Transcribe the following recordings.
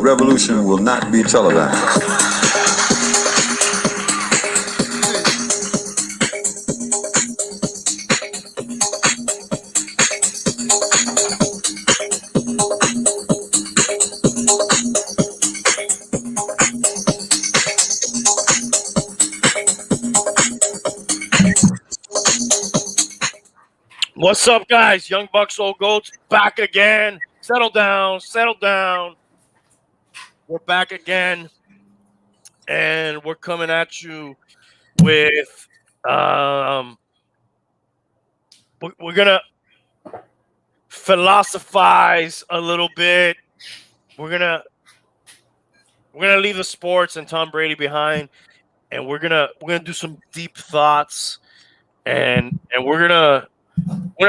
revolution will not be televised. What's up, guys? Young Bucks, Old Goats, back again. Settle down, settle down. We're back again, and we're coming at you with we're gonna philosophize a little bit. We're gonna leave the sports and Tom Brady behind, and we're gonna do some deep thoughts, and we're gonna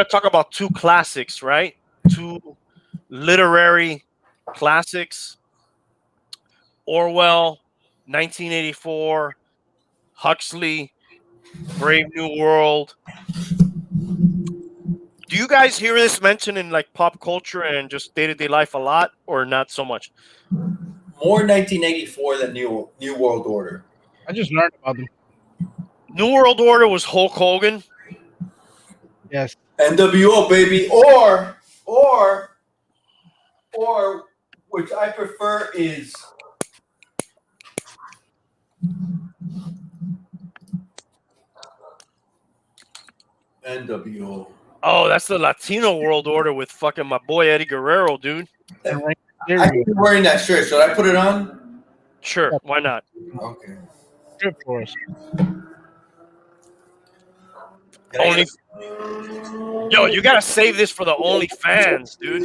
talk about two classics, right? Two literary classics. Orwell, 1984, Huxley, Brave New World. Do you guys hear this mentioned in like pop culture and just day-to-day life a lot, or not so much? More 1984 than New World Order. I just learned about them. New World Order was Hulk Hogan. Yes. NWO, baby. Or which I prefer is NWO. Oh, that's the Latino World Order with fucking my boy Eddie Guerrero, dude. I could be wearing that shirt. Should I put it on? Sure, why not? Okay. Good for us. Only, yo, you gotta save this for the OnlyFans, dude.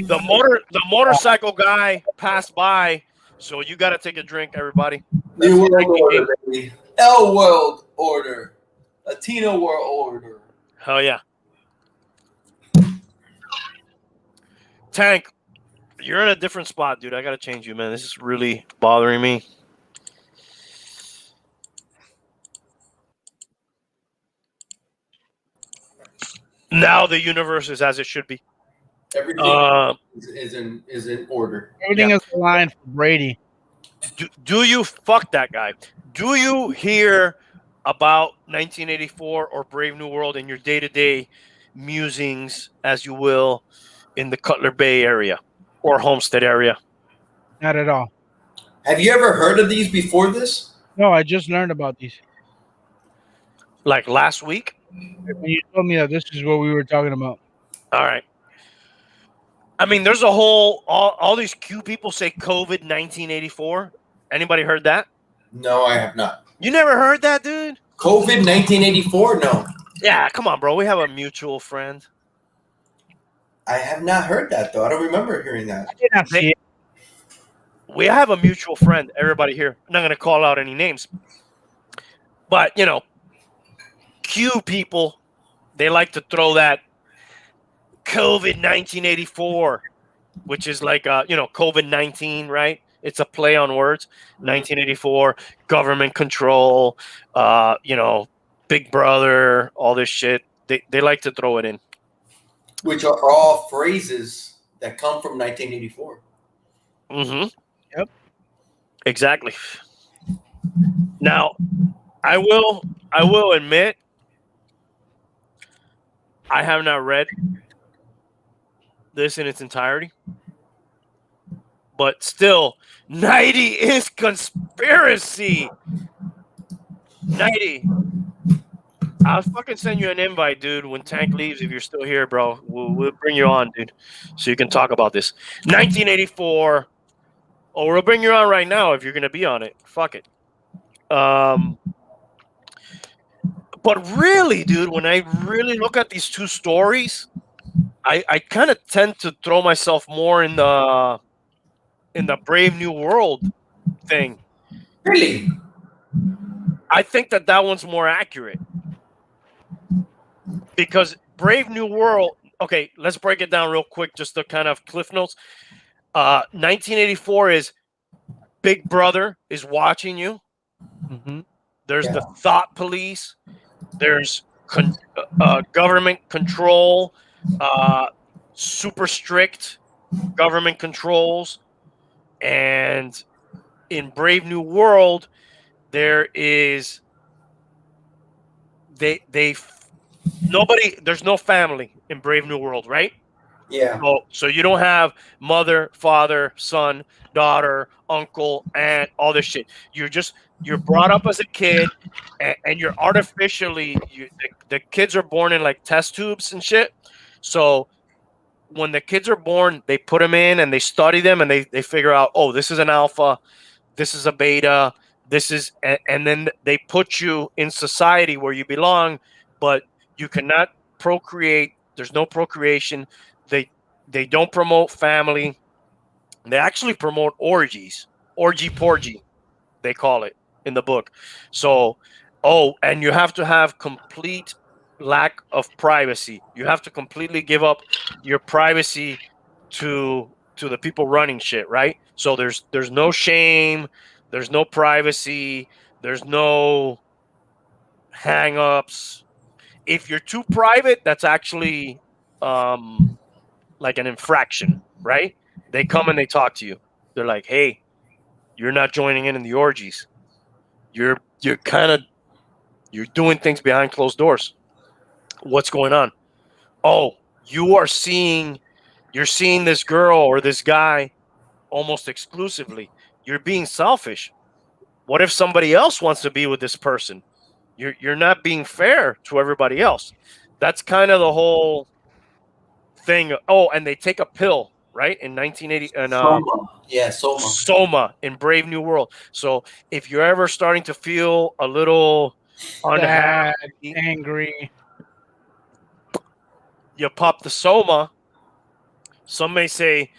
The motorcycle guy passed by, so you gotta take a drink, everybody. New World Order, baby. L World Order. Latino World Order. Hell yeah. Tank, you're in a different spot, dude. I gotta change you, man. This is really bothering me. Now the universe is as it should be. Everything is in order. Everything is aligned for Brady. Do you fuck that guy? Do you hear about 1984 or Brave New World in your day-to-day musings, as you will, in the Cutler Bay area or Homestead area? Not at all. Have you ever heard of these before this? No, I just learned about these. Like last week? When you told me that this is what we were talking about. All right. I mean, there's a whole all these Q people say COVID 1984. Anybody heard that? No, I have not. You never heard that, dude? COVID 1984? No. Yeah, come on, bro. We have a mutual friend. I have not heard that, though. I don't remember hearing that. I did not see it. We have a mutual friend, everybody here. I'm not going to call out any names. But, you know, Q people, they like to throw that COVID 1984, which is like, COVID-19, right? It's a play on words. 1984, government control, Big Brother, all this shit. They like to throw it in. Which are all phrases that come from 1984. Mm-hmm. Yep. Exactly. Now, I will admit, I have not read this in its entirety. But still, 90 is conspiracy. 90. I'll fucking send you an invite, dude, when Tank leaves. If you're still here, bro, we'll bring you on, dude, so you can talk about this. 1984. Oh, we'll bring you on right now if you're going to be on it. Fuck it. But really, dude, when I really look at these two stories, I kind of tend to throw myself more in the Brave New World thing. Really? I think that one's more accurate. Because Brave New World, okay, let's break it down real quick, just the kind of cliff notes. 1984 is Big Brother is watching you. Mm-hmm. There's the thought police. There's government control, super strict government controls, and in Brave New World, there is they nobody. There's no family in Brave New World, right? Yeah. So you don't have mother, father, son, daughter, uncle, aunt, all this shit. You're brought up as a kid, and you're artificially the kids are born in like test tubes and shit. So when the kids are born, they put them in and they study them and they figure out, oh, this is an alpha, this is a beta, this is, and then they put you in society where you belong, but you cannot procreate. There's no procreation. They they don't promote family. They actually promote orgies, orgy porgy, they call it in the book. So, oh, and you have to have complete lack of privacy. You have to completely give up your privacy to the people running shit, right? So there's no shame, there's no privacy, there's no hang-ups. If you're too private, that's actually like an infraction, right? They come and they talk to you. They're like, "Hey, you're not joining in the orgies. You're kind of you're doing things behind closed doors. What's going on? Oh, you're seeing this girl or this guy almost exclusively. You're being selfish. What if somebody else wants to be with this person? You're not being fair to everybody else." That's kind of the whole thing. Oh, and they take a pill, right? In 1980 and Soma. Yeah, Soma. Soma in Brave New World. So if you're ever starting to feel a little Sad, unhappy, angry. you pop the Soma. Some may say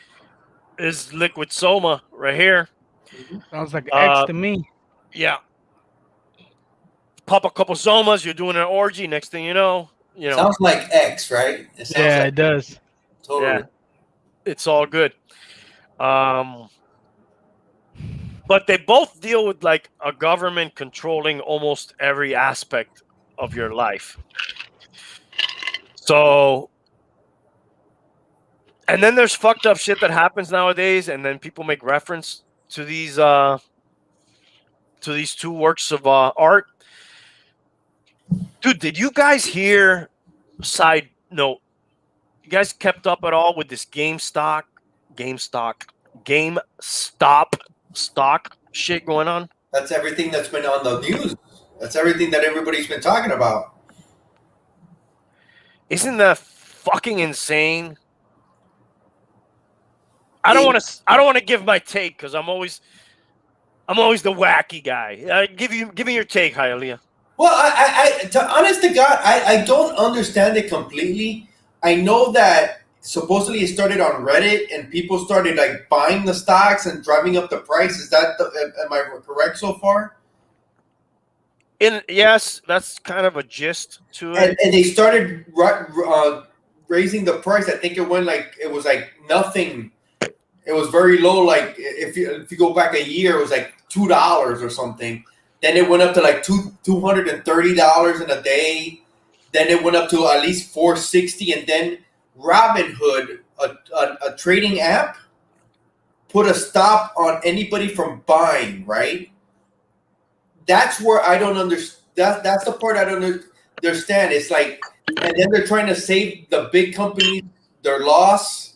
is liquid Soma right here. Sounds like X to me. Yeah, pop a couple Somas. You're doing an orgy. Next thing you know, Sounds like X, right? It sounds Yeah, like it does. totally. yeah, it's all good. But they both deal with like a government controlling almost every aspect of your life. So, and then there's fucked up shit that happens nowadays, and then people make reference to these two works of art. Dude, did you guys hear? Side note, you guys kept up at all with this GameStop stock shit going on? That's everything that's been on the news. That's everything that everybody's been talking about. Isn't that fucking insane? I don't want to give my take because I'm always the wacky guy. Give me your take, Hialeah. Well, honest to God, I don't understand it completely. I know that supposedly it started on Reddit and people started like buying the stocks and driving up the price. Is that am I correct so far? Yes, that's kind of a gist to it. And they started raising the price. I think it was like nothing. It was very low. Like if you go back a year, it was like $2 or something. Then it went up to like $230 in a day. Then it went up to at least $460, and then Robinhood, a trading app, put a stop on anybody from buying. Right? That's where I don't understand. That's the part I don't understand. It's like, and then they're trying to save the big companies their loss.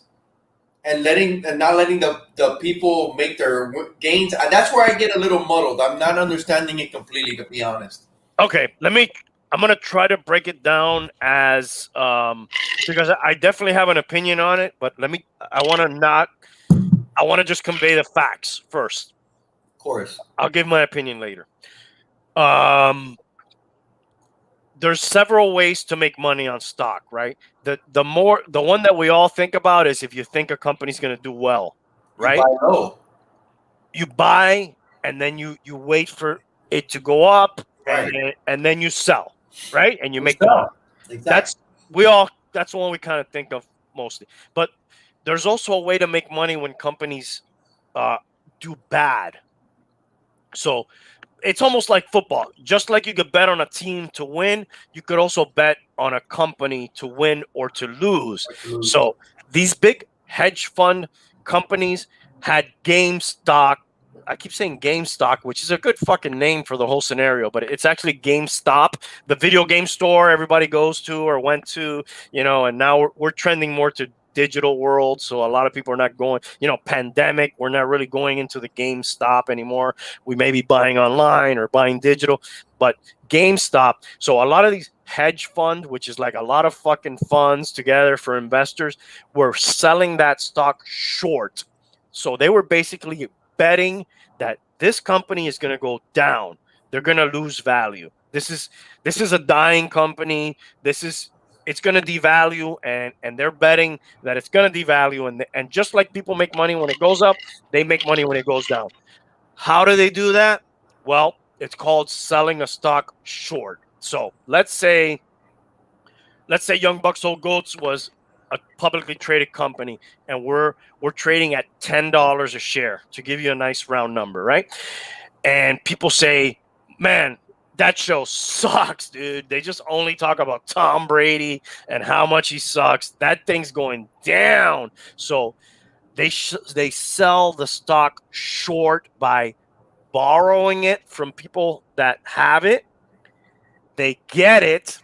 And not letting the people make their gains. That's where I get a little muddled. I'm not understanding it completely, to be honest. Okay, I'm gonna try to break it down as because I definitely have an opinion on it, but I want to just convey the facts first. Of course. I'll give my opinion later. There's several ways to make money on stock, right? The one that we all think about is if you think a company's going to do well, right? You buy and then you wait for it to go up, right, and then you sell, right? And you make money. Exactly. That's the one we kind of think of mostly. But there's also a way to make money when companies do bad. So it's almost like football. Just like you could bet on a team to win, you could also bet on a company to win or to lose. So these big hedge fund companies had GameStop. I keep saying GameStop, which is a good fucking name for the whole scenario, but it's actually GameStop, the video game store everybody goes to or went to, and now we're trending more to digital world. So a lot of people are not going, pandemic, we're not really going into the GameStop anymore. We may be buying online or buying digital, but GameStop. So a lot of these hedge fund, which is like a lot of fucking funds together for investors, were selling that stock short. So they were basically betting that this company is going to go down. They're going to lose value. This is a dying company. It's going to devalue, and they're betting that it's going to devalue. And just like people make money when it goes up, they make money when it goes down. How do they do that? Well, it's called selling a stock short. So let's say Young Bucks Old Goats was a publicly traded company, and we're trading at $10 a share, to give you a nice round number, right? And people say, man, that show sucks, dude. They just only talk about Tom Brady and how much he sucks. That thing's going down. So they sell the stock short by borrowing it from people that have it. They get it.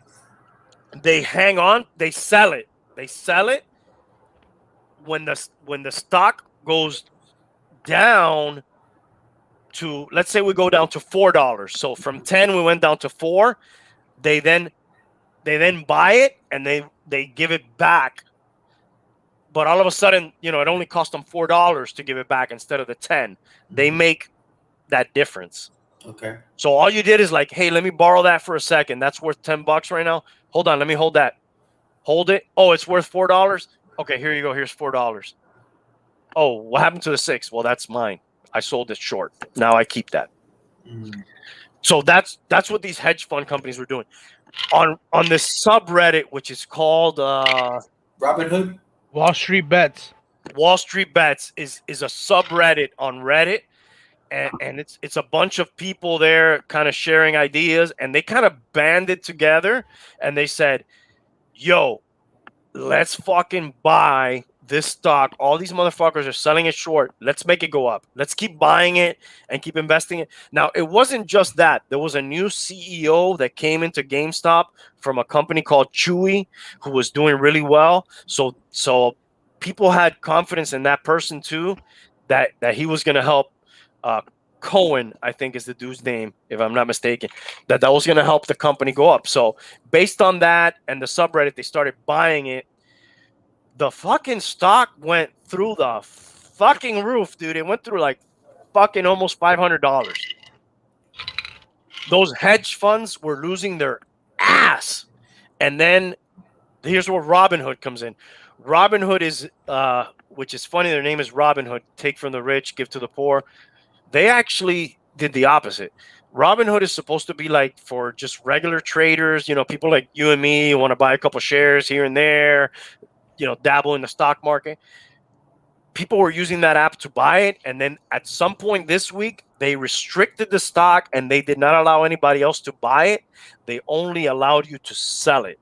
They hang on. They sell it. When the stock goes down to, let's say we go down to $4. So from 10 we went down to 4. They then buy it and they give it back. But all of a sudden, it only cost them $4 to give it back instead of the 10. They make that difference. Okay. So all you did is like, hey, let me borrow that for a second. That's worth $10 right now. Hold on, let me hold that. Hold it. Oh, it's worth $4. Okay, here you go. Here's $4. Oh, what happened to the 6? Well, that's mine. I sold it short. Now I keep that. So that's what these hedge fund companies were doing. On this subreddit, which is called Robinhood? Wall Street Bets. Wall Street Bets is a subreddit on Reddit. And it's a bunch of people there kind of sharing ideas, and they kind of banded together and they said, yo, let's fucking buy this stock. All these motherfuckers are selling it short. Let's make it go up. Let's keep buying it and keep investing it. Now, it wasn't just that. There was a new CEO that came into GameStop from a company called Chewy who was doing really well. So people had confidence in that person too, that he was going to help. Cohen, I think is the dude's name, if I'm not mistaken, that was going to help the company go up. So based on that and the subreddit, they started buying it. The fucking stock went through the fucking roof, dude. It went through like fucking almost $500. Those hedge funds were losing their ass. And then here's where Robinhood comes in. Robinhood is, which is funny, their name is Robinhood, take from the rich, give to the poor. They actually did the opposite. Robinhood is supposed to be like for just regular traders, people like you and me who want to buy a couple shares here and there, dabble in the stock market. People were using that app to buy it. And then at some point this week, they restricted the stock and they did not allow anybody else to buy it. They only allowed you to sell it,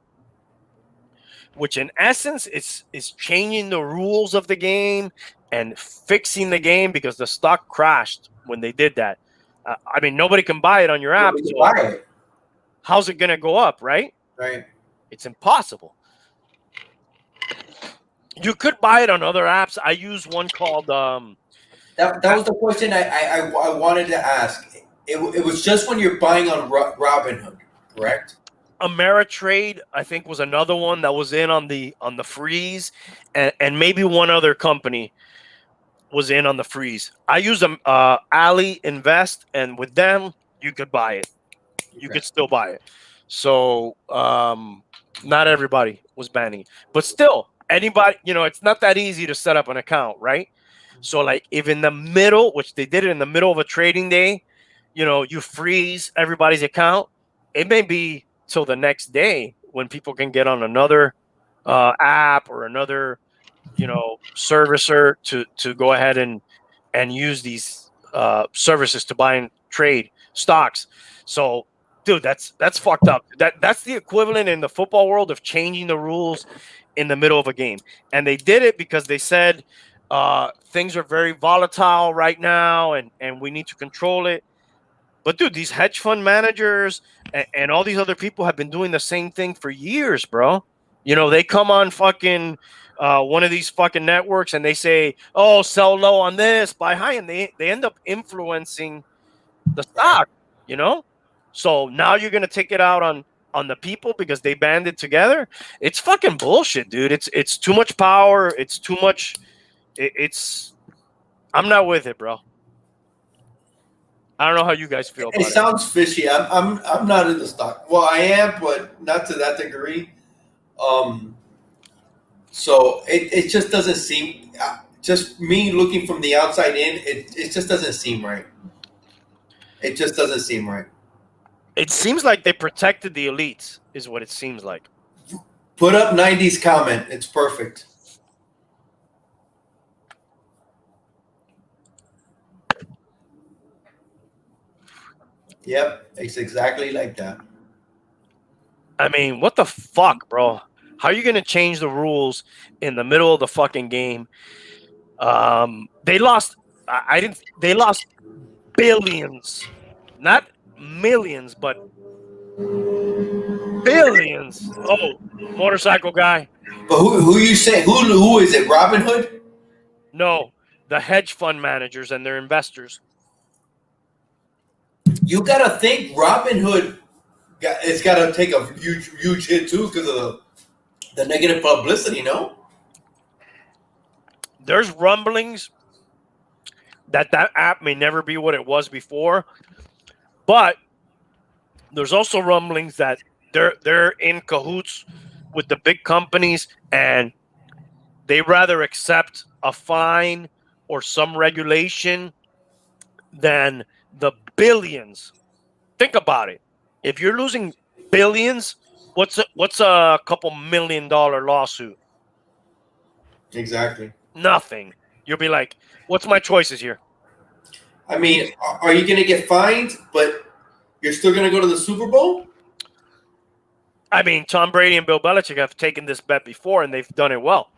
which in essence is changing the rules of the game and fixing the game, because the stock crashed when they did that. I mean, nobody can buy it on your app. So Buy it. How's it going to go up, right? Right. It's impossible. You could buy it on other apps. I use one called... That was the question I wanted to ask. It was just when you're buying on Robinhood, correct? Ameritrade, I think, was another one that was in on the freeze, and maybe one other company was in on the freeze. I use Ali Invest, and with them you could buy it. You could still buy it. So not everybody was banning it, but still anybody, it's not that easy to set up an account, right? So like if in the middle, which they did it in the middle of a trading day, you freeze everybody's account, it may be till the next day when people can get on another app or another, servicer to go ahead and use these services to buy and trade stocks. So, dude, that's fucked up. That's the equivalent in the football world of changing the rules in the middle of a game. And they did it because they said things are very volatile right now, and we need to control it. But dude, these hedge fund managers and all these other people have been doing the same thing for years, bro. You know, they come on fucking one of these fucking networks and they say, "Oh, sell low on this, buy high," and they end up influencing the stock. You know, so now you're gonna take it out on the people because they banded together. It's fucking bullshit, dude. It's too much power. It's too much. It's I'm not with it, bro. I don't know how you guys feel about It sounds fishy. I'm not in the stock. Well, I am, but not to that degree. So it just doesn't seem. Just me looking from the outside in, it just doesn't seem right. It just doesn't seem right. It seems like they protected the elites, is what it seems like. Put up 90s comment. It's perfect. Yep, it's exactly like that. I mean, what the fuck, bro? How are you gonna change the rules in the middle of the fucking game? They lost. I didn't. They lost billions, not millions, but billions. Oh, motorcycle guy. But who you say? Who is it? Robin Hood? No, the hedge fund managers and their investors. You gotta think Robin Hood. It's gotta take a huge hit too because of the negative publicity. No. There's rumblings that app may never be what it was before, but there's also rumblings that they're in cahoots with the big companies and they rather accept a fine or some regulation than the billions. Think about it. If you're losing billions, what's a couple $1 million lawsuit? Exactly. Nothing. You'll be like, what's my choices here? I mean, are you gonna get fined, but you're still gonna go to the Super Bowl? I mean, Tom Brady and Bill Belichick have taken this bet before, and they've done it well.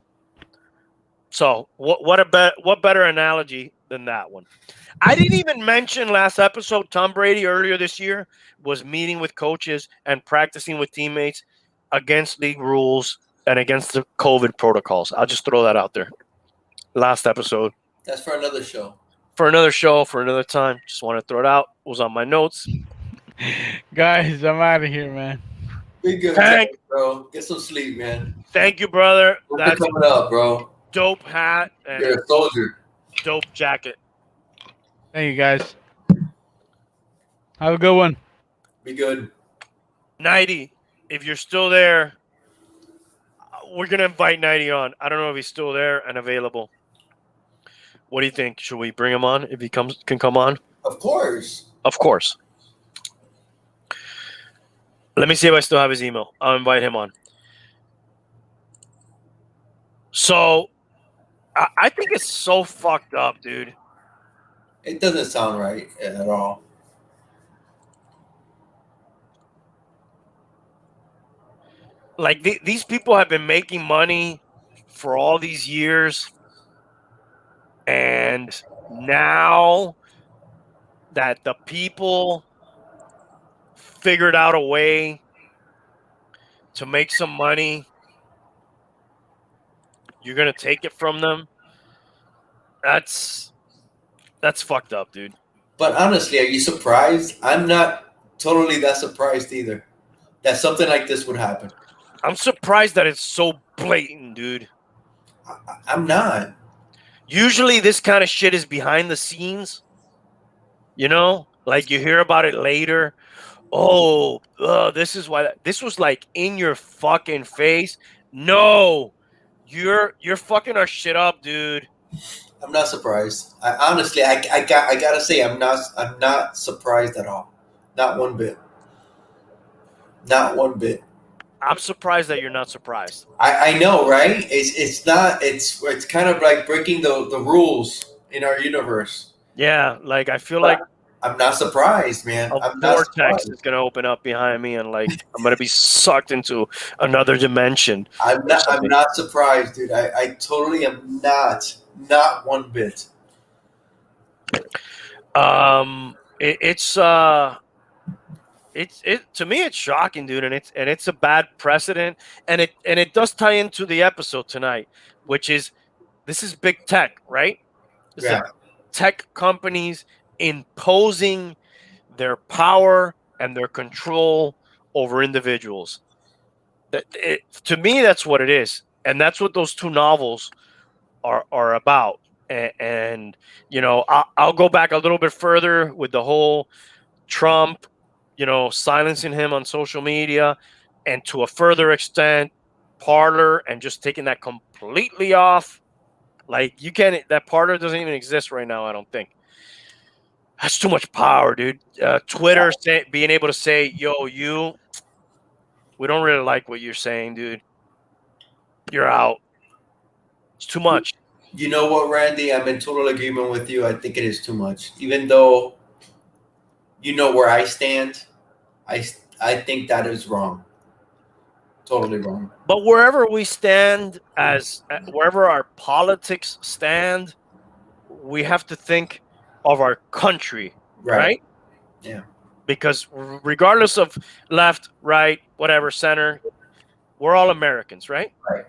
So, what better analogy than that one? I didn't even mention last episode. Tom Brady earlier this year was meeting with coaches and practicing with teammates against league rules and against the COVID protocols. I'll just throw that out there. Last episode. That's for another show. For another show, for another time. Just want to throw it out. It was on my notes. Guys, I'm out of here, man. Be good, bro. Get some sleep, man. Thank you, brother. That's coming up, bro. Dope hat and you're a soldier. Dope jacket. Thank you, guys. Have a good one. Be good. 90, if you're still there, we're going to invite 90 on. I don't know if he's still there and available. What do you think? Should we bring him on if he can come on? Of course. Of course. Let me see if I still have his email. I'll invite him on. So, I think it's so fucked up, dude. It doesn't sound right at all. Like, these people have been making money for all these years. And now that the people figured out a way to make some money, you're going to take it from them. That's fucked up, dude. But honestly, are you surprised? I'm not totally that surprised either that something like this would happen. I'm surprised that it's so blatant, dude. I'm not. Usually this kind of shit is behind the scenes. You know? Like you hear about it later. Oh, this is why. This was like in your fucking face. No. You're fucking our shit up, dude. I'm not surprised. Honestly, I gotta say I'm not surprised at all. Not one bit. Not one bit. I'm surprised that you're not surprised. I know, right? It's kind of like breaking the rules in our universe. Yeah, like I feel But like I'm not surprised, man. a I'm not vortex surprised. is gonna open up behind me, and like I'm gonna be sucked into another dimension. I'm or not. I'm something. not surprised, dude. I totally am not. Not one bit. It's to me it's shocking, dude, and it's a bad precedent, and it does tie into the episode tonight, which is this is big tech, right? This is Yeah. tech companies imposing their power and their control over individuals. To me, that's what it is, and that's what those two novels are about. And you know, I'll go back a little bit further with the whole Trump, you know, silencing him on social media, and to a further extent, Parler, and just taking that completely off. Like you can't. That Parler doesn't even exist right now. I don't think. That's too much power, dude. Twitter being able to say, "Yo, we don't really like what you're saying, dude. You're out." It's too much. You know what, Randy? I'm in total agreement with you. I think it is too much. Even though you know where I stand, I I think that is wrong. Totally wrong. But wherever we stand, as wherever our politics stand, we have to think of our country, Right. right? Yeah. Because regardless of left, right, whatever, center, we're all Americans, right? Right.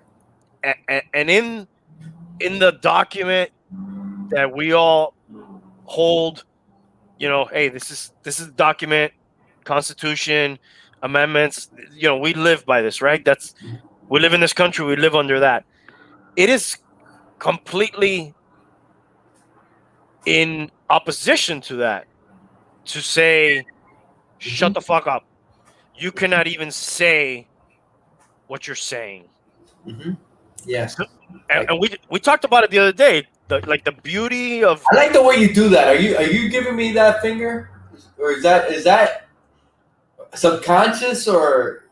And in the document that we all hold, you know, hey, this is document, Constitution, amendments. You know, we live by this, right? We live in this country. We live under that. It is completely in opposition to that to say, shut the fuck up. You cannot even say what you're saying. Mm-hmm. Yes. And we talked about it the other day. The beauty of I like the way you do that. Are you giving me that finger, or is that subconscious, or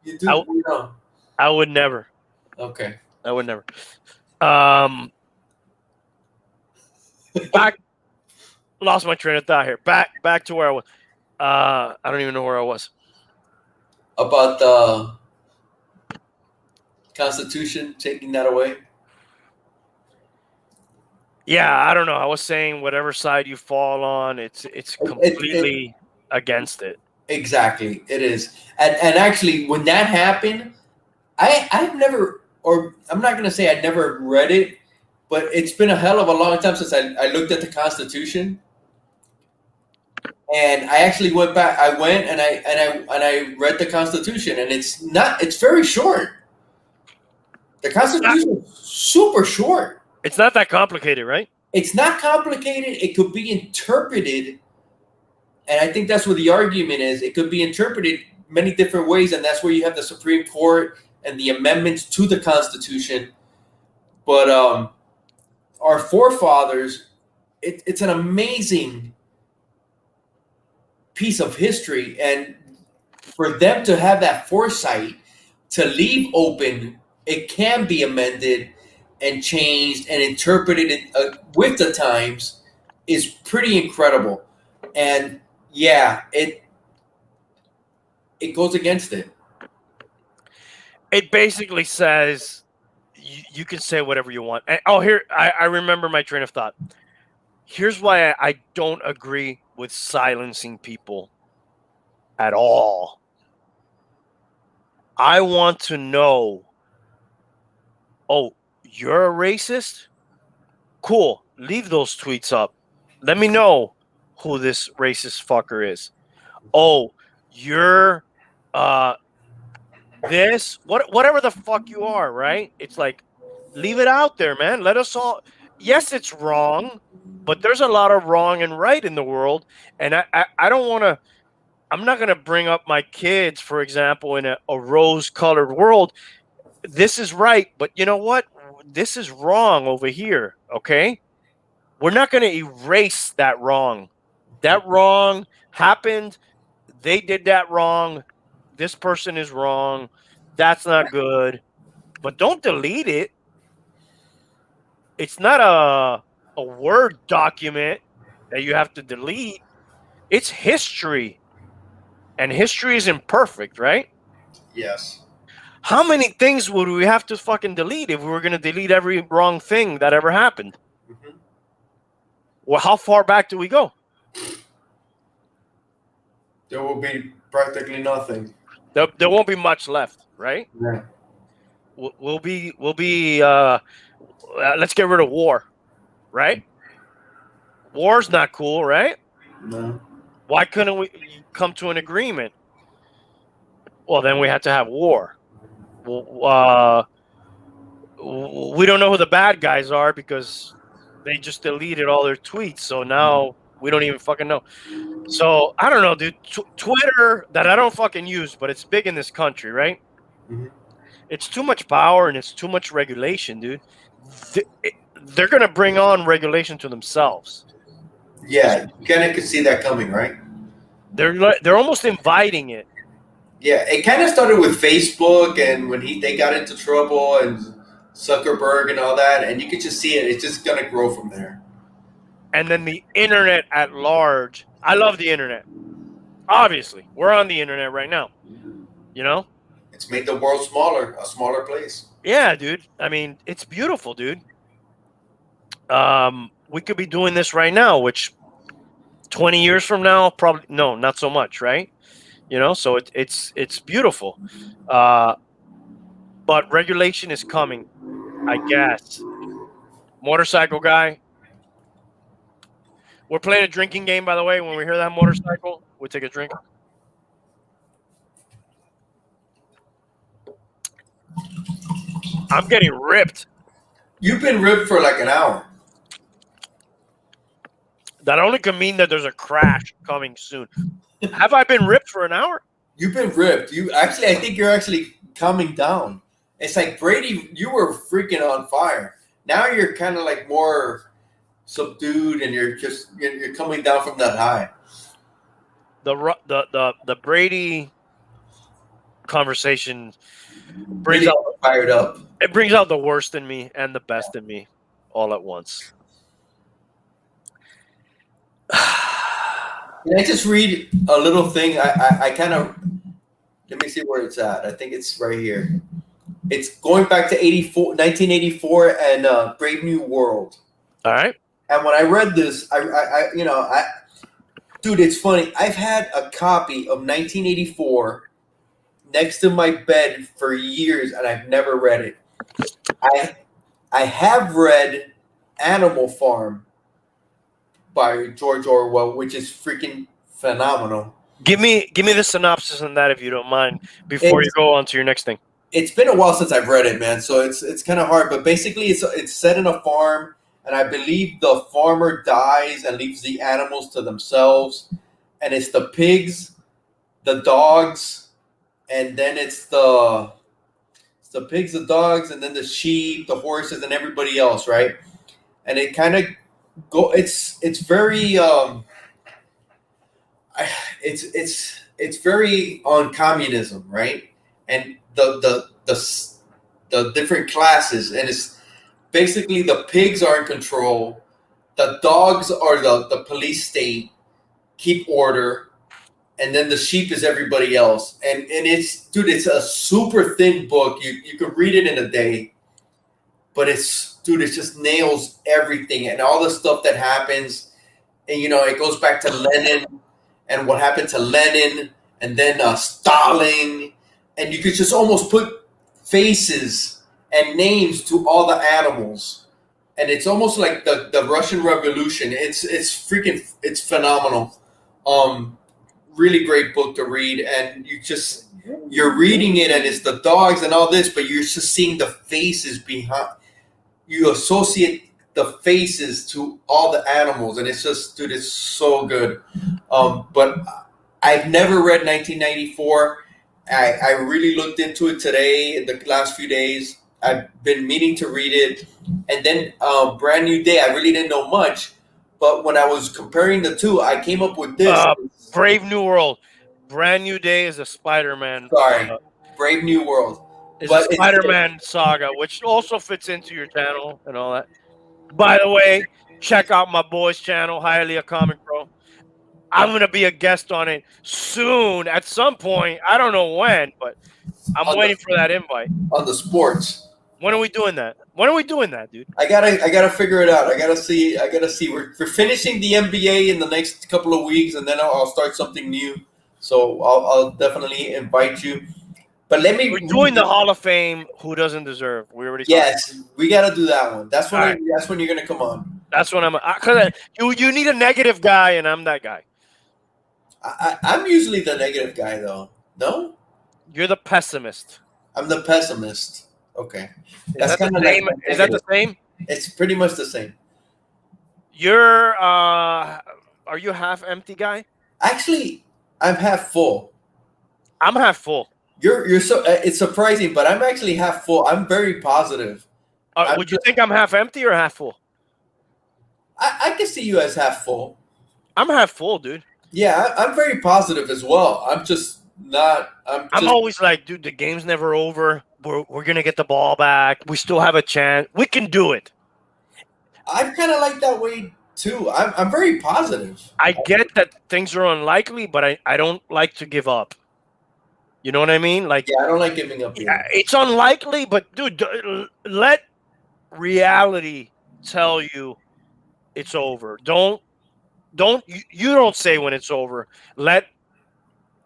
you do? I, You know. I would never. Okay. I would never. Um, back lost my train of thought here. Back to where I was. I don't even know where I was. About the Constitution taking that away. Yeah, I don't know. I was saying whatever side you fall on, it's completely against it. Exactly, it is. And actually, when that happened, I've never, or I'm not gonna say I never read it, but it's been a hell of a long time since I looked at the Constitution. And I actually went back. I went and I read the Constitution, and it's very short. The Constitution is super short. It's not that complicated, right? It's not complicated. It could be interpreted, and I think that's where the argument is. It could be interpreted many different ways, and that's where you have the Supreme Court and the amendments to the Constitution. But our forefathers, it's an amazing piece of history, and for them to have that foresight to leave open, it can be amended and changed and interpreted with the times is pretty incredible. And yeah, it goes against it. It basically says you can say whatever you want. And, here I remember my train of thought. Here's why I don't agree with silencing people at all. I want to know, oh, you're a racist? Cool. Leave those tweets up. Let me know who this racist fucker is. Oh, you're whatever the fuck you are, right? It's like, leave it out there, man. Let us all. Yes, it's wrong, but there's a lot of wrong and right in the world, and I don't want to. I'm not going to bring up my kids, for example, in a rose-colored world. This is right, but you know what? This is wrong over here, okay? We're not going to erase that wrong. That wrong happened. They did that wrong. This person is wrong. That's not good. But don't delete it. It's not a Word document that you have to delete. It's history, and history is imperfect, right? Yes. How many things would we have to fucking delete if we were going to delete every wrong thing that ever happened? Mm-hmm. Well, how far back do we go? There will be practically nothing. There won't be much left, right? Yeah. We'll be let's get rid of war, right? War's not cool, right? No. Why couldn't we come to an agreement? Well, then we had to have war. Well, we don't know who the bad guys are because they just deleted all their tweets. So now we don't even fucking know. So I don't know, dude. Twitter, that I don't fucking use, but it's big in this country, right? Mhm. It's too much power and it's too much regulation, dude. They're gonna bring on regulation to themselves. Yeah, you kind of could see that coming, right? They're almost inviting it. Yeah, it kind of started with Facebook, and when they got into trouble, and Zuckerberg and all that, and you could just see it. It's just gonna grow from there. And then the internet at large. I love the internet. Obviously, we're on the internet right now. You know? It's made the world smaller, a smaller place. Yeah, dude. I mean, it's beautiful, dude. We could be doing this right now, which 20 years from now, probably no, not so much, right? You know, so it's beautiful. But regulation is coming, I guess. Motorcycle guy. We're playing a drinking game, by the way. When we hear that motorcycle, we take a drink. I'm getting ripped. You've been ripped for like an hour. That only can mean that there's a crash coming soon. Have I been ripped for an hour? You've been ripped. I think you're actually coming down. It's like Brady, you were freaking on fire. Now you're kind of like more subdued, and you're coming down from that high. The Brady conversation brings Really out fired up. it brings out the worst in me and the best in me all at once. Can I just read a little thing? I kind of, let me see where it's at. I think it's right here. It's going back to 1984 and Brave New World. All right. And when I read this, dude, it's funny. I've had a copy of 1984 next to my bed for years, and I've never read it. I have read Animal Farm by George Orwell, which is freaking phenomenal. Give me the synopsis on that if you don't mind before you go on to your next thing. It's been a while since I've read it, man, so it's kind of hard. But basically, it's set in a farm, and I believe the farmer dies and leaves the animals to themselves, and it's the pigs, the dogs, and then it's the pigs, the dogs, and then the sheep, the horses, and everybody else, right? And it kind of it's very it's very on communism, right? And the different classes, and it's basically the pigs are in control, the dogs are the police state, keep order, and then the sheep is everybody else. And it's a super thin book. You could read it in a day, but it just nails everything and all the stuff that happens. And it goes back to Lenin and what happened to Lenin, and then Stalin, and you could just almost put faces and names to all the animals, and it's almost like the Russian Revolution. It's phenomenal. Really great book to read, and you're reading it, and it's the dogs and all this, but you're just seeing the faces behind. You associate the faces to all the animals, and it's just, dude, it's so good. But I've never read 1994. I really looked into it today, in the last few days. I've been meaning to read it. And then Brand New Day, I really didn't know much. But when I was comparing the two, I came up with this. Brave New World. Brand New Day is a Spider-Man. Sorry, Brave New World. It's a Spider-Man saga, which also fits into your channel and all that. By the way, check out my boy's channel, Hialeah Comic Bro. I'm gonna be a guest on it soon at some point. I don't know when, but I'm on waiting the for that invite. on the sports. When are we doing that? When are we doing that, dude? I gotta figure it out. I gotta see. We're finishing the NBA in the next couple of weeks, and then I'll start something new. So I'll definitely invite you. But let me. We're doing the Hall of Fame. Who doesn't deserve? We already. Yes, we gotta do that one. That's when. All right. That's when you're gonna come on. That's when because you need a negative guy, and I'm that guy. I'm usually the negative guy, though. No, You're the pessimist. I'm the pessimist. Okay, Is that the same? Is that the same? It's pretty much the same. You're are you a half empty guy? Actually, I'm half full. I'm half full. You're so it's surprising, but I'm actually half full. I'm very positive. Would you think I'm half empty or half full? I can see you as half full. I'm half full, dude. Yeah, I'm very positive as well. I'm just not. I'm always like, dude, the game's never over. We're gonna get the ball back. We still have a chance. We can do it. I'm kind of like that way too. I'm very positive. I get that things are unlikely, but I don't like to give up. You know what I mean? Like, yeah, I don't like giving up. Yeah, it's unlikely, but dude, let reality tell you it's over. You don't say when it's over. Let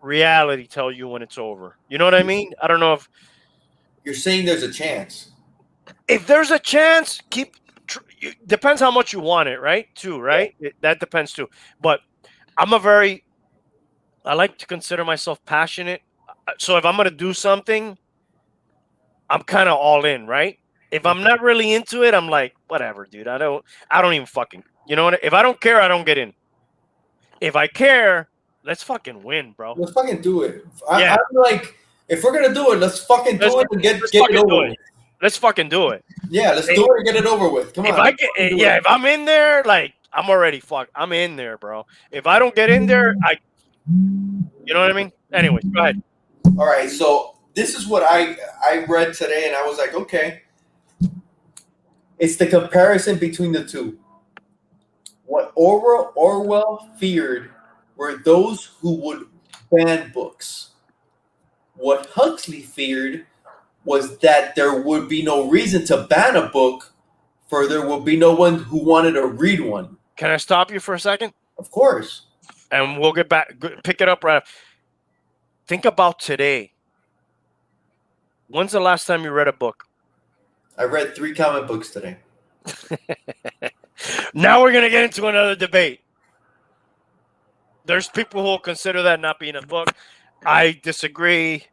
reality tell you when it's over. You know what I mean? I don't know if you're saying there's a chance. If there's a chance, depends how much you want it, right? Too, right? That depends too. But I like to consider myself passionate. So if I'm gonna do something, I'm kind of all in, right? If I'm not really into it, I'm like, whatever, dude. I don't even fucking, you know what? If I don't care, I don't get in. If I care, let's fucking win, bro. Let's fucking do it. I'm like, if we're gonna do it, let's fucking do it and get it over with. Let's fucking do it. Yeah, let's do it and get it over with. Come on. If I'm in there, like I'm already fucked. I'm in there, bro. If I don't get in there, you know what I mean? Anyway, go ahead. All right, so this is what I read today, and I was like, okay. It's the comparison between the two. What Orwell feared were those who would ban books. What Huxley feared was that there would be no reason to ban a book, for there would be no one who wanted to read one. Can I stop you for a second? Of course. And we'll get back, pick it up right. Think about today. When's the last time you read a book? I read 3 comic books today. Now we're going to get into another debate. There's people who will consider that not being a book. I disagree.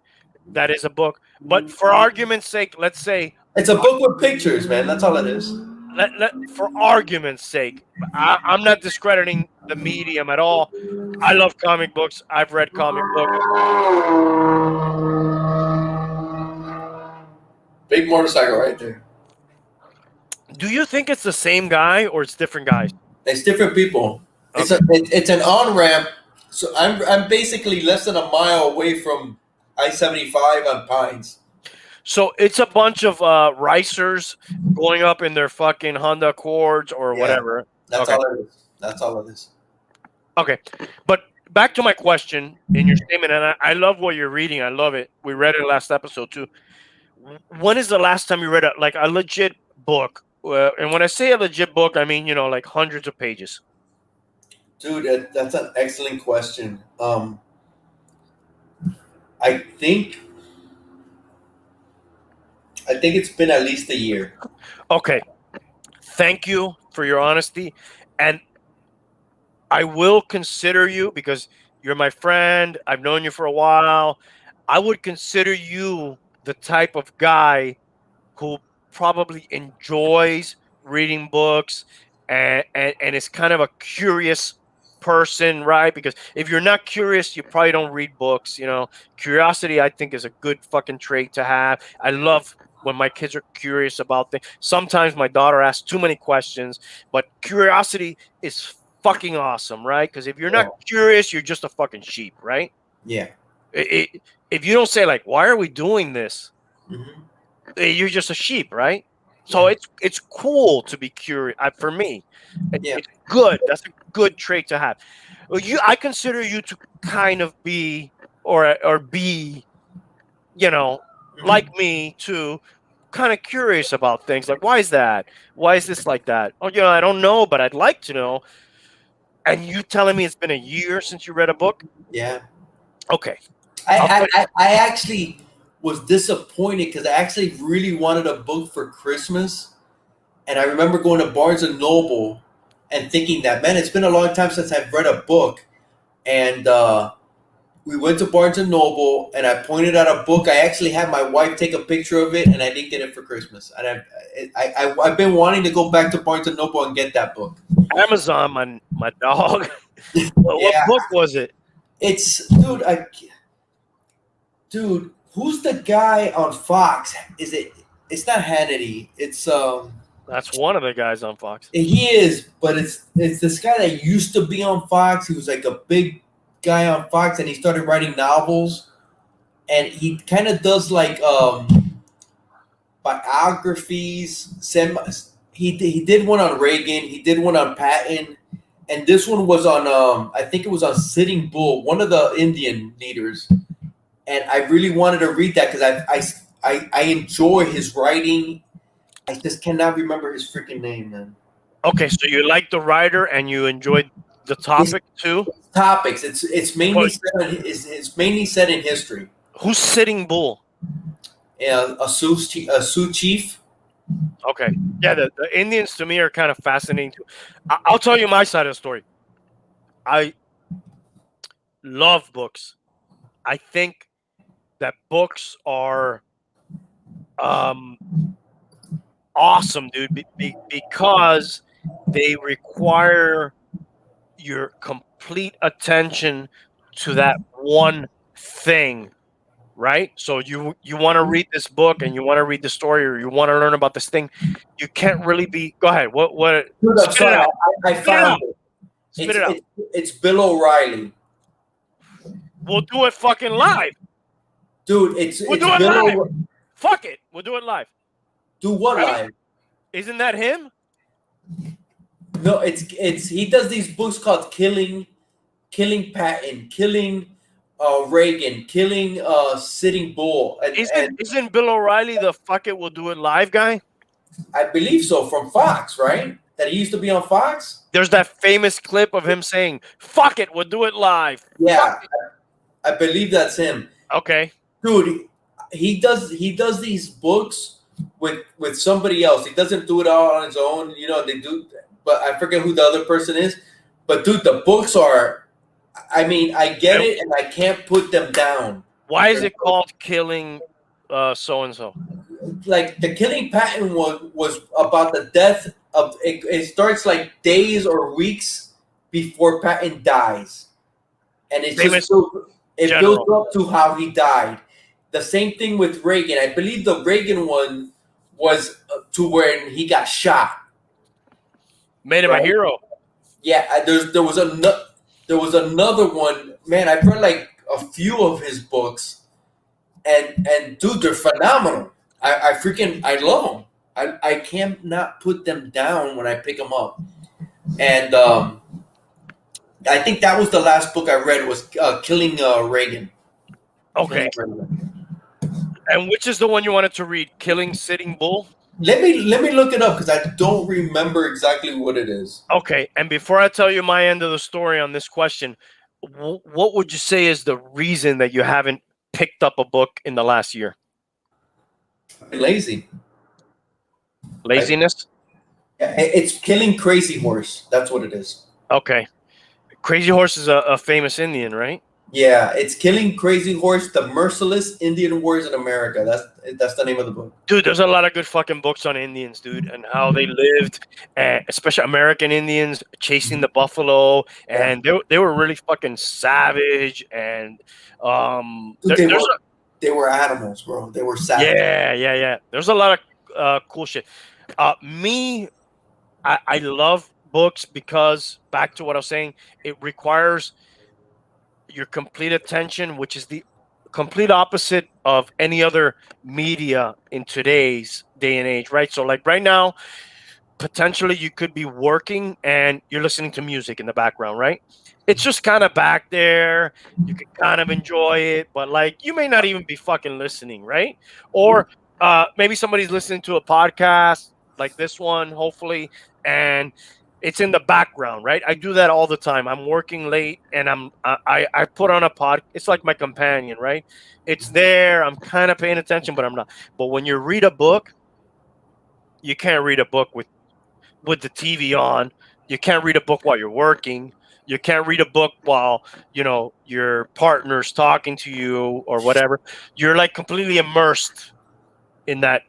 That is a book. But for argument's sake, let's say... It's a book with pictures, man. That's all it is. For argument's sake, I'm not discrediting the medium at all. I love comic books. I've read comic books. Big motorcycle right there. Do you think it's the same guy or it's different guys? It's different people. Okay. It's an on-ramp. So I'm basically less than a mile away from I-75 on Pines. So it's a bunch of ricers going up in their fucking Honda Accords or whatever. That's all it is. That's all it is. Okay. But back to my question in your statement, and I love what you're reading. I love it. We read it last episode too. When is the last time you read a legit book? And when I say a legit book, I mean, like hundreds of pages. Dude, that's an excellent question. I think it's been at least a year. Okay. Thank you for your honesty. And I will consider you, because you're my friend. I've known you for a while. I would consider you the type of guy who probably enjoys reading books and is kind of a curious person, right? Because if you're not curious, you probably don't read books. Curiosity, I think, is a good fucking trait to have. I love when my kids are curious about things. Sometimes my daughter asks too many questions, but curiosity is fucking awesome, right? Because if you're not curious, you're just a fucking sheep, right? Yeah. If you don't say, like, why are we doing this? Mm-hmm. You're just a sheep, right? So Yeah. it's cool to be curious. For me, Yeah. it's good. That's a good trait to have. Well, I consider you to kind of be or be, you know, like Mhm. me too, kind of curious about things. Like, why is that? Why is this like that? Oh, I don't know, but I'd like to know. And you telling me it's been a year since you read a book? Yeah. Okay, I'll tell I actually was disappointed because I actually really wanted a book for Christmas, and I remember going to Barnes and Noble and thinking that, man, it's been a long time since I've read a book, and we went to Barnes and Noble, and I pointed out a book. I actually had my wife take a picture of it, and I didn't get it for Christmas. And I've been wanting to go back to Barnes and Noble and get that book. Amazon, my dog. What Yeah, book was it? it's dude. Who's the guy on Fox? Is it? It's not Hannity. It's. That's one of the guys on Fox. He is, but it's this guy that used to be on Fox. He was like a big guy on Fox, and he started writing novels. And he kind of does like biographies. He did one on Reagan. He did one on Patton, and this one was on I think it was on Sitting Bull, one of the Indian leaders. And I really wanted to read that because I enjoy his writing. I just cannot remember his freaking name, man. Okay, so you like the writer and you enjoyed the topic too. Topics. It's mainly it's mainly set in history. Who's Sitting Bull? A Sioux chief. Okay, yeah, the Indians to me are kind of fascinating too. I'll tell you my side of the story. I love books. I think that books are awesome, dude, because they require your complete attention to that one thing, right? So you want to read this book and you want to read the story or you want to learn about this thing. You can't really be. Go ahead. What? Dude, I'm Spit it sorry. out. I Spit it out. found it. Spit it out. It's Bill O'Reilly. We'll do it fucking live. Dude, We'll it's do it Bill live. O'Reilly. Fuck it. We'll do it live. Do what Right? live? Isn't that him? No, it's he does these books called Killing Patton, Killing Reagan, Killing Sitting Bull, and Isn't Bill O'Reilly the fuck it? We'll do it live guy? I believe so, from Fox, right? That he used to be on Fox. There's that famous clip of him saying, "Fuck it, we'll do it live." Yeah, I believe that's him. Okay. Dude, he does these books with somebody else. He doesn't do it all on his own. You know, they do, but I forget who the other person is. But dude, the books are. I mean, I get it, and I can't put them down. Why is it called Killing so and so? Like the Killing Patton was about the death of. It starts like days or weeks before Patton dies, and it's Famous just it general. builds up to how he died. The same thing with Reagan. I believe the Reagan one was to when he got shot. Made him a hero. Yeah, there was another one. Man, I've read like a few of his books, and dude, they're phenomenal. I love them. I can't not put them down when I pick them up. And I think that was the last book I read was Killing Reagan. Okay. And which is the one you wanted to read? Killing Sitting Bull? Let me look it up because I don't remember exactly what it is. Okay. And before I tell you my end of the story on this question, what would you say is the reason that you haven't picked up a book in the last year? Lazy. Laziness? It's Killing Crazy Horse. That's what it is. Okay. Crazy Horse is a famous Indian, right? Yeah, it's Killing Crazy Horse: The Merciless Indian Wars in America. That's the name of the book. Dude, there's a lot of good fucking books on Indians, dude, and how they lived, especially American Indians chasing the buffalo, and they were really fucking savage, and Dude, they were animals, bro. They were savage. Yeah. There's a lot of cool shit. I love books because, back to what I was saying, it requires your complete attention, which is the complete opposite of any other media in today's day and age, right? So like right now, potentially you could be working and you're listening to music in the background, right? It's just kind of back there. You can kind of enjoy it, but like you may not even be fucking listening, right? Or maybe somebody's listening to a podcast like this one, hopefully, and it's in the background, right? I do that all the time. I'm working late and I put on a pod. It's like my companion, right? It's there. I'm kind of paying attention, but I'm not. But when you read a book, you can't read a book with the TV on. You can't read a book while you're working. You can't read a book while, your partner's talking to you or whatever. You're like completely immersed in that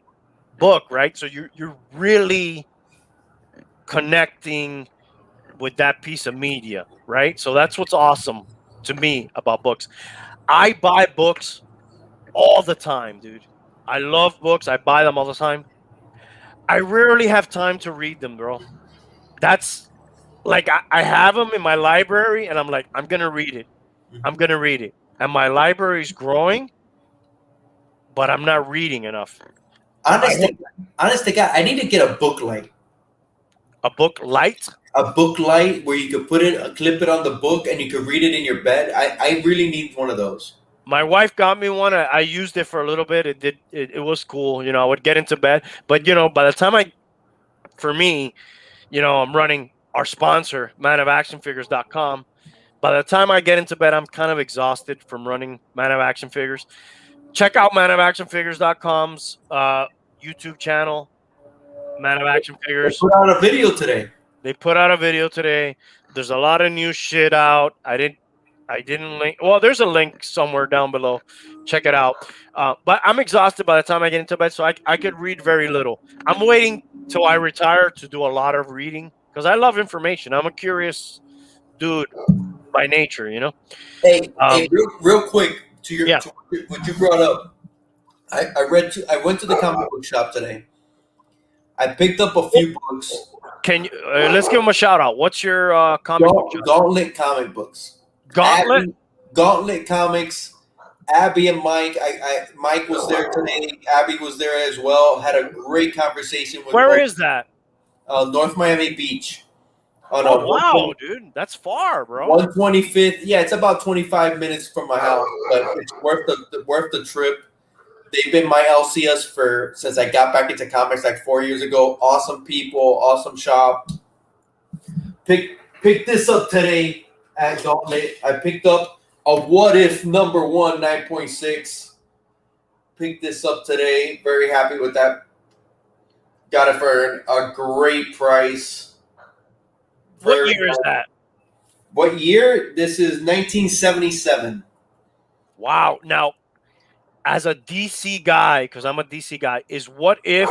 book, right? So you're really connecting with that piece of media, right? So that's what's awesome to me about books. I buy books all the time, dude. I love books. I buy them all the time. I rarely have time to read them, bro. That's like I have them in my library and I'm like, I'm going to read it. I'm going to read it. And my library is growing, but I'm not reading enough. Honest to God, I need to get a book light. A book light? A book light where you could clip it on the book and you could read it in your bed. I really need one of those. My wife got me one. I used it for a little bit. It was cool. I would get into bed. But, by the time for me, I'm running our sponsor, manofactionfigures.com. By the time I get into bed, I'm kind of exhausted from running Man of Action Figures. Check out manofactionfigures.com's YouTube channel, Man of Action Figures. They put out a video today. There's a lot of new shit out. I didn't link. Well, there's a link somewhere down below. Check it out. But I'm exhausted by the time I get into bed, so I could read very little. I'm waiting till I retire to do a lot of reading because I love information. I'm a curious dude by nature, Hey, real quick to what you brought up. I went to the comic book shop today. I picked up a few books. Can you let's give them a shout out? What's your comic book shop? Gauntlet Comic Books. Gauntlet? Gauntlet Comics. Abby and Mike. Mike was there today. Abby was there as well. Had a great conversation with. Where is that? North Miami Beach. Oh wow, dude, that's far, bro. 125th. Yeah, it's about 25 minutes from my house, but it's worth the trip. They've been my LCS since I got back into comics like 4 years ago. Awesome people, awesome shop. Pick this up today at Gauntlet. I picked up a What If number 1 9.6. Picked this up today. Very happy with that. Got it for a great price. What year is that? What year? This is 1977. Wow. Now, as a DC guy, because I'm a DC guy, is What If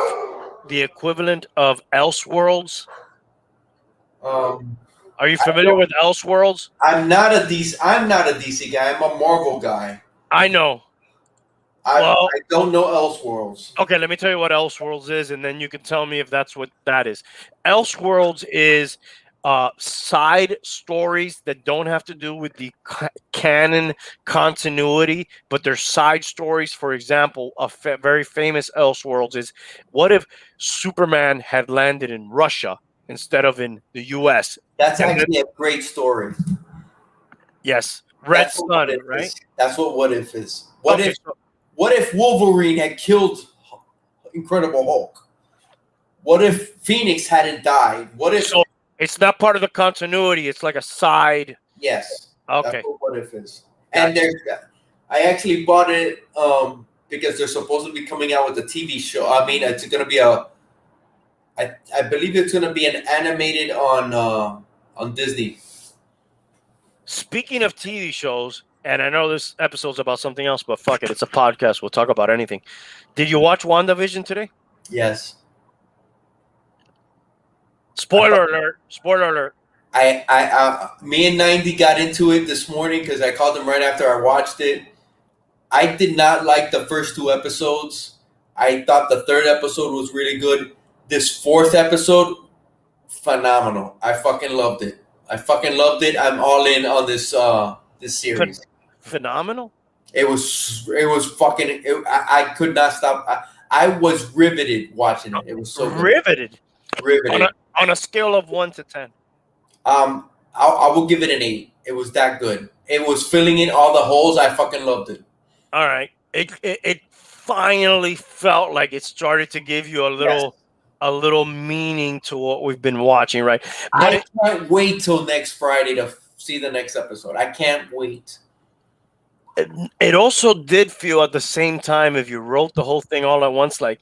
the equivalent of Elseworlds? Are you familiar with Elseworlds? I'm not a DC guy. I'm a Marvel guy. I know. I don't know Elseworlds. Okay, let me tell you what Elseworlds is, and then you can tell me if that's what that is. Elseworlds is side stories that don't have to do with the canon continuity, but they're side stories. For example, very famous Elseworlds is what if Superman had landed in Russia instead of in the U.S.? That's actually a great story. Yes, Red Sun, right? That's what If is. What if Wolverine had killed Incredible Hulk? What if Phoenix hadn't died? What if? So it's not part of the continuity. It's like a side. Yes. Okay. That's what If is. And I actually bought it because they're supposed to be coming out with a TV show. I mean, it's going to be I believe it's going to be an animated on Disney. Speaking of TV shows, and I know this episode's about something else, but fuck it, it's a podcast. We'll talk about anything. Did you watch WandaVision today? Yes. Spoiler alert! Spoiler alert! Me and 90 got into it this morning because I called him right after I watched it. I did not like the first 2 episodes. I thought the 3rd episode was really good. This 4th episode, phenomenal. I fucking loved it. I'm all in on this series. Phenomenal? It was fucking. I could not stop. I was riveted watching it. It was so good. Riveted. Riveted. On a scale of 1 to 10. I will give it an 8. It was that good. It was filling in all the holes. I fucking loved it. All right. It finally felt like it started to give you a little meaning to what we've been watching, right? But I can't wait till next Friday to see the next episode. I can't wait. it also did feel at the same time, if you wrote the whole thing all at once, like,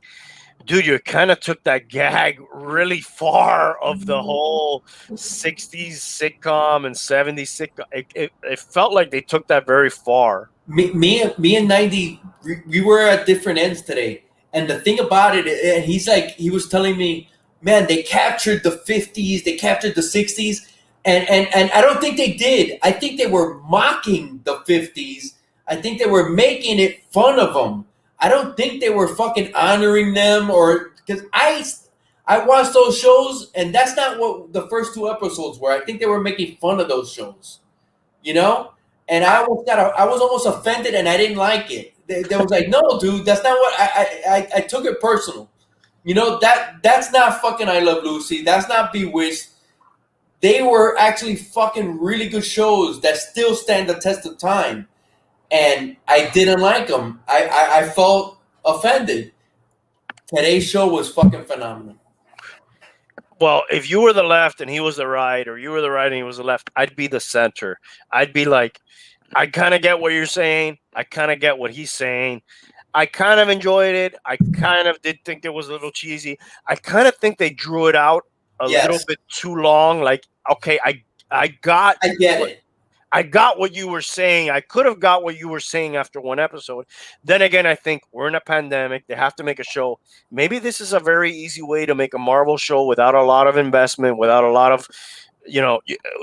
dude, you kind of took that gag really far of the whole 60s sitcom and 70s sitcom. It felt like they took that very far. Me and 90, we were at different ends today. And the thing about it, and he was telling me, man, they captured the 50s, they captured the 60s. And I don't think they did. I think they were mocking the 50s. I think they were making it fun of them. I don't think they were fucking honoring them, or because I watched those shows, and that's not what the first 2 episodes were. I think they were making fun of those shows, you know. And I was almost offended, and I didn't like it. They was like, no, dude, that's not what I took it personal. You know, that's not fucking I Love Lucy. That's not Bewitched. They were actually fucking really good shows that still stand the test of time. And I didn't like them. I felt offended. Today's show was fucking phenomenal. Well, if you were the left and he was the right, or you were the right and he was the left, I'd be the center. I'd be like, I kind of get what you're saying. I kind of get what he's saying. I kind of enjoyed it. I kind of did think it was a little cheesy. I kind of think they drew it out a little bit too long. Like, okay, I get it. I got what you were saying. I could have got what you were saying after 1 episode. Then again, I think we're in a pandemic. They have to make a show. Maybe this is a very easy way to make a Marvel show without a lot of investment, without a lot of,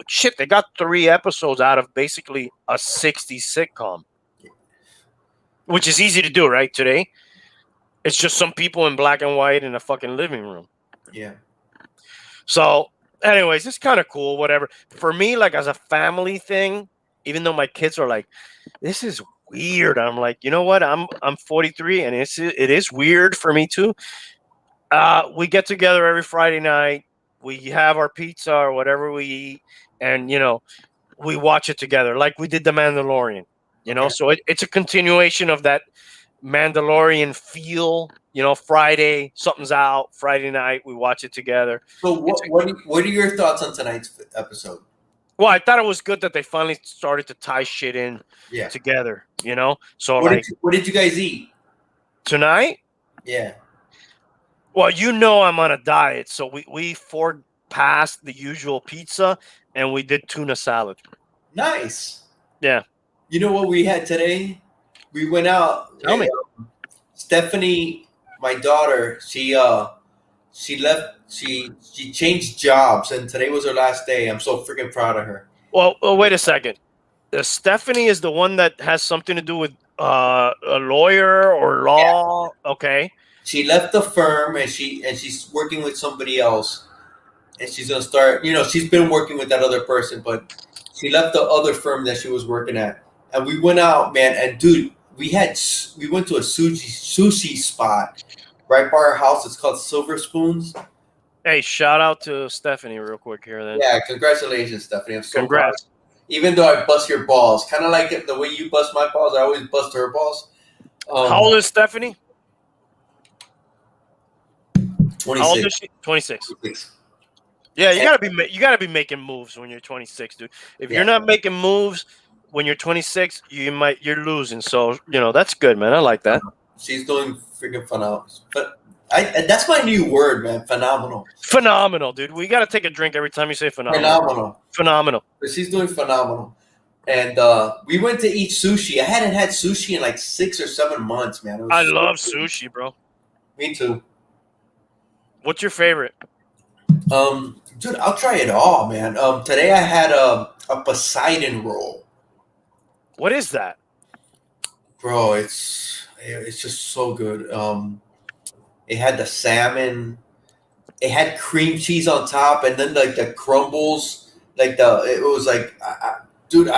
shit. They got 3 episodes out of basically a 60s sitcom, which is easy to do, right? Today, it's just some people in black and white in a fucking living room. Yeah. So, anyways, it's kind of cool, whatever. For me, like, as a family thing, even though my kids are like, this is weird, I'm like, you know what? I'm 43, and it is weird for me too. We get together every Friday night. We have our pizza or whatever we eat, and we watch it together, like we did The Mandalorian. So it's a continuation of that Mandalorian feel. Friday, something's out. Friday night, we watch it together. So what are your thoughts on tonight's episode? Well, I thought it was good that they finally started to tie shit in together. So what did you guys eat tonight? Yeah. Well, I'm on a diet, so we forged past the usual pizza and we did tuna salad. Nice. Yeah. You know what we had today? We went out. Tell me. Stephanie, my daughter, she left. She changed jobs, and today was her last day. I'm so freaking proud of her. Well, wait a second. Stephanie is the one that has something to do with a lawyer or law. Yeah. Okay. She left the firm, and she's working with somebody else, and she's gonna start. She's been working with that other person, but she left the other firm that she was working at, and we went out, man. And dude, we went to a sushi spot right by our house. It's called Silver Spoons. Hey, shout out to Stephanie real quick here then. Yeah, congratulations, Stephanie. I'm so Congrats. proud. Even though I bust your balls, kind of like the way you bust my balls, I always bust her balls. How old is Stephanie? 26. How old is she? 26. 26. Yeah, you gotta be making moves when you're 26, dude. If you're not making moves when you're 26, you're losing. So that's good, man. I like that. She's doing freaking phenomenal. But that's my new word, man. Phenomenal. Phenomenal, dude. We gotta take a drink every time you say phenomenal. Phenomenal. But she's doing phenomenal. And we went to eat sushi. I hadn't had sushi in like 6 or 7 months, man. I love sushi, bro. Me too. What's your favorite? Dude, I'll try it all, man. Today I had a Poseidon roll. What is that? Bro, it's just so good. It had the salmon. It had cream cheese on top, and then like the crumbles, it was like, dude,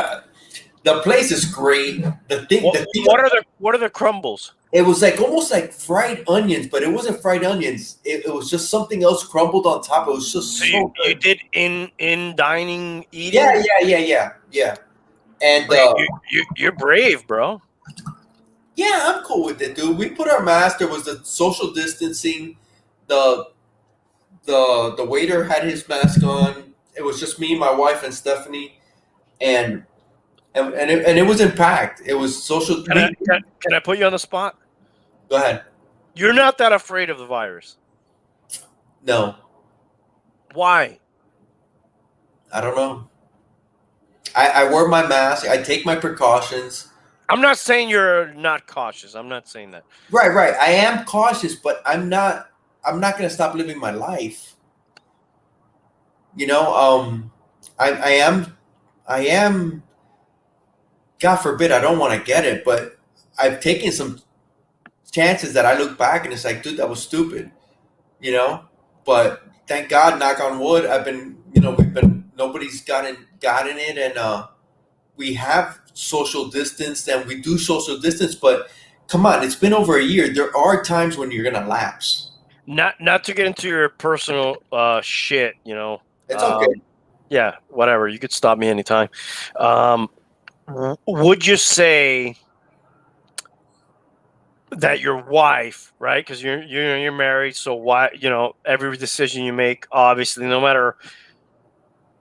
The place is great. What are the crumbles? It was like almost like fried onions, but it wasn't fried onions. It was just something else crumbled on top. It was just So so you good. did in dining eating? Yeah. And You're brave, bro. yeah, I'm cool with it, dude. We put our mask. There was the social distancing. The the waiter had his mask on. It was just me, my wife, and Stephanie, and it wasn't packed. It was social. Can I put you on the spot? Go ahead. You're not that afraid of the virus. No, Why? I don't know. I wear my mask. I take my precautions. I'm not saying you're not cautious. I'm not saying that. Right. I am cautious, but I'm not gonna stop living my life. You know, I am. God forbid, I don't want to get it, but I've taken some chances that I look back and it's like, dude, that was stupid. You know, but thank God, knock on wood, nobody's gotten it, and we have social distance and we do social distance, but come on, it's been over a year. There are times when you're gonna lapse. Not to get into your personal shit, you know. It's okay. Yeah, whatever. You could stop me anytime. Would you say that your wife, right? Because you're married, so why, you know, every decision you make, obviously, no matter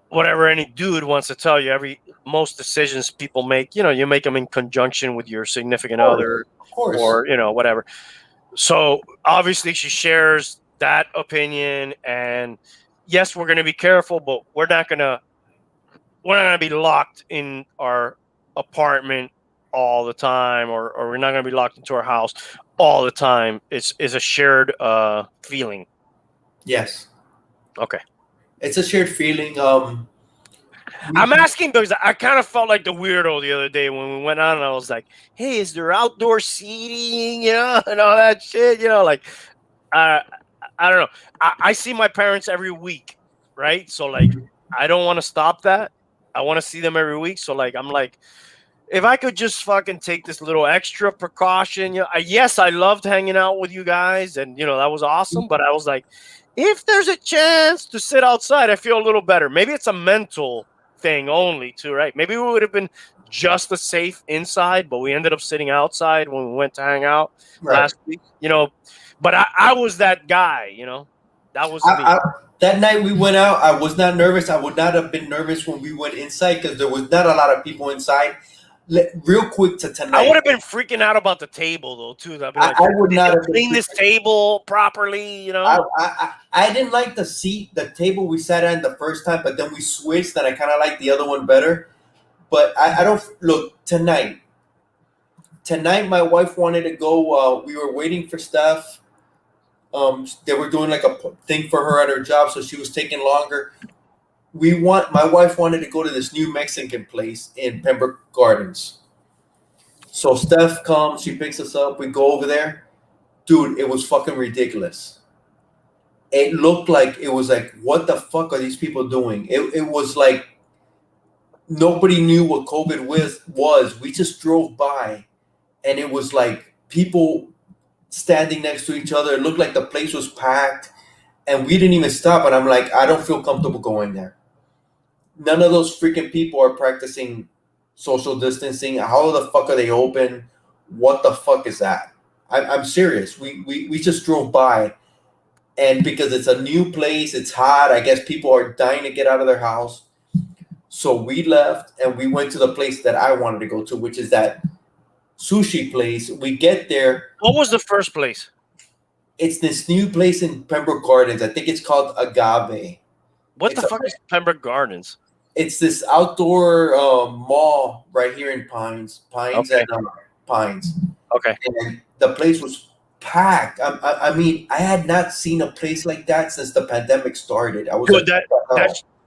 whatever any dude wants to tell you, most decisions people make, you know, you make them in conjunction with your significant other, Of course. or you know, whatever. So obviously she shares that opinion, and yes, we're going to be careful, but we're not going to be locked in our apartment all the time, or we're not going to be locked into our house all the time. It's a shared feeling. Yes. Okay. It's a shared feeling. I'm asking because I kind of felt like the weirdo the other day when we went out, and I was like, "Hey, is there outdoor seating, you know, and all that shit, you know?" Like, I don't know. I see my parents every week, right? So like, I don't want to stop that. I want to see them every week. So like, I'm like, if I could just fucking take this little extra precaution, you know, yes, I loved hanging out with you guys, and you know that was awesome. But I was like, if there's a chance to sit outside, I feel a little better. Maybe it's a mental thing only, too, right? Maybe we would have been just as safe inside, but we ended up sitting outside when we went to hang out last week, you know. But I was that guy, you know. That was me. That night we went out, I was not nervous. I would not have been nervous when we went inside because there was not a lot of people inside. Real quick to tonight. I would have been freaking out about the table though too. I'd be like, I would not have clean this table properly, you know. I didn't like the table we sat at the first time, but then we switched, and I kind of liked the other one better. But I don't look tonight. Tonight, my wife wanted to go. We were waiting for Steph. They were doing like a thing for her at her job, so she was taking longer. My wife wanted to go to this new Mexican place in Pembroke Gardens. So Steph comes, she picks us up, we go over there. Dude, it was fucking ridiculous. It looked like, it was like, what the fuck are these people doing? It was like nobody knew what COVID was. We just drove by, and it was like people standing next to each other. It looked like the place was packed, and we didn't even stop. And I'm like, I don't feel comfortable going there. None of those freaking people are practicing social distancing. How the fuck are they open? What the fuck is that? I'm serious. We just drove by, and because it's a new place, it's hot. I guess people are dying to get out of their house. So we left and we went to the place that I wanted to go to, which is that sushi place. We get there. What was the first place? It's this new place in Pembroke Gardens. I think it's called Agave. What the fuck is Pembroke Gardens? It's this outdoor mall right here in Pines. Okay. And Pines. Okay. And the place was packed. I mean, I had not seen a place like that since the pandemic started. I was dude, like,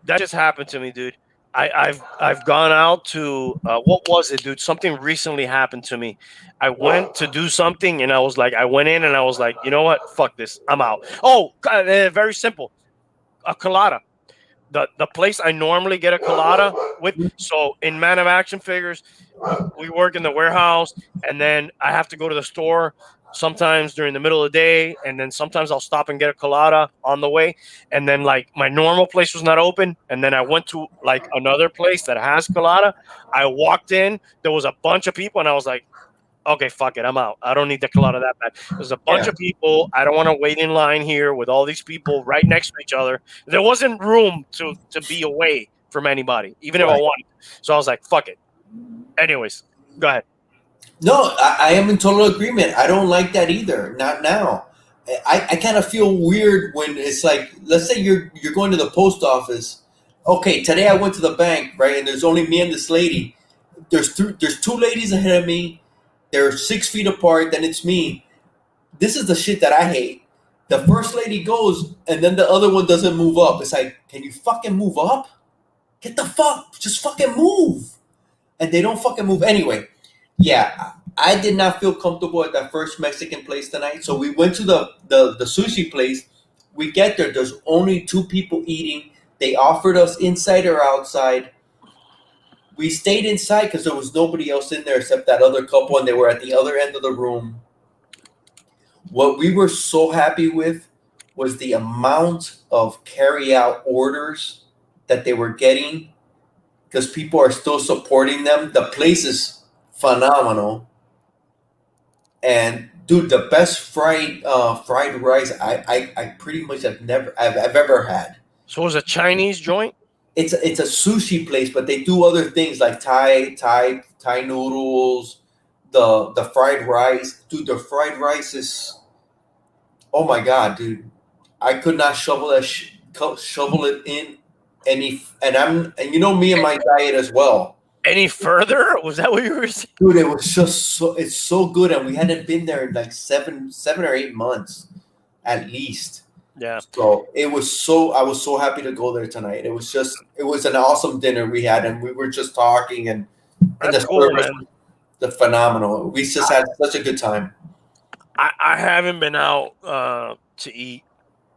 that just happened to me, dude. I've gone out to what was it, dude? Something recently happened to me. I went to do something, and I went in and I was like, you know what? Fuck this. I'm out. Oh, very simple. A colada. the place I normally get a colada with. So in Man of Action Figures, we work in the warehouse, and then I have to go to the store sometimes during the middle of the day, and then sometimes I'll stop and get a colada on the way. And then like my normal place was not open, and then I went to like another place that has colada. I walked in, there was a bunch of people, and I was like, okay, fuck it, I'm out. I don't need the colada that bad. There's a bunch Yeah. of people. I don't want to wait in line here with all these people right next to each other. There wasn't room to be away from anybody, even if I Right. wanted. So I was like, fuck it. Anyways, go ahead. No, I am in total agreement. I don't like that either. Not now. I kind of feel weird when it's like, let's say you're going to the post office. Okay, today I went to the bank, right? And there's only me and this lady. There's two ladies ahead of me. They're 6 feet apart. Then it's me. This is the shit that I hate. The first lady goes, and then the other one doesn't move up. It's like, can you fucking move up? Get the fuck, just fucking move. And they don't fucking move anyway. Yeah, I did not feel comfortable at that first Mexican place tonight. So we went to the sushi place. We get there. There's only two people eating. They offered us inside or outside. We stayed inside because there was nobody else in there except that other couple, and they were at the other end of the room. What we were so happy with was the amount of carry-out orders that they were getting because people are still supporting them. The place is phenomenal. And dude, the best fried rice I pretty much I've ever had. So it was a Chinese joint. It's a sushi place, but they do other things like Thai noodles, the fried rice. Dude, the fried rice is, oh my god, dude! I could not shovel it in and you know me and my diet as well. Any further? Was that what you were saying? Dude, it was just it's so good, and we hadn't been there in like 7 or 8 months, at least. Yeah. So I was so happy to go there tonight. It was an awesome dinner we had, and we were just talking, and That's the cool, service man. was phenomenal. We just had such a good time. I haven't been out to eat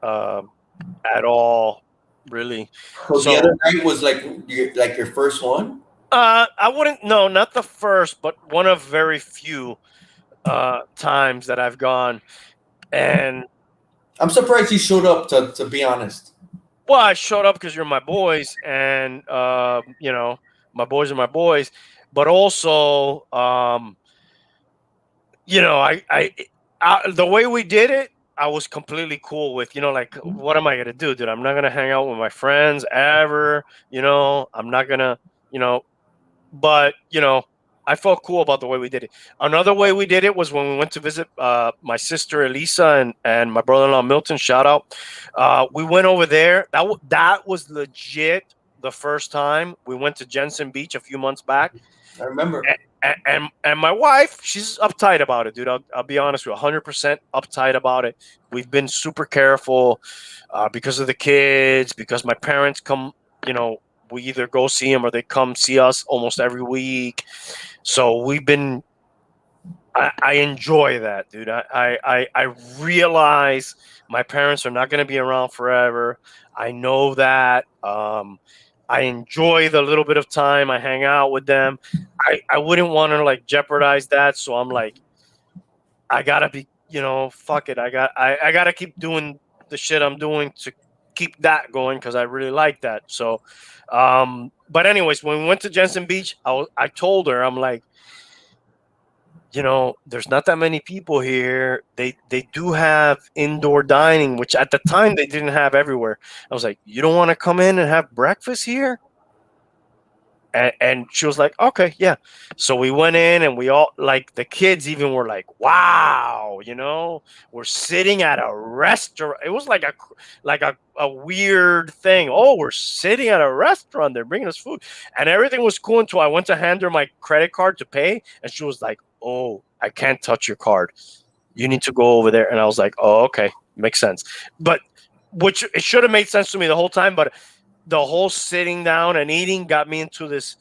at all, really. So the other night was like your first one. I wouldn't. No, not the first, but one of very few times that I've gone. And I'm surprised you showed up. To be honest. well, I showed up because you're my boys, and you know, my boys are my boys. But also, you know, I the way we did it, I was completely cool with. You know, like, what am I gonna do, dude? I'm not gonna hang out with my friends ever. You know, I'm not gonna. You know, but you know, I felt cool about the way we did it. Another way we did it was when we went to visit my sister Elisa and my brother-in-law Milton. Shout out. We went over there. That was legit the first time we went to Jensen Beach a few months back. I remember. And my wife, she's uptight about it, dude. I'll be honest with you, 100% uptight about it. We've been super careful because of the kids, because my parents come, you know, we either go see them or they come see us almost every week. So we've been, I enjoy that, dude. I realize my parents are not going to be around forever. I know that. I enjoy the little bit of time I hang out with them. I wouldn't want to like jeopardize that. So I'm like, I gotta be, you know, fuck it. I gotta keep doing the shit I'm doing to keep that going because I really like that. So, but anyways, when we went to Jensen Beach, I told her, I'm like, you know, there's not that many people here. They do have indoor dining, which at the time they didn't have everywhere. I was like, you don't want to come in and have breakfast here? And she was like, okay, yeah. So we went in and we all, like, the kids even were like, wow, you know, we're sitting at a restaurant. It was like a weird thing. Oh, we're sitting at a restaurant. They're bringing us food. And everything was cool until I went to hand her my credit card to pay. And she was like, oh, I can't touch your card. You need to go over there. And I was like, oh, okay. Makes sense. But which it should have made sense to me the whole time. But the whole sitting down and eating got me into this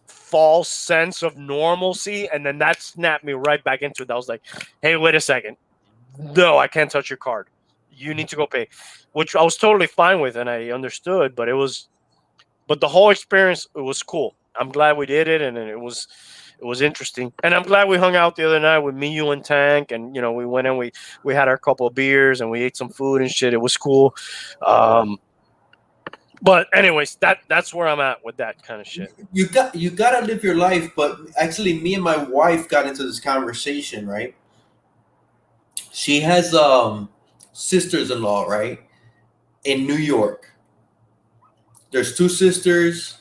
false sense of normalcy. And then that snapped me right back into it. I was like, hey, wait a second. No, I can't touch your card. you need to go pay, which I was totally fine with and I understood. But the whole experience, it was cool. I'm glad we did it, and it was interesting. And I'm glad we hung out the other night with me, you, and Tank, and we went and we had our couple of beers and we ate some food and shit. It was cool. But anyways, that's where I'm at with that kind of shit. You gotta live your life. But actually, me and my wife got into this conversation, right? She has sisters-in-law, right, in New York. There's two sisters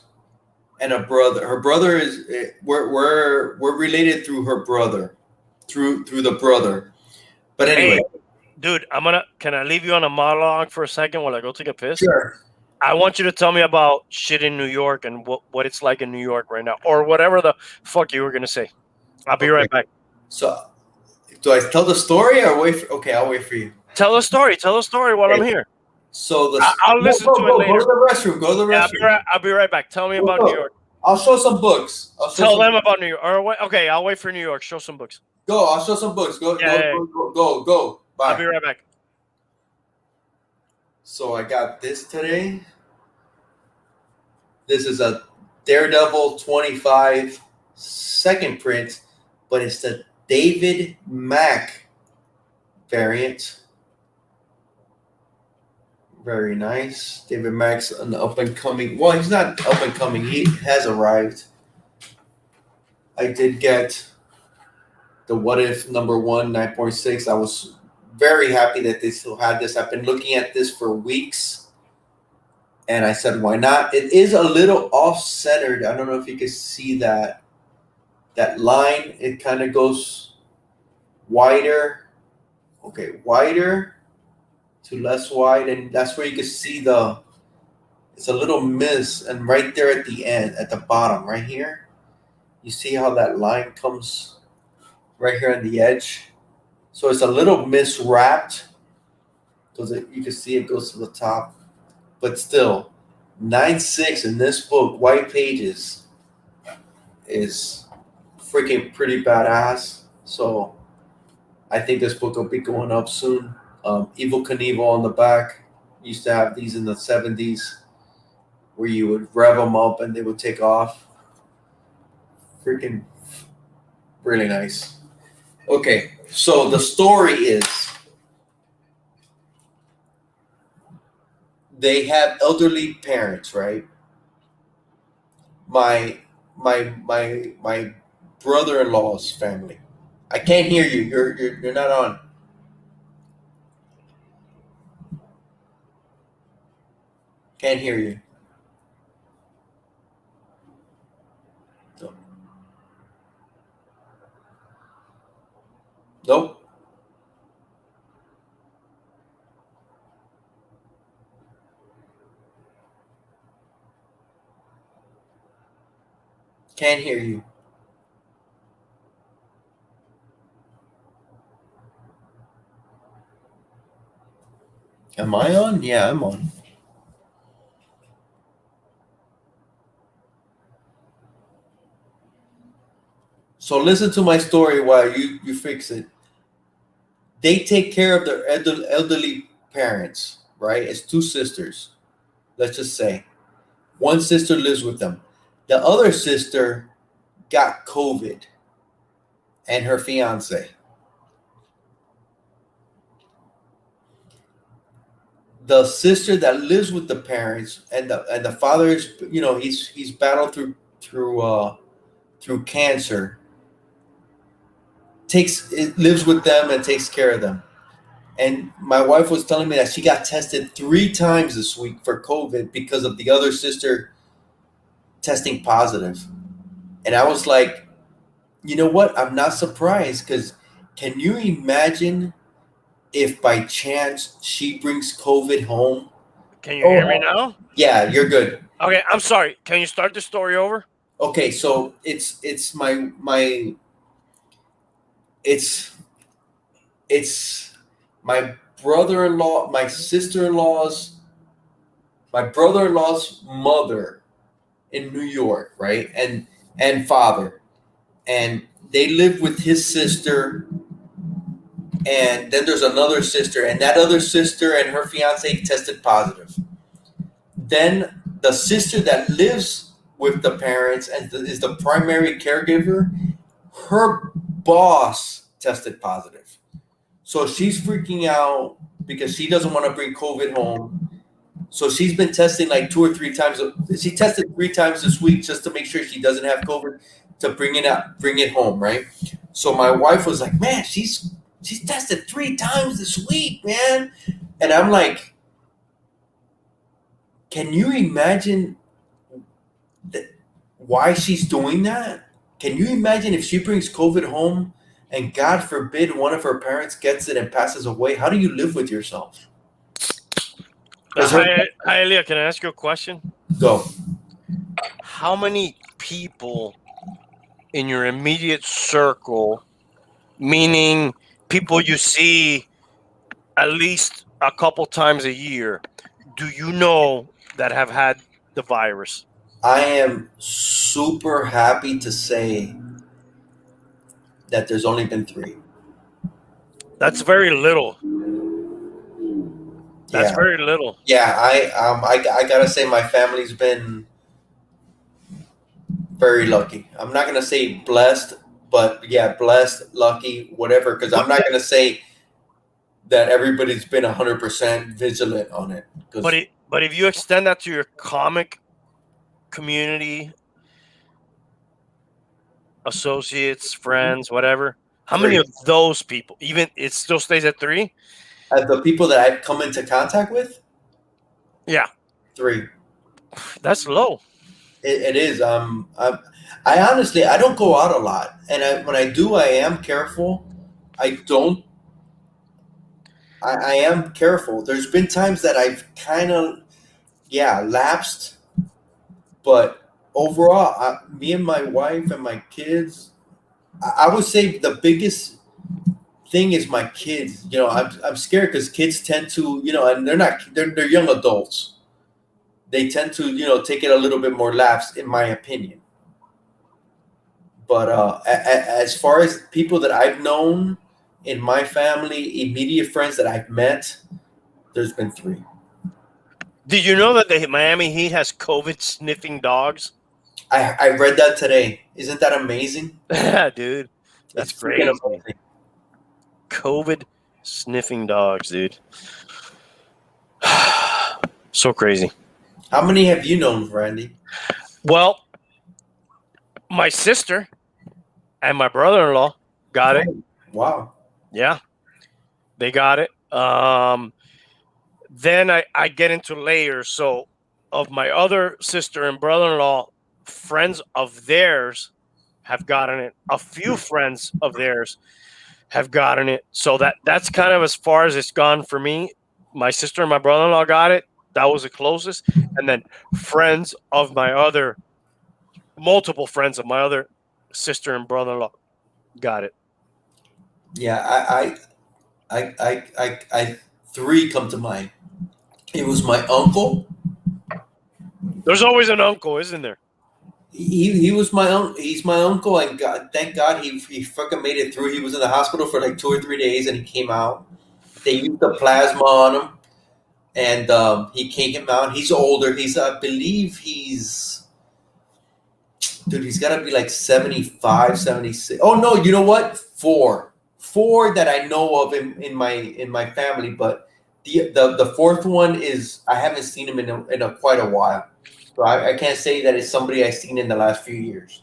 and a brother. Her brother is we're related through her brother, through the brother. But anyway, Hey, dude, can I leave you on a monologue for a second while I go take a piss? sure. I want you to tell me about shit in New York and what it's like in New York right now, or whatever the fuck you were gonna say. I'll be right back. So, do I tell the story or wait? Okay, I'll wait for you. Tell a story. Tell a story while I'm here. So I'll listen to it later. Go to the restroom. Go to the restroom. Yeah, I'll be right back. Tell me about New York. I'll show some books. Tell them about New York. Okay, I'll wait for New York. Show some books. Go. I'll show some books. Go. Go. Bye. I'll be right back. So I got this today. This is a Daredevil 25 second print, but it's the David Mack variant. Very nice. David Mack's an up and coming. Well, he's not up and coming. He has arrived. I did get the What If #1 9.6. I was very happy that they still had this. I've been looking at this for weeks, and I said, why not? It is a little off-centered. I don't know if you can see that line. It kind of goes wider. Okay, wider to less wide, and that's where you can see it's a little miss, and right there at the end, at the bottom, right here, you see how that line comes right here on the edge. So it's a little miswrapped because you can see it goes to the top, but still, 9.6 in this book, white pages, is freaking pretty badass. So I think this book will be going up soon. Evil Knievel on the back. Used to have these in the 70s where you would rev them up and they would take off. Freaking really nice. Okay, so the story is they have elderly parents, right? My brother-in-law's family. I can't hear you. You're not on. Can't hear you. No. Nope. Can't hear you. Am I on? Yeah, I'm on. So listen to my story while you fix it. They take care of their elderly parents, right? It's two sisters, let's just say. One sister lives with them. The other sister got COVID and her fiance. The sister that lives with the parents and the father is, he's battled through cancer. Lives with them and takes care of them. And my wife was telling me that she got tested 3 times this week for COVID because of the other sister testing positive. And I was like, you know what? I'm not surprised, because can you imagine if by chance she brings COVID home? Can you hear me now? Yeah, you're good. Okay, I'm sorry. Can you start the story over? Okay, so it's my brother-in-law, my sister-in-law's, my brother-in-law's mother in New York, right? And father. And they live with his sister And then there's another sister, and that other sister and her fiance tested positive. Then the sister that lives with the parents and is the primary caregiver, her boss tested positive. So she's freaking out because she doesn't want to bring COVID home. So she's been testing like 2 or 3 times. She tested 3 times this week just to make sure she doesn't have COVID to bring it home, right? So my wife was like, "Man, she's tested 3 times this week, man." And I'm like, can you imagine why she's doing that? Can you imagine if she brings COVID home and God forbid one of her parents gets it and passes away? How do you live with yourself? Hialeah, can I ask you a question? Go. How many people in your immediate circle, meaning people you see at least a couple times a year, do you know that have had the virus? I am super happy to say that there's only been 3. That's very little. That's Yeah. very little. Yeah, I gotta say my family's been very lucky. I'm not gonna say blessed, but yeah, blessed, lucky, whatever. Because I'm not gonna say that everybody's been 100% vigilant on it. But if you extend that to your comic community, associates, friends, whatever, how many of those people? Even it still stays at 3. The people that I've come into contact with, Yeah, 3. that's low. It is. I honestly I don't go out a lot, and when I do, I am careful. I don't. I am careful. There's been times that I've kind of, lapsed, but overall, me and my wife and my kids, I would say the biggest thing is my kids. I'm scared because kids tend to, and they're young adults. They tend to, take it a little bit more lax, in my opinion. But as far as people that I've known in my family, immediate friends that I've met, there's been 3. Did you know that the Miami Heat has COVID sniffing dogs? I read that today. Isn't that amazing? Yeah, dude. That's It's crazy. freaking amazing. COVID sniffing dogs, dude. So crazy. How many have you known, Randy? Well, my sister and my brother-in-law got it. Wow. Yeah, they got it. Then I get into layers. So of my other sister and brother-in-law, friends of theirs have gotten it. A few friends of theirs have gotten it. So that's kind of as far as it's gone for me. My sister and my brother-in-law got it. That was the closest. And then multiple friends of my other sister and brother-in-law got it. Yeah, I 3 come to mind. It was my uncle. There's always an uncle, isn't there? He was my uncle. He's my uncle, and thank God he fucking made it through. He was in the hospital for like 2 or 3 days, and he came out. They used the plasma on him, and he came out. He's older. I believe he's got to be like 75, 76. Oh no, you know what? 4 that I know of in my family, but the 4th one is I haven't seen him in quite a while. So I can't say that it's somebody I've seen in the last few years.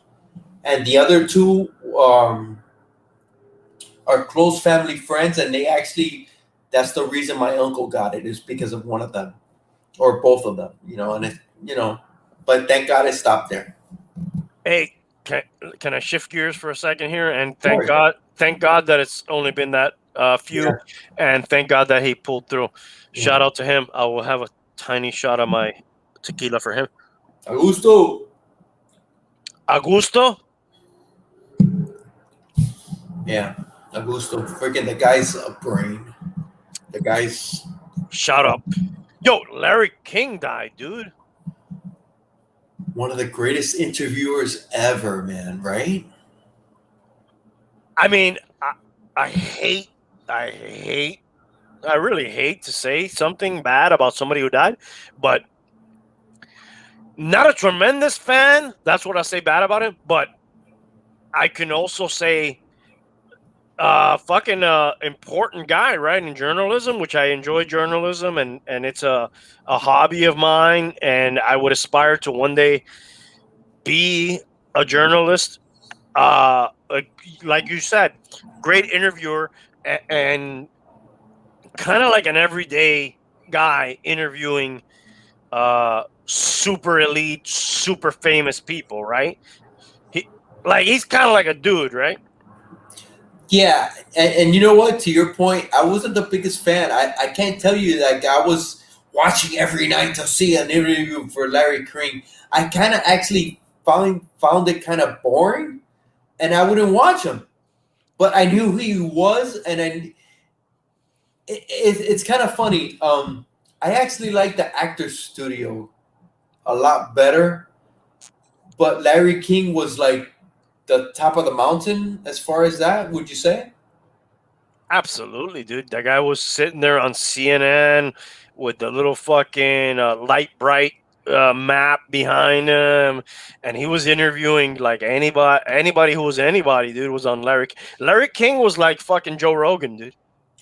And the other 2 are close family friends, and that's the reason my uncle got it, is because of one of them or both of them, but thank God it stopped there. Hey, can I shift gears for a second here? And thank God that it's only been that few, and thank God that he pulled through. Shout out to him. I will have a tiny shot of my tequila for him. Augusto. Yeah, Augusto. Freaking the guy's a brain. The guy's. Shut up. Yo, Larry King died, dude. One of the greatest interviewers ever, man, right? I mean, I hate I really hate to say something bad about somebody who died, but not a tremendous fan. That's what I say bad about him. But I can also say, fucking important guy, right, in journalism, which I enjoy journalism, and it's a hobby of mine, and I would aspire to one day be a journalist. Like you said, great interviewer, and kind of like an everyday guy interviewing super elite, super famous people, right? He's kind of like a dude, right? Yeah, and you know what? To your point, I wasn't the biggest fan. I can't tell you, like, I was watching every night to see an interview for Larry King. I kind of actually found it kind of boring, and I wouldn't watch him. But I knew who he was, and it's kind of funny. I actually like the Actors Studio a lot better, but Larry King was like the top of the mountain as far as that. Would you say? Absolutely, dude. That guy was sitting there on CNN with the little fucking light bright map behind him, and he was interviewing like anybody who was anybody, dude. Was on Larry King was like fucking Joe Rogan, dude.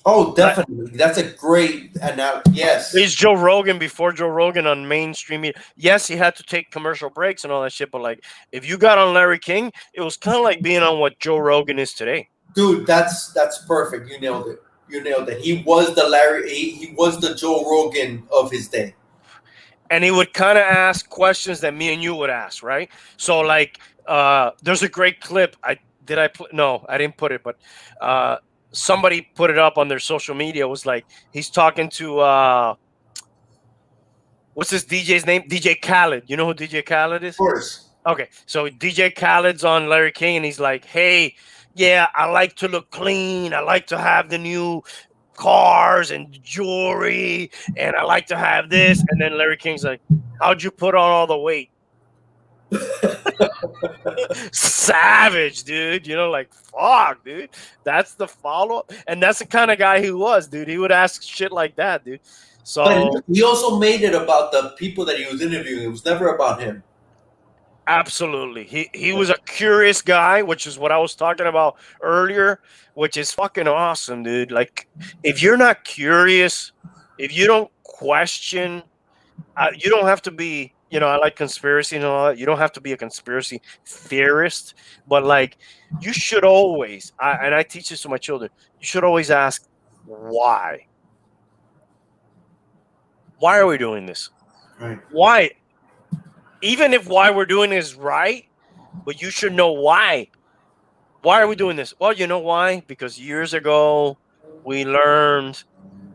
Oh, definitely. That's a great analogy. Yes. He's Joe Rogan before Joe Rogan on mainstream media. Yes, he had to take commercial breaks and all that shit, but like if you got on Larry King, it was kind of like being on what Joe Rogan is today. Dude, that's perfect. You nailed it. You nailed it. He was the Larry. He was the Joe Rogan of his day. And he would kind of ask questions that me and you would ask, right? So like, there's a great clip. No, I didn't put it, but somebody put it up on their social media. It was like he's talking to what's this DJ's name? DJ Khaled. You know who DJ Khaled is? Of course. Okay, so DJ Khaled's on Larry King, and he's like, "Hey, yeah, I like to look clean. I like to have the new cars and jewelry, and I like to have this." And then Larry King's like, "How'd you put on all the weight?" Savage, dude. You know, like, fuck, dude. That's the follow up, and that's the kind of guy he was, dude. He would ask shit like that, dude. So But he also made it about the people that he was interviewing. It was never about him. absolutely. He was a curious guy, which is what I was talking about earlier, which is fucking awesome, dude. Like, if you're not curious, if you don't question, you don't have to be, I like conspiracy and all that. You don't have to be a conspiracy theorist, but like, you should always, and I teach this to my children, you should always ask, why? Why are we doing this? Right. Why? Even if why we're doing is right, but you should know why. Why are we doing this? Well, you know why? Because years ago we learned,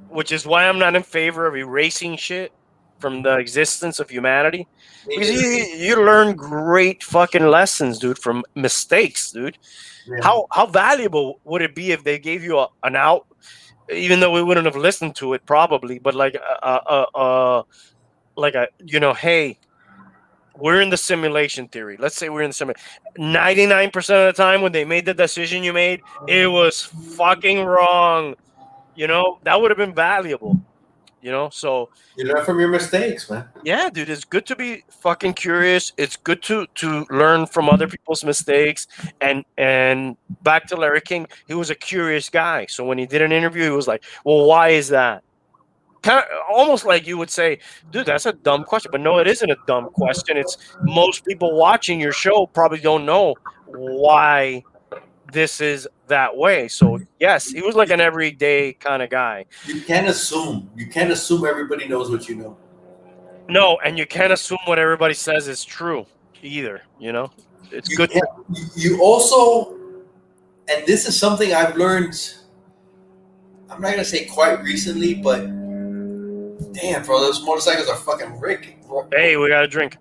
which is why I'm not in favor of erasing shit from the existence of humanity. Because you learn great fucking lessons, dude, from mistakes, dude. Yeah. How valuable would it be if they gave you an out, even though we wouldn't have listened to it probably, but like hey, we're in the simulation theory. Let's say we're in the simulation. 99% of the time when they made the decision you made, it was fucking wrong. That would have been valuable. So you learn from your mistakes, man. yeah, dude, it's good to be fucking curious. It's good to learn from other people's mistakes. And back to Larry King, he was a curious guy. So when he did an interview, he was like, well, why is that? Kind of almost like you would say, dude, that's a dumb question. But no, it isn't a dumb question. It's most people watching your show probably don't know why this is that way. So yes, he was like an everyday kind of guy. You can't assume. You can't assume everybody knows what you know. No, and you can't assume what everybody says is true either. It's good. You also, and this is something I've learned. I'm not gonna say quite recently, but damn, bro, those motorcycles are fucking wrecking. Hey, we got a drink.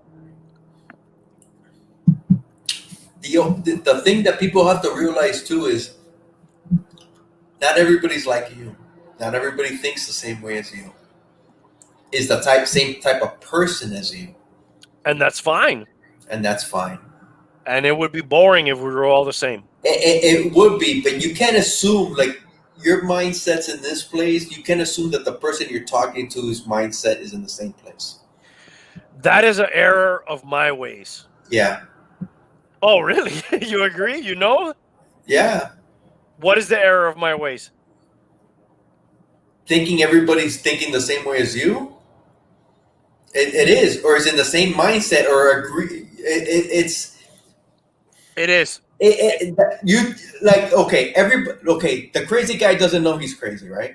The thing that people have to realize too is not everybody's like you. Not everybody thinks the same way as you. Is the same type of person as you. And that's fine. And that's fine. And it would be boring if we were all the same. It would be, but you can't assume, like, your mindset's in this place, you can assume that the person you're talking to's mindset is in the same place. That is an error of my ways. Yeah. Oh, really? You agree? You know? Yeah. What is the error of my ways? Thinking everybody's thinking the same way as you. It is, or is in the same mindset, or agree. It is. You like okay. Okay. The crazy guy doesn't know he's crazy, right?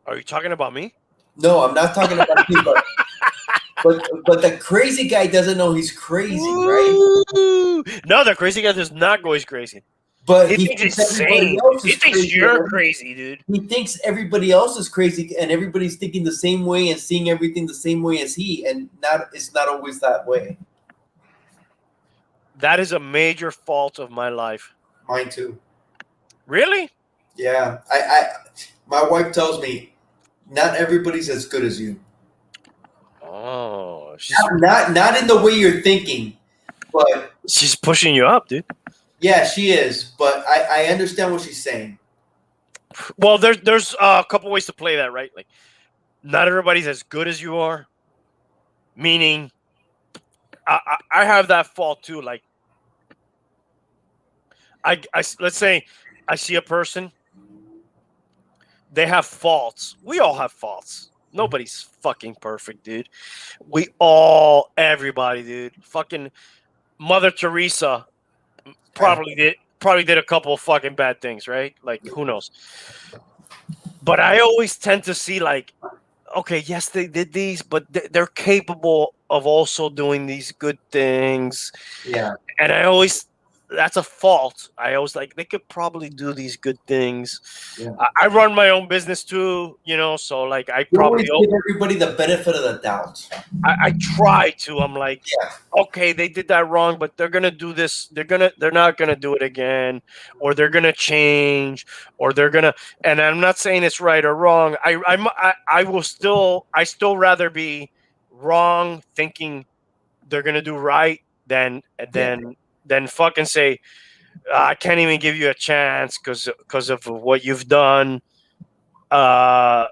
Are you talking about me? No, I'm not talking about you, but the crazy guy doesn't know he's crazy, right? Ooh. No, the crazy guy does not go. He's crazy. But He he thinks thinks he's everybody sane. else He is thinks crazy. you're crazy, dude. He thinks everybody else is crazy, and everybody's thinking the same way and seeing everything the same way as he, and it's not always that way. That is a major fault of my life. Mine too. Really? Yeah, my wife tells me, not everybody's as good as you. Oh, Not in the way you're thinking, but she's pushing you up, dude. yeah, she is. But I understand what she's saying. Well, there's a couple ways to play that, right? Like, not everybody's as good as you are. Meaning, I have that fault too. Like, I let's say I see a person. They have faults. We all have faults. Nobody's fucking perfect, dude. Everybody, dude. Fucking Mother Teresa probably did a couple of fucking bad things, right? Like, who knows? But I always tend to see like, okay, yes, they did these, but they're capable of also doing these good things. Yeah. And that's a fault. I always like, they could probably do these good things. Yeah. I run my own business too, so like I You probably always give everybody the benefit of the doubt. I try to. I'm like, Yeah. okay, they did that wrong, but they're gonna do this. They're not gonna do it again, or they're gonna change, or they're gonna. And I'm not saying it's right or wrong. I still rather be wrong, thinking they're gonna do right, than fucking say, I can't even give you a chance because of what you've done. And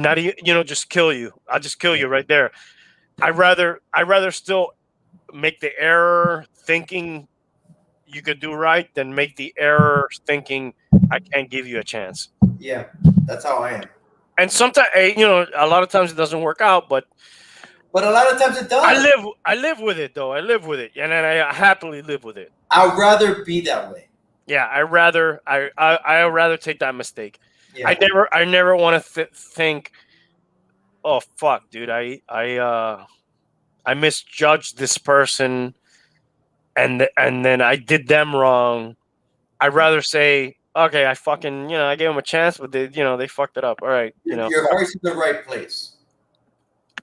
not just kill you. I'll just kill you right there. I rather still make the error thinking you could do right than make the error thinking I can't give you a chance. Yeah, that's how I am. And sometimes, a lot of times it doesn't work out, but a lot of times it does. I live with it though. I live with it, and then I happily live with it. I'd rather be that way. Yeah, I rather take that mistake. Yeah. I never want to think, oh fuck, dude, I misjudged this person, and then I did them wrong. I'd rather say, okay, I fucking I gave them a chance, but they fucked it up. All right, your heart's in the right place.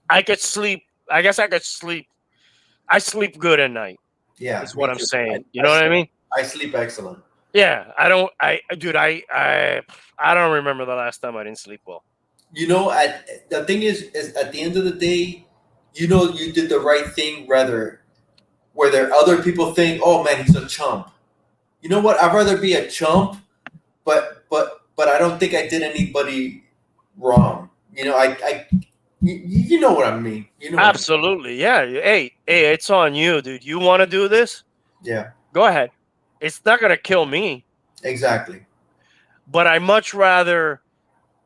I could sleep. I guess I could sleep. I sleep good at night. Yeah, is what I'm saying. You know what I mean? I sleep excellent. Yeah, I don't. I don't remember the last time I didn't sleep well. The thing is at the end of the day, you did the right thing. Whether other people think, oh man, he's a chump. You know what? I'd rather be a chump, but I don't think I did anybody wrong. You know what I mean. Absolutely, yeah. Hey, it's on you, dude. You want to do this? Yeah. Go ahead. It's not gonna kill me. Exactly. But I much rather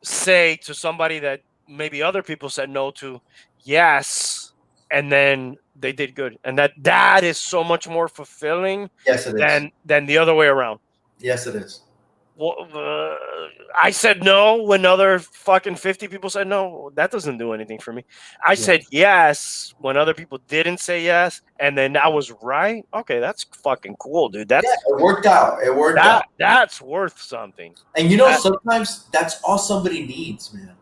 say to somebody that maybe other people said no to, yes, and then they did good, and that is so much more fulfilling. Yes, it is. Than the other way around. Yes, it is. Well, I said no when other fucking 50 people said no. That doesn't do anything for me. I said yes when other people didn't say yes, and then I was right. Okay, that's fucking cool, dude. It worked out. It worked out. That's worth something. And sometimes that's all somebody needs, man.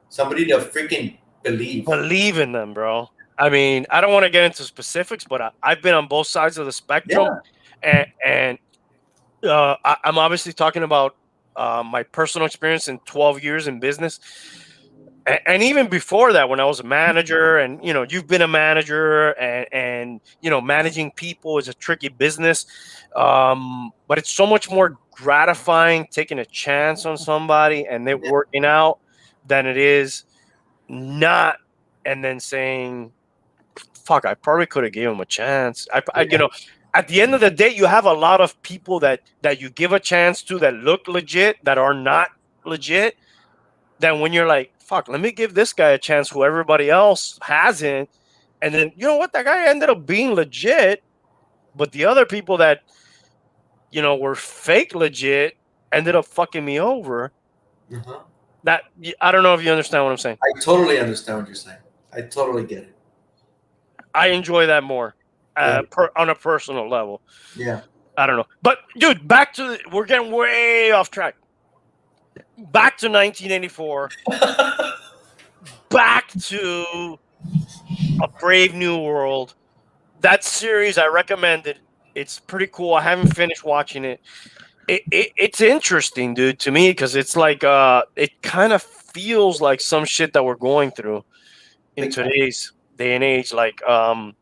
Somebody to freaking believe. Believe in them, bro. I mean, I don't want to get into specifics, but I've been on both sides of the spectrum, and I'm obviously talking about my personal experience in 12 years in business. And even before that, when I was a manager, and you've been a manager, and managing people is a tricky business, but it's so much more gratifying taking a chance on somebody and it working out than it is not, and then saying, "Fuck, I probably could have given him a chance." At the end of the day, you have a lot of people that you give a chance to that look legit that are not legit. Then when you're like, fuck, let me give this guy a chance who everybody else hasn't. And then, you know what? That guy ended up being legit. But the other people that, were fake legit ended up fucking me over. Uh-huh. That, I don't know if you understand what I'm saying. I totally understand what you're saying. I totally get it. I enjoy that more on a personal level. Yeah. I don't know. But, dude, we're getting way off track. Back to 1984. Back to A Brave New World. That series I recommended. It's pretty cool. I haven't finished watching it. It's interesting, dude, to me, because it's like it kind of feels like some shit that we're going through in today's day and age. Like I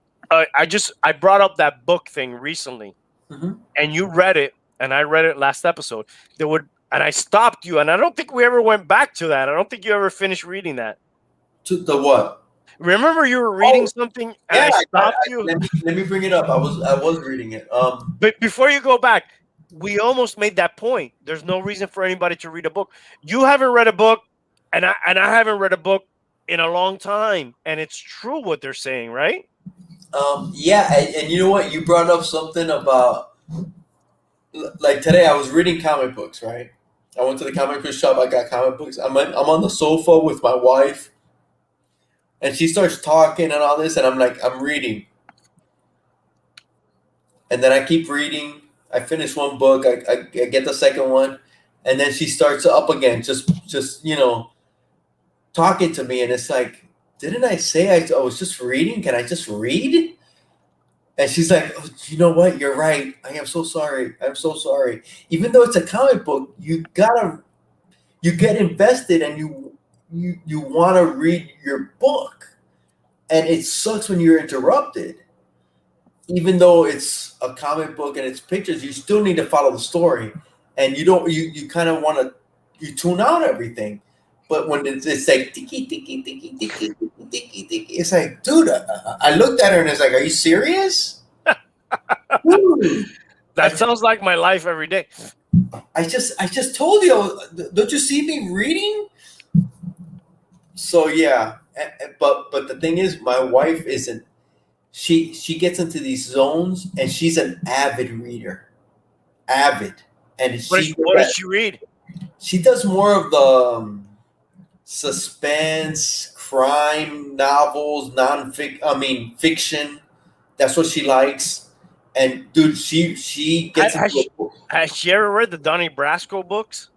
brought up that book thing recently, and you read it, and I read it last episode. And I stopped you, and I don't think we ever went back to that. I don't think you ever finished reading that. To the what? Remember, you were reading something, and I stopped you. Let me bring it up. I was reading it. But before you go back, we almost made that point. There's no reason for anybody to read a book. You haven't read a book, and I haven't read a book in a long time, and it's true what they're saying, right? Yeah, and you know what? You brought up something about, like, today I was reading comic books, right? I went to the comic book shop. I got comic books. I'm on the sofa with my wife, and she starts talking and all this, and I'm reading, and then I keep reading. I finish one book. I get the second one, and then she starts up again, just talking to me, and it's like, didn't I say I was just reading? Can I just read? And she's like, oh, you know what? You're right. I am so sorry. I'm so sorry. Even though it's a comic book, you get invested, and you want to read your book, and it sucks when you're interrupted. Even though it's a comic book and it's pictures, you still need to follow the story, and you kind of want to, you tune out everything. But when it's like tiki tiki tiki tiki tiki tiki, it's like, dude, I looked at her and it's like, are you serious? That sounds like my life every day. I just told you, don't you see me reading? So yeah, but the thing is, my wife isn't. She gets into these zones, and she's an avid reader, and What does she read? She does more of the suspense, crime novels, fiction. That's what she likes. And dude, she gets Has she ever read the Donnie Brasco books?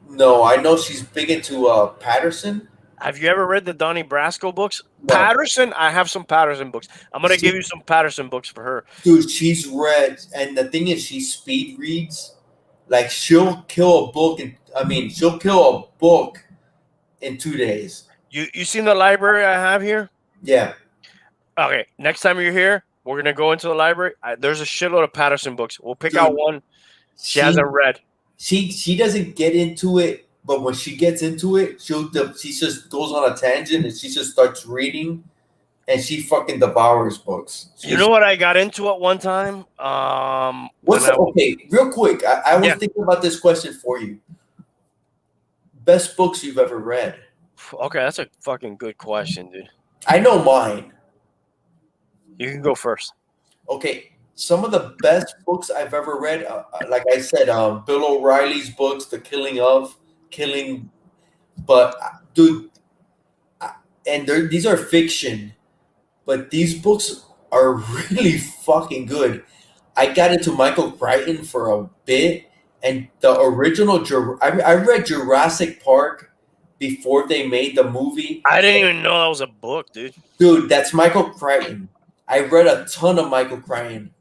No, I know she's big into Patterson. Have you ever read the Donnie Brasco books? No. Patterson, I have some Patterson books. I'm going to give you some Patterson books for her. Dude, she's read, and the thing is, she speed reads. Like, she'll kill a book in 2 days. You seen the library I have here? Yeah. Okay, next time you're here, we're going to go into the library. There's a shitload of Patterson books. We'll pick out one she hasn't read. She doesn't get into it, but when she gets into it, she just goes on a tangent, and she just starts reading, and she fucking devours books. You know what I got into at one time? Okay, real quick, I was thinking about this question for you. Best books you've ever read? Okay, that's a fucking good question, dude. I know mine. You can go first. Okay, some of the best books I've ever read, like I said, Bill O'Reilly's books, The Killing. But, dude, and these are fiction, but these books are really fucking good. I got into Michael Crichton for a bit, and the original, I read Jurassic Park before they made the movie. I didn't even know that was a book, dude. Dude, that's Michael Crichton. I read a ton of Michael Crichton,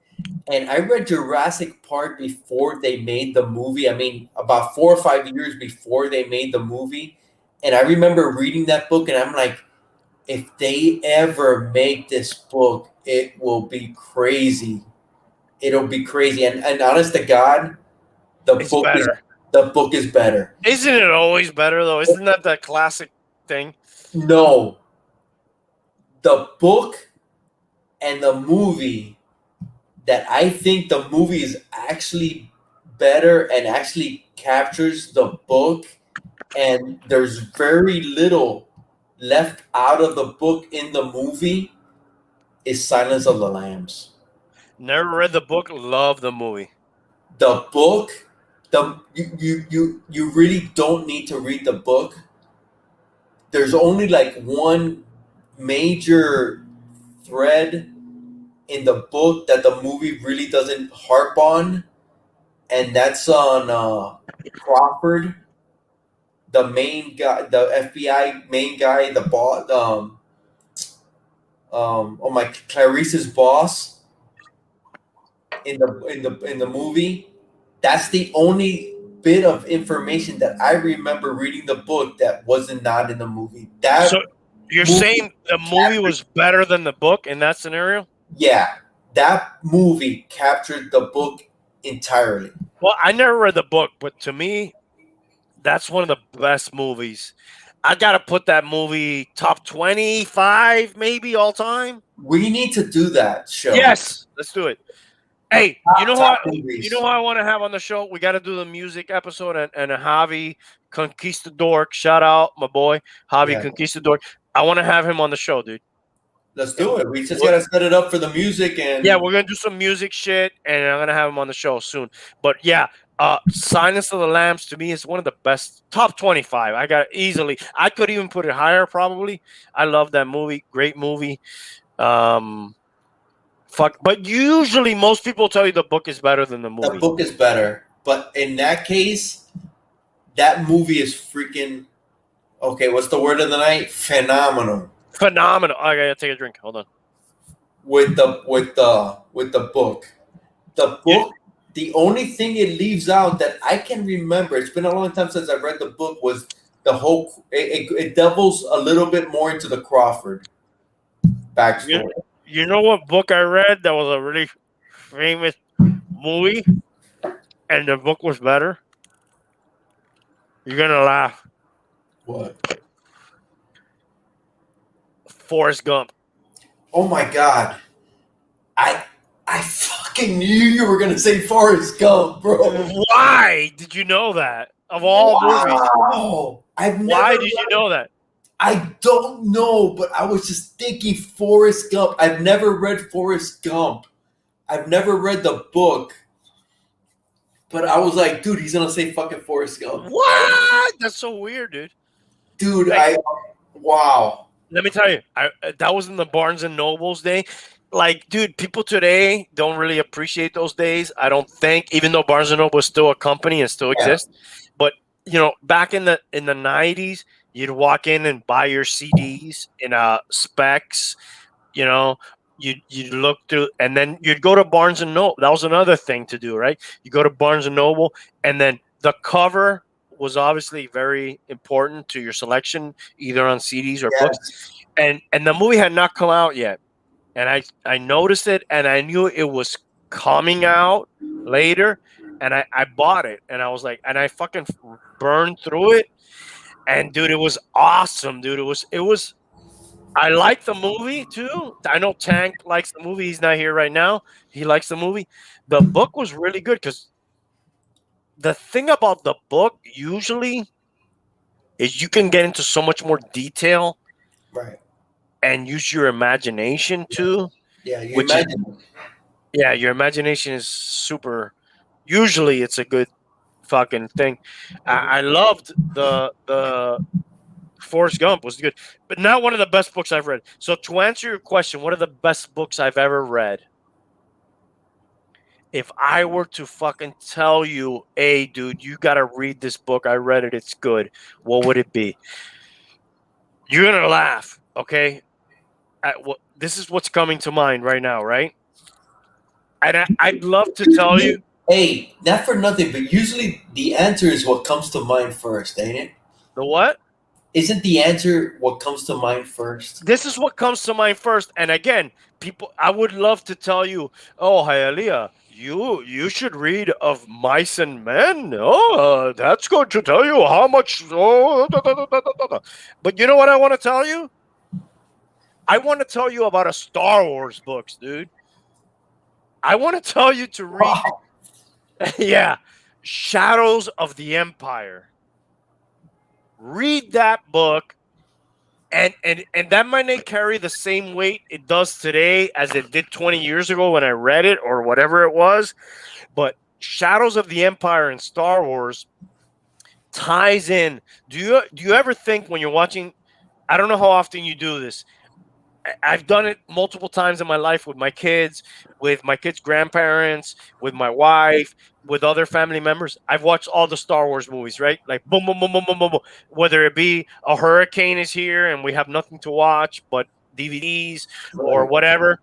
and I read Jurassic Park before they made the movie. I mean, about 4 or 5 years before they made the movie, And I remember reading that book, and I'm like, if they ever make this book, it will be crazy. It'll be crazy. And honest to God, It's better. the book is better. Isn't it always better though? Isn't that the classic thing? No, the book and the movie, that I think the movie is actually better and actually captures the book, and there's very little left out of the book in the movie, is Silence of the Lambs. Never read the book. Love the movie. The book, you really don't need to read the book. There's only like one major thread in the book that the movie really doesn't harp on, and that's on Crawford, the main guy, the FBI main guy, the boss, Clarice's boss in the movie. That's the only bit of information that I remember reading the book that wasn't not in the movie. That So you're movie saying the movie was better than the book in that scenario? Yeah, that movie captured the book entirely. Well, I never read the book, but to me, that's one of the best movies. I gotta put that movie top 25, maybe all time. We need to do that show. Yes, let's do it. Hey, you know Top what? movies. You know what I want to have on the show? We got to do the music episode and a Javi Conquistador. Shout out, my boy Javi Yeah. Conquistador. I want to have him on the show, dude. Let's do it. We just gotta set it up for the music and Yeah, we're gonna do some music shit, and I'm gonna have him on the show soon. But yeah, Silence of the Lambs to me is one of the best, top 25. I got easily. I could even put it higher, probably. I love that movie. Great movie. But usually most people tell you the book is better than the movie. the book is better. But in that case, that movie is freaking okay. What's the word of the night? Phenomenal. Phenomenal. I gotta take a drink. Hold on. With the book. The book, the only thing it leaves out that I can remember, it's been a long time since I read the book, was the whole it delves a little bit more into the Crawford backstory. You know what book I read that was a really famous movie, and the book was better? You're gonna laugh. What? Forrest Gump. Oh my God. I fucking knew you were gonna say Forrest Gump, bro. Why did you know that? Of all movies, Wow. why did you know that? I don't know, but I was just thinking Forrest Gump. I've never read Forrest Gump. I've never read the book. But I was like, dude, he's gonna say fucking Forrest Gump. What? That's so weird, dude. Dude, Like- wow. Let me tell you, that was in the Barnes and Nobles day. Like, dude, people today don't really appreciate those days. I don't think, even though Barnes and Noble is still a company and still exists. But you know, back in the 90s, you'd walk in and buy your CDs in specs. You know, you'd look through, and then you'd go to Barnes and Noble. That was another thing to do, right? You go to Barnes and Noble, and then the cover was obviously very important to your selection, either on CDs or books. And the movie had not come out yet. And I noticed it, and I knew it was coming out later, and I bought it, and I was like, and I fucking burned through it, and dude, it was awesome, dude. It was. I like the movie too. I know Tank likes the movie. He's not here right now. He likes the movie. The book was really good because the thing about the book usually is you can get into so much more detail, Right. and use your imagination too. Yeah, you Which imagine. Yeah, your imagination is super. Usually, it's a good fucking thing. I loved the Forrest Gump was good, but not one of the best books I've read. So to answer your question, what are the best books I've ever read? If I were to fucking tell you, hey, dude, you got to read this book. I read it. It's good. What would it be? You're going to laugh, okay? This is what's coming to mind right now, right? And I'd love to tell you. Hey, not for nothing, but usually the answer is what comes to mind first, ain't it? The what? isn't the answer what comes to mind first? This is what comes to mind first. And again, people, I would love to tell you, oh, Hialeah, you should read of Mice and Men. Oh, that's going to tell you how much. Oh, da, da, da, da, da, da. But you know what I want to tell you? I want to tell you about a Star Wars books, dude. I want to tell you to read, yeah, Shadows of the Empire. Read that book. And that might not carry the same weight it does today as it did 20 years ago when I read it or whatever it was. But Shadows of the Empire and Star Wars ties in. Do you ever think when you're watching? I don't know how often you do this. I've done it multiple times in my life with my kids' grandparents, with my wife, with other family members. I've watched all the Star Wars movies, right? Like boom, boom, boom, boom, boom, boom, boom. Whether it be a hurricane is here and we have nothing to watch but DVDs or whatever.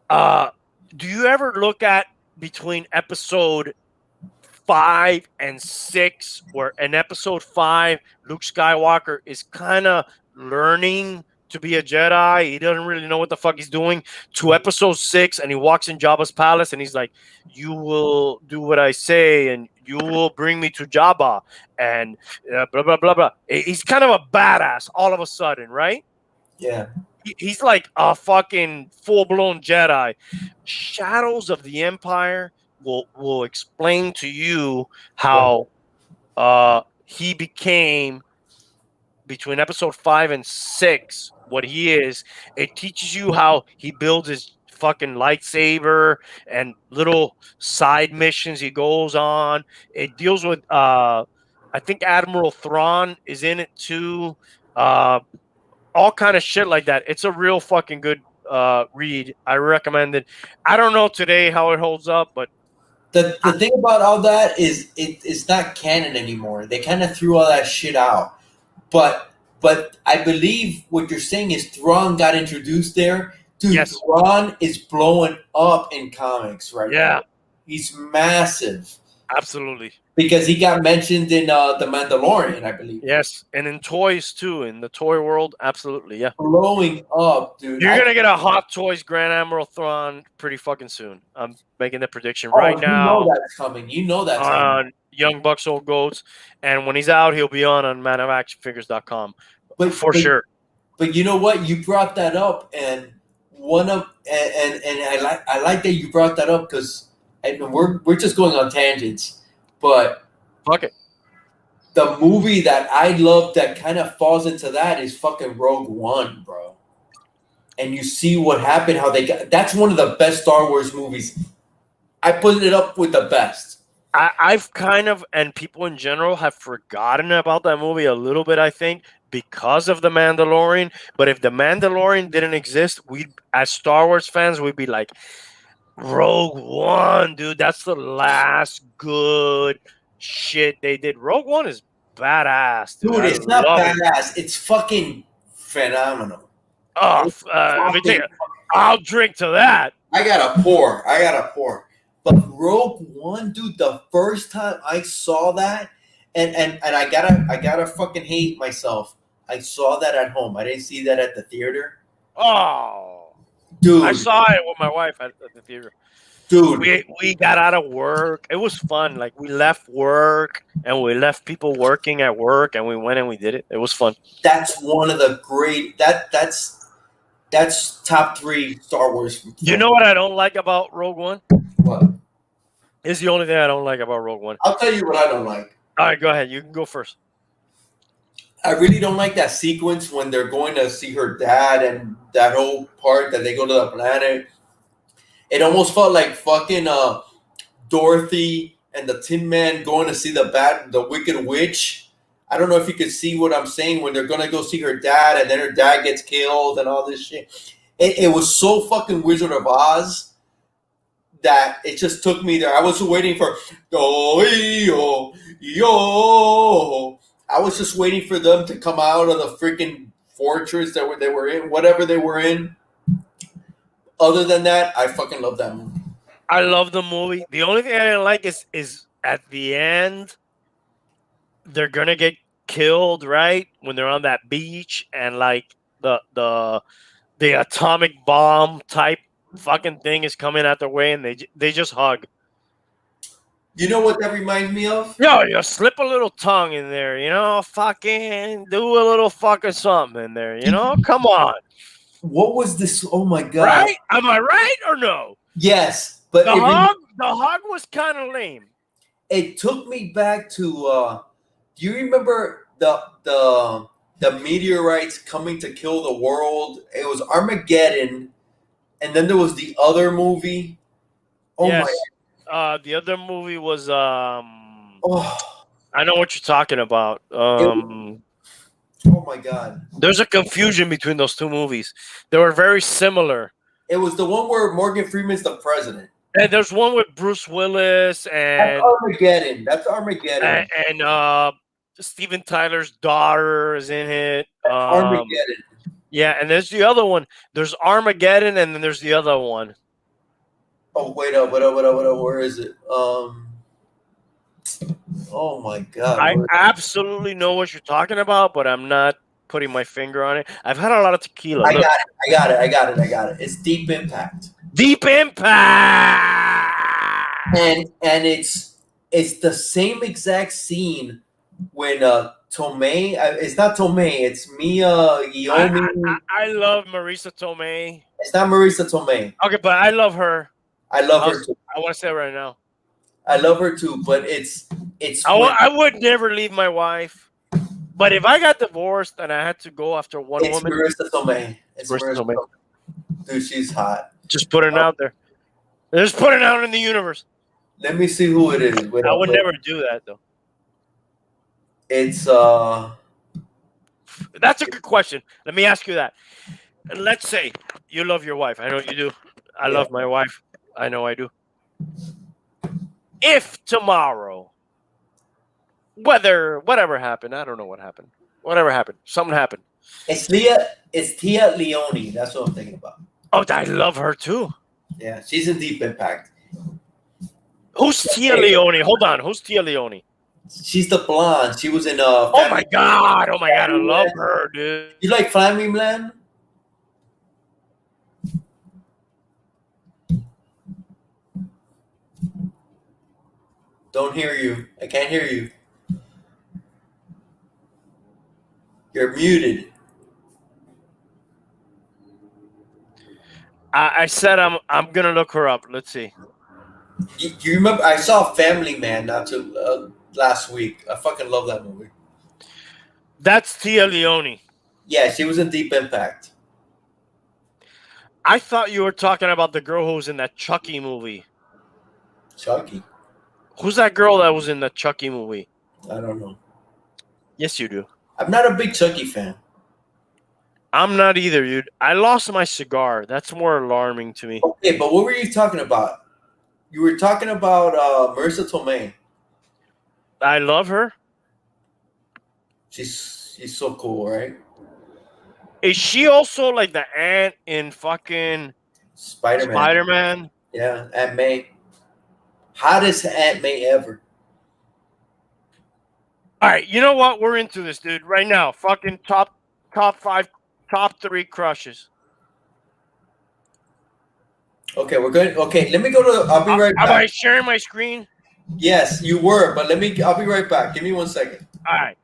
Do you ever look at between episode 5 and 6, where in episode 5, Luke Skywalker is kind of learning to be a Jedi. He doesn't really know what the fuck he's doing. To episode 6, and he walks in Jabba's palace, and he's like, "You will do what I say, and you will bring me to Jabba," and blah blah blah blah. He's kind of a badass all of a sudden, right? Yeah. He's like a fucking full-blown Jedi. Shadows of the Empire will explain to you how he became, between episode 5 and 6, what he is. It teaches you how he builds his fucking lightsaber and little side missions he goes on. It deals with I think Admiral Thrawn is in it too. All kind of shit like that. It's a real fucking good read. I recommend it. I don't know today how it holds up, but The thing about all that is it's not canon anymore. They kind of threw all that shit out. But I believe what you're saying is Thrawn got introduced there. Dude, yes. Thrawn is blowing up in comics right Yeah. now. He's massive. Absolutely. Because he got mentioned in The Mandalorian, I believe. Yes, and in toys too, in the toy world, absolutely, yeah. Blowing up, dude. You're gonna get a Hot Toys Grand Admiral Thrawn pretty fucking soon. I'm making the prediction right now. You know that's coming. You know that's coming. On Young Bucks Old Goats, and when he's out, he'll be on manofactionfigures.com for sure. But you know what? You brought that up, and I like that you brought that up because we're just going on tangents. But fuck it. The movie that I love that kind of falls into that is fucking Rogue One, bro. And you see what happened, how they got. That's one of the best Star Wars movies. I put it up with the best. I've kind of, and people in general have forgotten about that movie a little bit, I think, because of The Mandalorian. But if The Mandalorian didn't exist, we, as Star Wars fans, we'd be like, Rogue One, dude, that's the last good shit they did. Rogue One is badass, dude. It's not badass. It's fucking phenomenal. Oh, I'll drink to that. I gotta pour. But Rogue One, dude, the first time I saw that, and I gotta fucking hate myself. I saw that at home. I didn't see that at the theater. Oh. Dude, I saw it with my wife at the theater. Dude, we got out of work. It was fun. Like, we left work and we left people working at work, and we went and we did it. It was fun. That's one of the great. That's top 3 Star Wars films. You know what I don't like about Rogue One? What? It's the only thing I don't like about Rogue One. I'll tell you what I don't like. All right, go ahead. You can go first. I really don't like that sequence when they're going to see her dad and that whole part that they go to the planet. It almost felt like fucking Dorothy and the Tin Man going to see the Wicked Witch. I don't know if you could see what I'm saying when they're going to go see her dad and then her dad gets killed and all this shit. It was so fucking Wizard of Oz that it just took me there. I was waiting for yo. I was just waiting for them to come out of the freaking fortress that they were in, whatever they were in. Other than that, I fucking love that movie. I love the movie. The only thing I didn't like is at the end, they're gonna get killed, right? When they're on that beach and like the atomic bomb type fucking thing is coming out their way, and they just hug. You know what that reminds me of? Yo, you slip a little tongue in there, fucking do a little fucking something in there, Come on. What was this? Oh my god! Right? Am I right or no? Yes, but The hug was kind of lame. it took me back to. Do you remember the meteorites coming to kill the world? It was Armageddon, and then there was the other movie. Oh Yes. my! The other movie was Oh, I know what you're talking about. oh my god! There's a confusion between those two movies. They were very similar. It was the one where Morgan Freeman's the president. And there's one with Bruce Willis That's and Armageddon. That's Armageddon. and Steven Tyler's daughter is in it. Armageddon. Yeah, and there's the other one. There's Armageddon, and then there's the other one. Oh wait up! Where is it? Oh my god! I absolutely know what you're talking about, but I'm not putting my finger on it. I've had a lot of tequila. I got it. It's Deep Impact. Deep Impact. And it's the same exact scene when Tomei. It's not Tomei. It's Mia Iommi. I love Marisa Tomei. It's not Marisa Tomei. Okay, but I love her. I love her too. I want to say it right now. I love her too, but it's. I would never leave my wife, but if I got divorced and I had to go after one it's woman, Marisa Tomei. It's Marisa Tomei. Dude, she's hot. Just put it out there. Just put it out in the universe. Let me see who it is. I would never do that though. It's That's a good question. Let me ask you that. Let's say you love your wife. I know you do. I love my wife. I know I do. If tomorrow, whatever happened, I don't know what happened. Whatever happened, something happened. It's Tia Leone. That's what I'm thinking about. Oh, I love her too. Yeah, she's in Deep Impact. Who's Tia Leone? Hold on. Who's Tia Leone? She's the blonde. She was in Oh my god! I love her, dude. You like Family Man? Don't hear you. I can't hear you. You're muted. I said I'm gonna look her up. Let's see. You remember? I saw Family Man last week. I fucking love that movie. That's Tia Leone. Yeah, she was in Deep Impact. I thought you were talking about the girl who was in that Chucky movie. Chucky. Who's that girl that was in the Chucky movie? I don't know. Yes, you do. I'm not a big Chucky fan. I'm not either, dude. I lost my cigar. That's more alarming to me. Okay, but what were you talking about? You were talking about Marisa Tomei. I love her. She's so cool, right? Is she also like the aunt in fucking Spider-Man? Spider-Man? Yeah, Aunt May. Hottest Aunt May ever. All right, you know what? We're into this, dude. Right now, fucking top 5, top 3 crushes. Okay, we're good. Okay, let me go to. I'll be right back. Am I sharing my screen? Yes, you were, but I'll be right back. Give me 1 second. All right.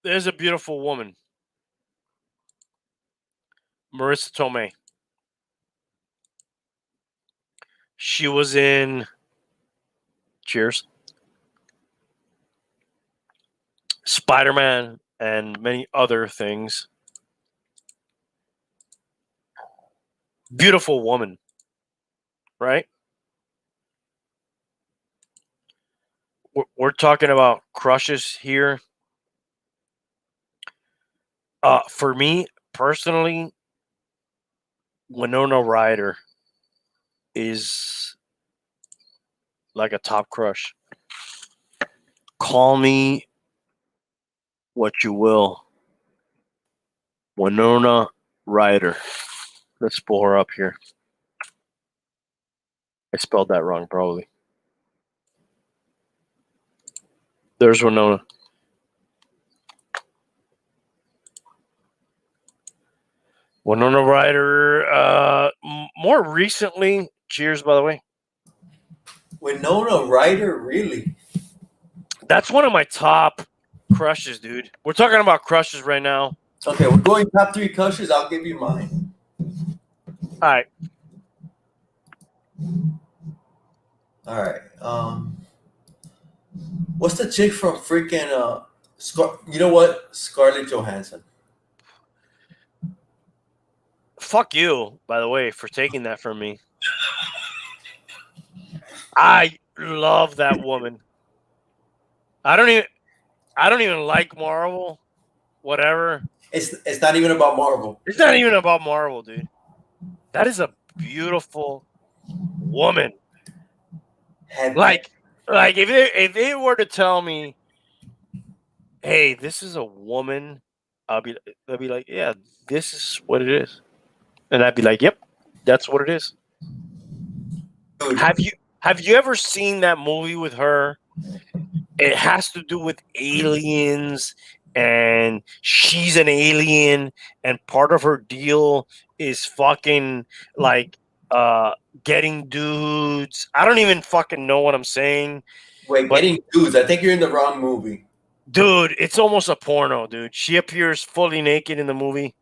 There's a beautiful woman, Marissa Tomei. She was in Cheers, Spider-Man, and many other things. Beautiful woman, right? We're talking about crushes here. For me personally, Winona Ryder is like a top crush. Call me what you will. Winona Ryder. Let's pull her up here. I spelled that wrong, probably. There's Winona. Winona Ryder. More recently, cheers, by the way. Winona Ryder, really? That's one of my top crushes, dude. We're talking about crushes right now. Okay, we're going top 3 crushes. I'll give you mine. All right. All right. What's the chick from freaking you know what? Scarlett Johansson. Fuck you, by the way, for taking that from me. I love that woman. I don't even like Marvel. Whatever. It's not even about Marvel. It's not even about Marvel, dude. That is a beautiful woman. Like if they were to tell me, hey, this is a woman, I'll be like, yeah, this is what it is. And I'd be like, yep, that's what it is. Dude. Have you ever seen that movie with her? It has to do with aliens, and she's an alien, and part of her deal is fucking like getting dudes. I don't even fucking know what I'm saying. Wait, getting dudes. I think you're in the wrong movie. Dude, it's almost a porno, dude. She appears fully naked in the movie.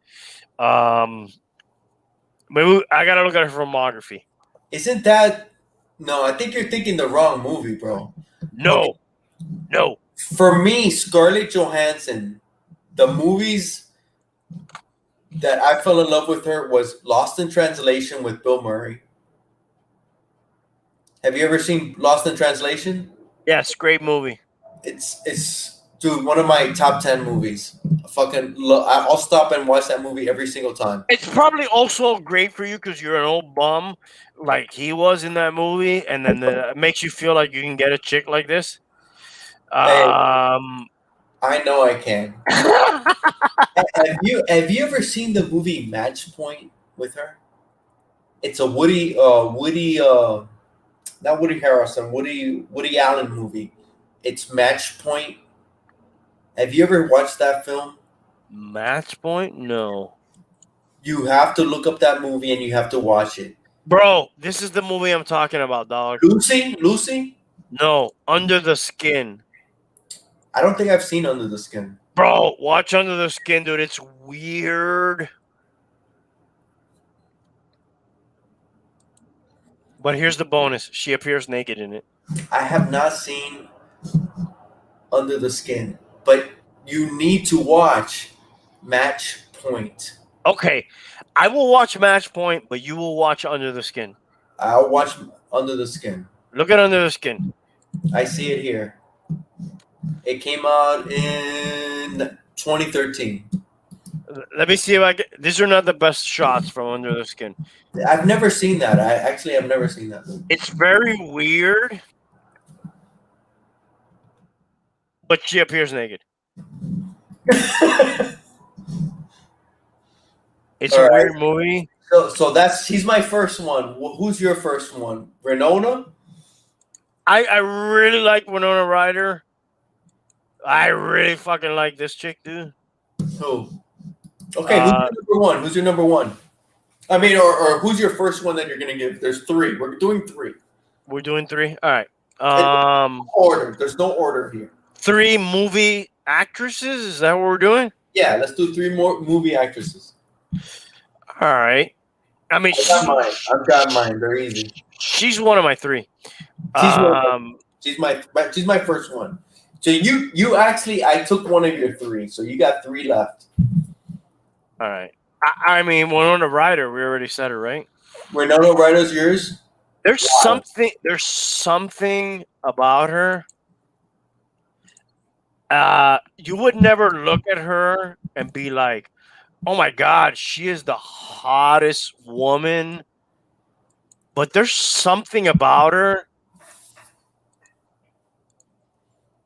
Maybe I gotta look at her filmography. Isn't that? No, I think you're thinking the wrong movie, bro. No. For me, Scarlett Johansson, the movies that I fell in love with her was Lost in Translation with Bill Murray. Have you ever seen Lost in Translation? Yes, great movie. It's dude, one of my top 10 movies. I'll stop and watch that movie every single time. It's probably also great for you because you're an old bum, like he was in that movie, and then it makes you feel like you can get a chick like this. I know I can. Have you ever seen the movie Match Point with her? It's a not Woody Harrelson, Woody Allen movie. It's Match Point. Have you ever watched that film? Match Point? No. You have to look up that movie and you have to watch it. Bro, this is the movie I'm talking about, dog. Lucy? No, Under the Skin. I don't think I've seen Under the Skin. Bro, watch Under the Skin, dude. It's weird. But here's the bonus. She appears naked in it. I have not seen Under the Skin, but you need to watch Match Point. Okay. I will watch Match Point, but you will watch Under the Skin. I'll watch Under the Skin. Look at Under the Skin. I see it here. It came out in 2013. Let me see if I get. These are not the best shots from Under the Skin. I've never seen that. I've never seen that. It's very weird, but she appears naked. It's All a right. weird movie. So she's my first one. Who's your first one? Winona? I really like Winona Ryder. I really fucking like this chick, dude. Who? Okay, who's your number one? I mean, or who's your first one that you're gonna give? There's 3. We're doing 3. We're doing 3. All right. Order. There's no order here. 3 movie actresses. Is that what we're doing? Yeah, let's do 3 more movie actresses. All right. I mean, I've got mine. They're easy. She's one of my 3. She's my first one. So you actually, I took one of your 3, so you got 3 left. All right. I mean, Winona Ryder, we already said her, right? Winona Ryder's yours? There's something about her. You would never look at her and be like, oh my God, she is the hottest woman. But there's something about her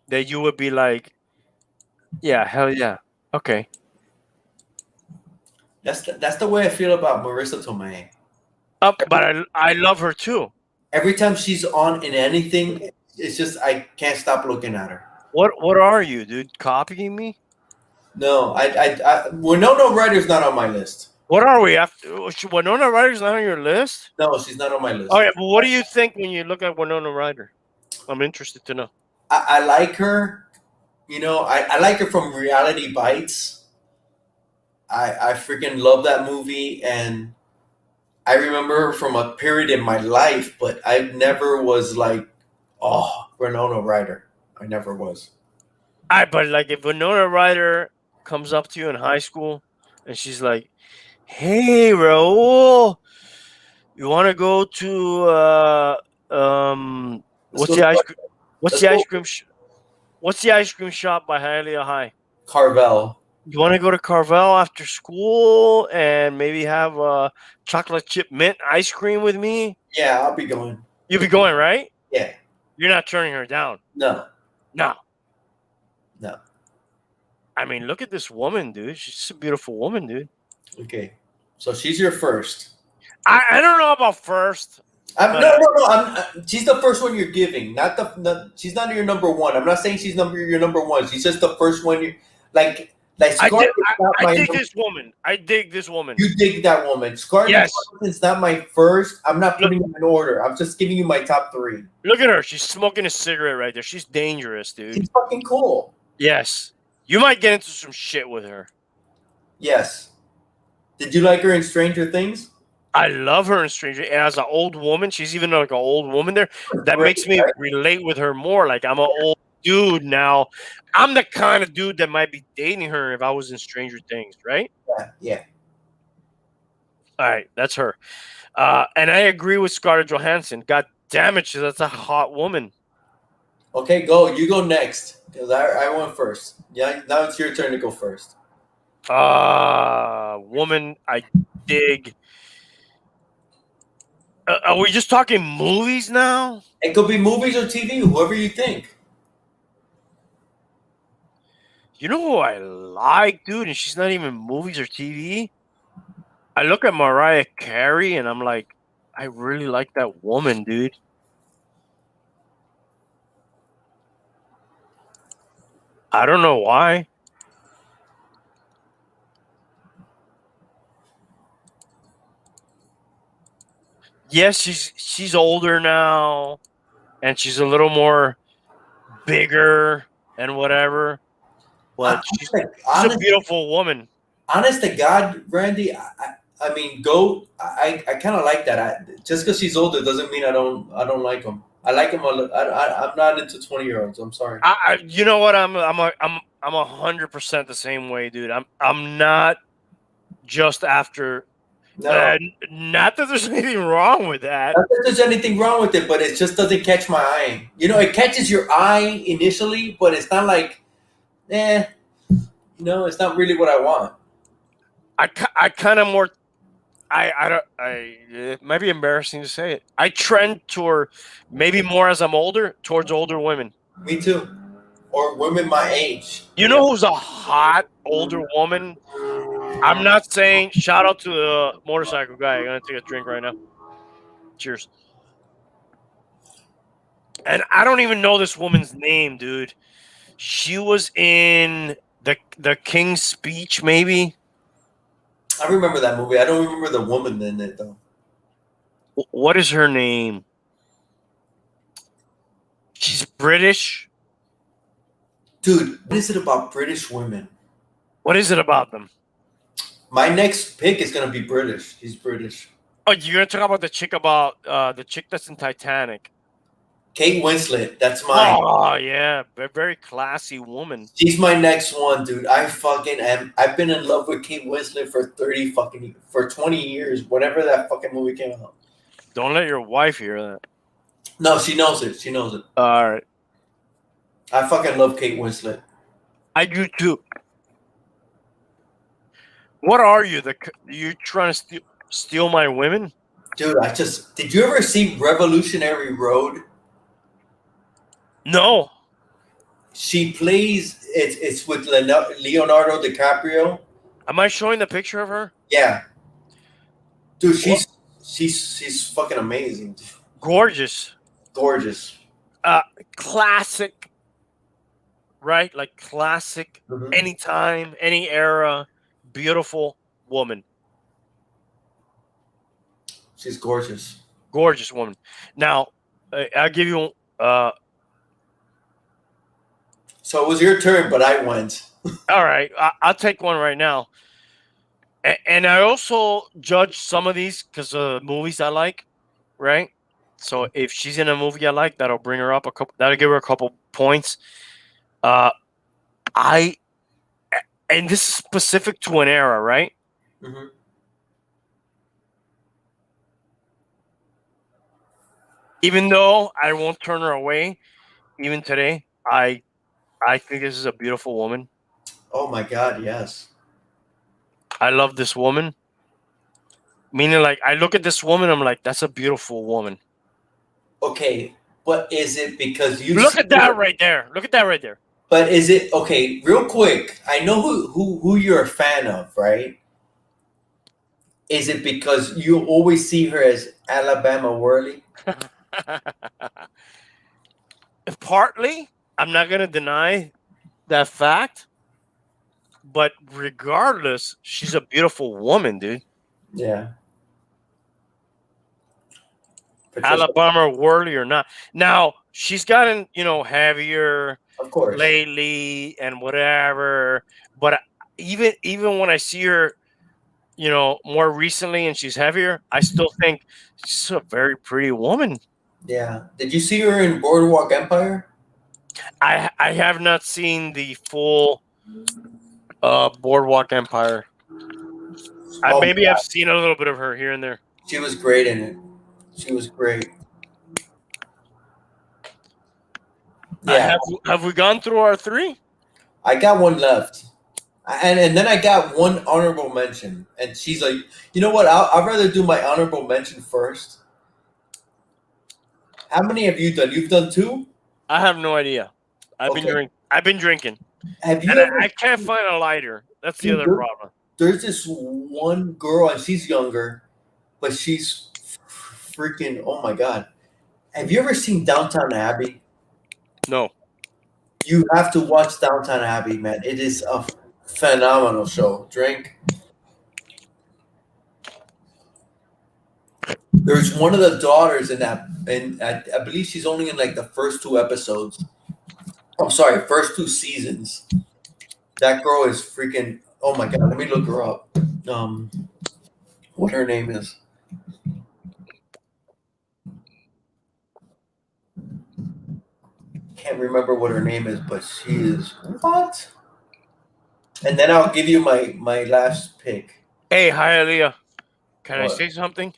that you would be like, yeah, hell yeah. Okay. That's the way I feel about Marissa Tomei. But I love her too. Every time she's on in anything, it's just I can't stop looking at her. What are you, dude? Copying me? No, Winona Ryder's not on my list. What are we after? Winona Ryder's not on your list? No, she's not on my list. Okay, but what do you think when you look at Winona Ryder? I'm interested to know. I like her. You know, I like her from Reality Bites. I freaking love that movie, and I remember her from a period in my life, but I never was like, oh, Winona Ryder. I never was. But like if Winona Ryder comes up to you in high school and she's like, "Hey, Raul, you want to go to what's the ice cream? What's the ice cream? What's the ice cream shop by Hialeah High? Carvel. You want to go to Carvel after school and maybe have a chocolate chip mint ice cream with me?" Yeah, I'll be going. You'll be going, right? Yeah. You're not turning her down. No. No. No. I mean, look at this woman, dude. She's just a beautiful woman, dude. Okay. So she's your first. I don't know about first. No. She's the first one you're giving. She's not your number one. I'm not saying she's your number one. She's just the first one you like. I dig this woman. I dig this woman. You dig that woman. Scarlett Johansson's not my first. I'm not putting them in order. I'm just giving you my top three. Look at her. She's smoking a cigarette right there. She's dangerous, dude. She's fucking cool. Yes. You might get into some shit with her. Yes. Did you like her in Stranger Things? I love her in Stranger. And as an old woman, she's even like an old woman there. That makes me relate with her more. Like I'm an old dude now. I'm the kind of dude that might be dating her if I was in Stranger Things, right? Yeah. All right, that's her. And I agree with Scarlett Johansson. God damn it, that's a hot woman. Okay, go. You go next because I went first. Yeah, now it's your turn to go first. Woman, I dig. Are we just talking movies now? It could be movies or TV, whoever you think. You know who I like, dude, and she's not even movies or TV? I look at Mariah Carey, and I'm like, I really like that woman, dude. I don't know why. Yes, she's older now, and she's a little more bigger and whatever. But she's a beautiful woman. Honest to God, Randy, I mean, go. I kind of like that. Just because she's older doesn't mean I don't like him. I like him. I'm not into 20-year-olds. I'm sorry. You know what? I'm 100% the same way, dude. I'm not just after. No. Not that there's anything wrong with that. Not that there's anything wrong with it, but it just doesn't catch my eye. You know, it catches your eye initially, but it's not like, it's not really what I want. I kind of more. It might be embarrassing to say it. I trend toward maybe more as I'm older towards older women. Me too, or women my age. You know who's a hot older woman? I'm not saying shout out to the motorcycle guy. I'm gonna take a drink right now. Cheers. And I don't even know this woman's name, dude. She was in the King's Speech, maybe. I remember that movie. I don't remember the woman in it though. What is her name? She's British. Dude, what is it about British women? What is it about them? My next pick is gonna be British. He's British. Oh, you're gonna talk about the chick that's in Titanic. Kate Winslet. That's mine. Oh yeah, very classy woman. She's my next one, dude. I've been in love with Kate Winslet for 20 years. Whenever that fucking movie came out. Don't let your wife hear that. No, she knows it. She knows it. All right. I fucking love Kate Winslet. I do too. What are you? You trying to steal my women? Dude, did you ever see Revolutionary Road? No. She plays. It's with Leonardo DiCaprio. Am I showing the picture of her? Yeah. Dude, she's fucking amazing. Gorgeous. Gorgeous. Classic, right? Like classic, Mhm. anytime, any era, beautiful woman. She's gorgeous. Gorgeous woman. Now, I'll give you So it was your turn, but I went. all right, I'll take one right now. And I also judge some of these because of movies I like, right? So if she's in a movie I like, that'll bring her up a couple. That'll give her a couple points. Uh, I and this is specific to an era, right? Mm-hmm. Even though I won't turn her away, even today, I think this is a beautiful woman. Oh my God, yes. I love this woman. Meaning, like, I look at this woman, I'm like, that's a beautiful woman. Okay, but is it because you Look at that right there. Look at that right there. But is it okay? Real quick, I know who you're a fan of, right? Is it because you always see her as Alabama Whirly? Partly, I'm not gonna deny that fact, but regardless, she's a beautiful woman, dude. Yeah. Alabama Whirly or not. Now she's gotten heavier Of course. lately and whatever, but even when I see her, more recently and she's heavier, I still think she's a very pretty woman. Yeah. Did you see her in Boardwalk Empire? I have not seen the full Boardwalk Empire. Maybe I've seen a little bit of her here and there. She was great in it. She was great. Yeah. Have we gone through our three? I got one left. And then I got one honorable mention. And she's like, you know what? I'd rather do my honorable mention first. How many have you done? You've done two? I have no idea. I've been drinking. Have you And ever I can't find a lighter. That's the other problem. There's this one girl, and she's younger, but she's freaking, oh my God. Have you ever seen Downtown Abbey? No. You have to watch Downtown Abbey, man. It is a phenomenal show. Drink. There's one of the daughters in that, and I believe she's only in like the first two episodes. I'm sorry, first two seasons. That girl is freaking, oh my God. Let me look her up. What her name is. Can't remember what her name is, but she is what? And then I'll give you my last pick. Hey, Hialeah. Can What? I say something?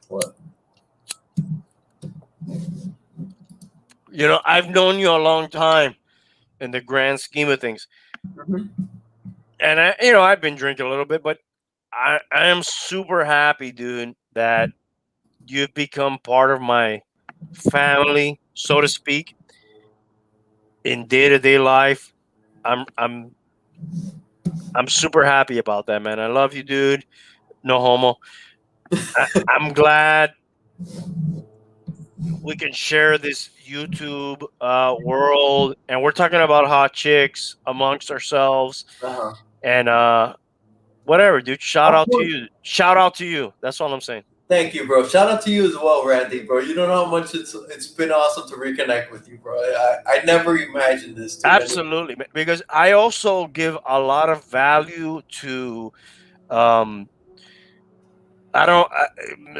What? I've known you a long time in the grand scheme of things. Mm-hmm. And I've been drinking a little bit, but I am super happy, dude, that you've become part of my family, so to speak, in day-to-day life. I'm super happy about that, man. I love you, dude. No homo. I'm glad we can share this YouTube world, and we're talking about hot chicks amongst ourselves. Uh-huh. And whatever, dude. Shout out to you. Shout out to you. That's all I'm saying. Thank you, bro. Shout out to you as well, Randy, bro. You don't know how much it's been awesome to reconnect with you, bro. I never imagined this. Absolutely, because I also give a lot of value to I don't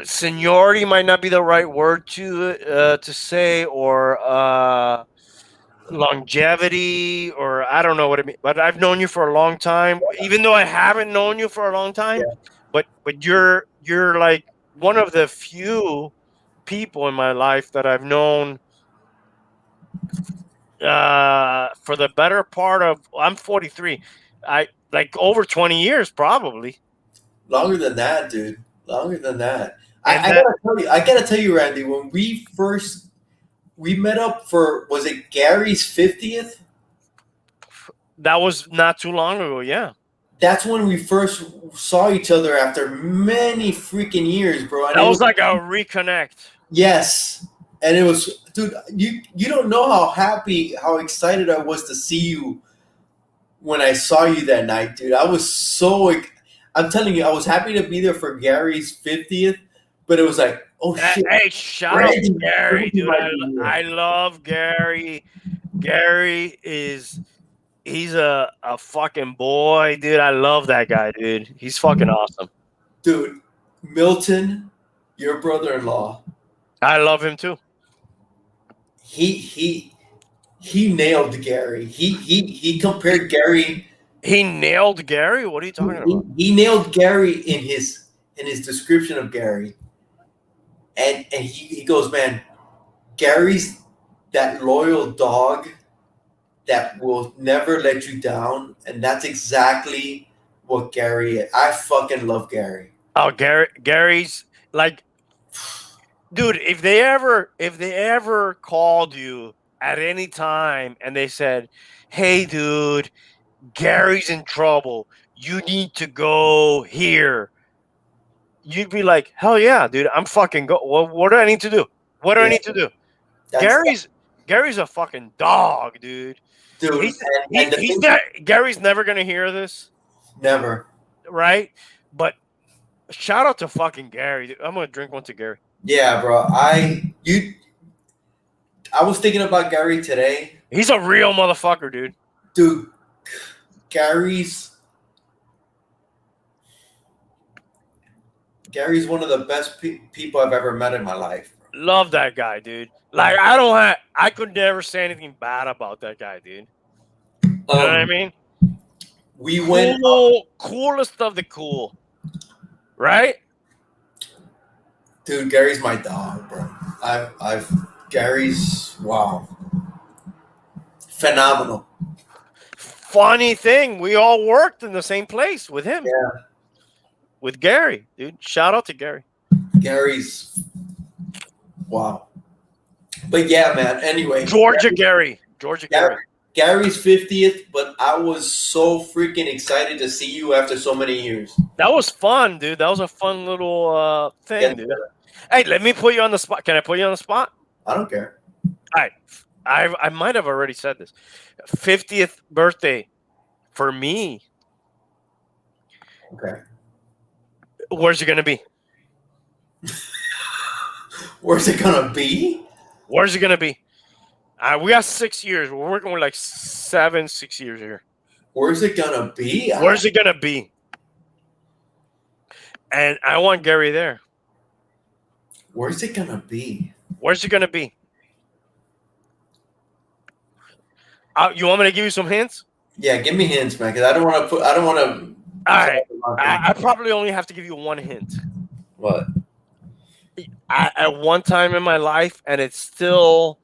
seniority might not be the right word to say, or longevity, or I don't know what it means, but I've known you for a long time, even though I haven't known you for a long time. Yeah. But you're like one of the few people in my life that I've known for the better part of, I'm 43. I like over 20 years, probably. Longer than that, dude. Longer than that. I gotta tell you, Randy, when we met up for, was it Gary's 50th? That was not too long ago, yeah. That's when we first saw each other after many freaking years, bro. And that was like a reconnect. Yes, and it was, dude. You don't know how excited I was to see you when I saw you that night, dude. I was I'm telling you, I was happy to be there for Gary's 50th, but it was like, oh shit, Hey, shout out to Randy, Gary, Randy dude. might be here. I love Gary. Gary he's a fucking boy, dude. I love that guy, dude. He's fucking awesome. Dude, Milton, your brother-in-law, I love him too. he nailed Gary. He compared Gary. He nailed Gary. What are you talking about? He nailed Gary in his description of Gary, and he goes, man, Gary's that loyal dog that will never let you down, and that's exactly what Gary is. I fucking love Gary. Oh, Gary's like, dude. If they ever called you at any time and they said, "Hey, dude, Gary's in trouble. You need to go here," you'd be like, "Hell yeah, dude! I'm fucking go. What do I need to do? What do I need to do?" Gary's a fucking dog, dude. Dude, and the He's thing, not. Gary's never gonna hear this, never. right? But shout out to fucking Gary. Dude. I'm gonna drink one to Gary. Yeah, bro. I was thinking about Gary today. He's a real motherfucker, dude. Dude, Gary's one of the best people I've ever met in my life. Love that guy, dude. Like I could never say anything bad about that guy, dude. You know what I mean? We went Coolest of the cool, right? Dude, Gary's my dog, bro. Gary's wow. Phenomenal. Funny thing, we all worked in the same place with him. Yeah. With Gary, dude. Shout out to Gary. Gary's wow. But yeah, man. Anyway. Georgia Gary. Gary's 50th, but I was so freaking excited to see you after so many years. That was fun, dude. That was a fun little thing, dude. Hey, let me put you on the spot. Can I put you on the spot? I don't care. All right. I might have already said this. 50th birthday for me. Okay. Where's it going to be? Where's it going to be? Where's it going to be? We got 6 years. We're working with like 6 years here. Where's it going to be? Where's it going to be? And I want Gary there. Where's it going to be? Where's it going to be? You want me to give you some hints? Yeah, give me hints, man, because I don't want to. All right. I probably only have to give you one hint. What? At one time in my life, and it's still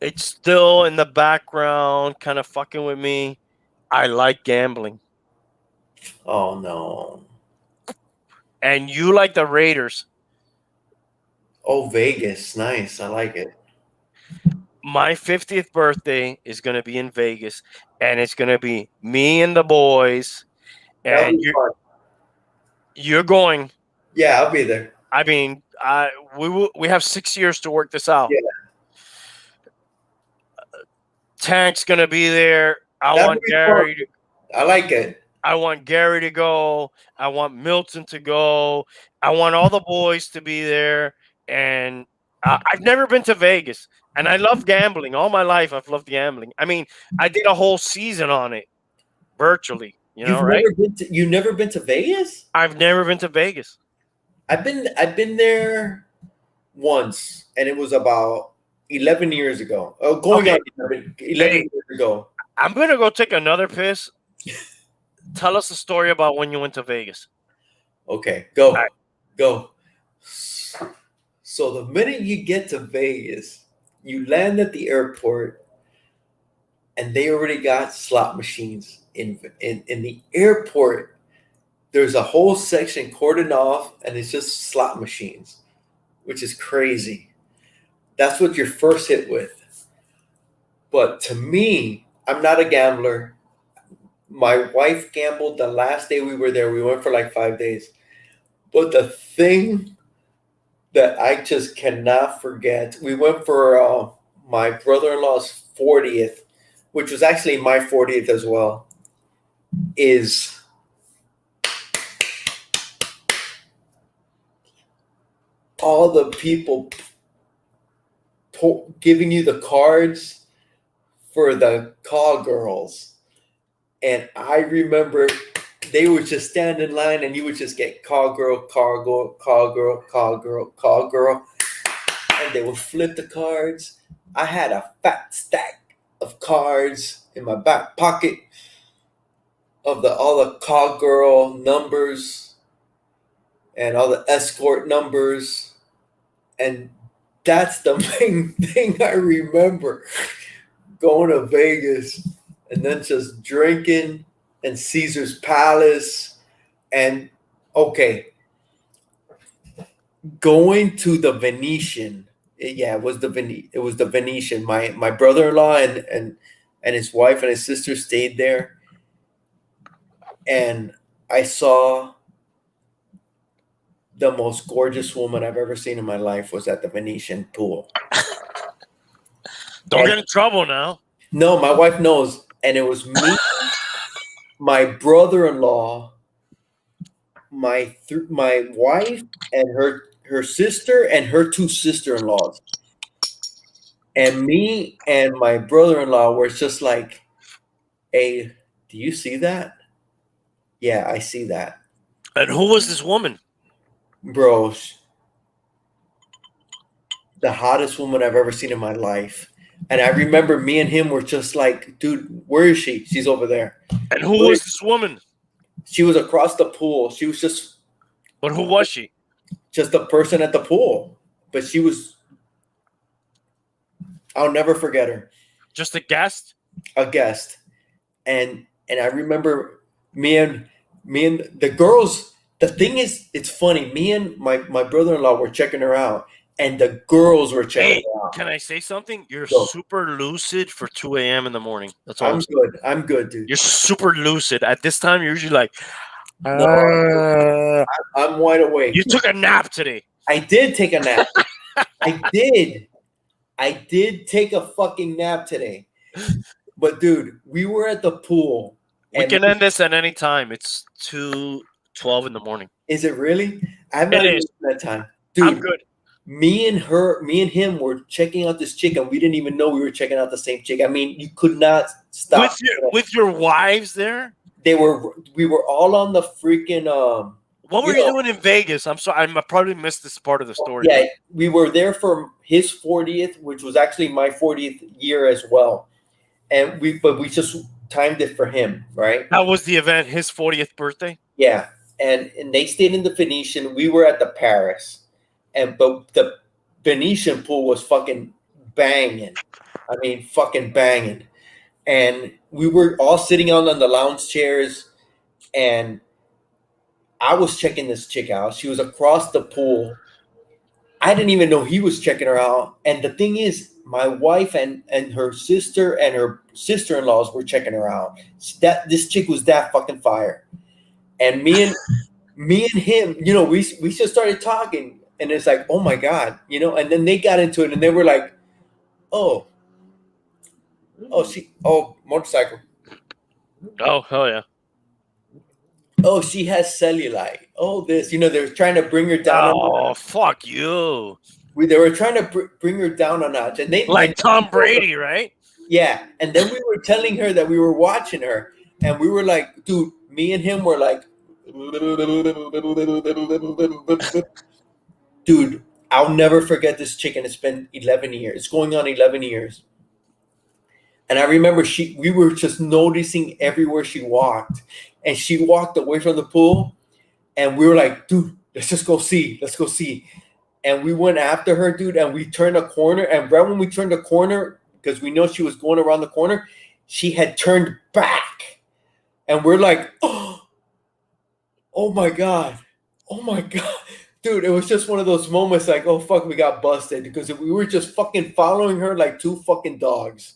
in the background, kind of fucking with me. I like gambling. Oh no. And you like the Raiders. Oh, Vegas. Nice. I like it. My 50th birthday is going to be in Vegas, and it's going to be me and the boys. And you're going. Yeah, I'll be there. I mean, we have 6 years to work this out. Yeah. Tank's going to be there. I want Gary. I like it. I want Gary to go. I want Milton to go. I want all the boys to be there. And I've never been to Vegas, and I love gambling. All my life, I've loved gambling. I mean, I did a whole season on it, virtually. Right? You've never been to Vegas? I've never been to Vegas. I've been there once, and it was about 11 years ago. Oh, going on 11 years ago. I'm gonna go take another piss. Tell us a story about when you went to Vegas. Okay, go. Right. Go. So the minute you get to Vegas, you land at the airport, and they already got slot machines in the airport. There's a whole section cordoned off, and it's just slot machines, which is crazy. That's what you're first hit with. But to me, I'm not a gambler. My wife gambled the last day we were there. We went for like 5 days. But the thing that I just cannot forget. We went for my brother-in-law's 40th, which was actually my 40th as well. Is all the people giving you the cards for the call girls. And I remember they would just stand in line and you would just get call girl, call girl, call girl, call girl, call girl. And they would flip the cards. I had a fat stack of cards in my back pocket of all the call girl numbers and all the escort numbers. And that's the main thing I remember, going to Vegas and then just drinking and Caesar's Palace and going to the Venetian. It was the Venetian. My brother-in-law and his wife and his sister stayed there, and I saw the most gorgeous woman I've ever seen in my life was at the Venetian pool. Don't get in trouble now. No, my wife knows. And it was me, my brother-in-law, my wife, and her sister and her two sister-in-laws. And me and my brother-in-law were just like, hey, do you see that? Yeah, I see that. And who was this woman? Bro, the hottest woman I've ever seen in my life. And I remember me and him were just like, dude, where is she? She's over there. And who was this woman? She was across the pool. She was just... But who was she? Just a person at the pool. But she was... I'll never forget her. Just a guest? A guest. And I remember me and the girls... The thing is, it's funny. Me and my brother-in-law were checking her out. And the girls were checking her out. Can I say something? You're super lucid for 2 a.m. in the morning. That's all. I'm good, dude. You're super lucid. At this time, you're usually like, no, I'm wide awake. You took a nap today. I did take a nap. I did take a fucking nap today. But, dude, we were at the pool. We can end this at any time. It's 2:12 in the morning. Is it really? I'm not even that time. Dude, I'm good. Me and him were checking out this chick, and we didn't even know we were checking out the same chick. I mean, you could not stop. With your wives there? We were all on the freaking What were you doing in Vegas? I'm sorry, I probably missed this part of the story. Yeah, we were there for his 40th, which was actually my 40th year as well. And we just timed it for him, right? That was the event, his 40th birthday? Yeah. And they stayed in the Venetian. We were at the Paris. But the Venetian pool was fucking banging. I mean, fucking banging. And we were all sitting on the lounge chairs, and I was checking this chick out. She was across the pool. I didn't even know he was checking her out. And the thing is, my wife and her sister and her sister-in-laws were checking her out. This chick was that fucking fire. And me and him, we just started talking. And it's like, oh my God, and then they got into it and they were like, motorcycle. Oh, hell yeah. Oh, she has cellulite. Oh, this, they were trying to bring her down. Oh, fuck you. They were trying to bring her down a notch. And they like Tom Brady, right? Yeah. And then we were telling her that we were watching her. And we were like, dude, me and him were like, dude, I'll never forget this chick, and it's been 11 years. It's going on 11 years. And I remember we were just noticing everywhere she walked. And she walked away from the pool, and we were like, dude, let's just go see. Let's go see. And we went after her, dude, and we turned a corner. And right when we turned the corner, because we know she was going around the corner, she had turned back. And we're like, oh my God. Oh my God. Dude, it was just one of those moments like, oh, fuck, we got busted. Because we were just fucking following her like two fucking dogs.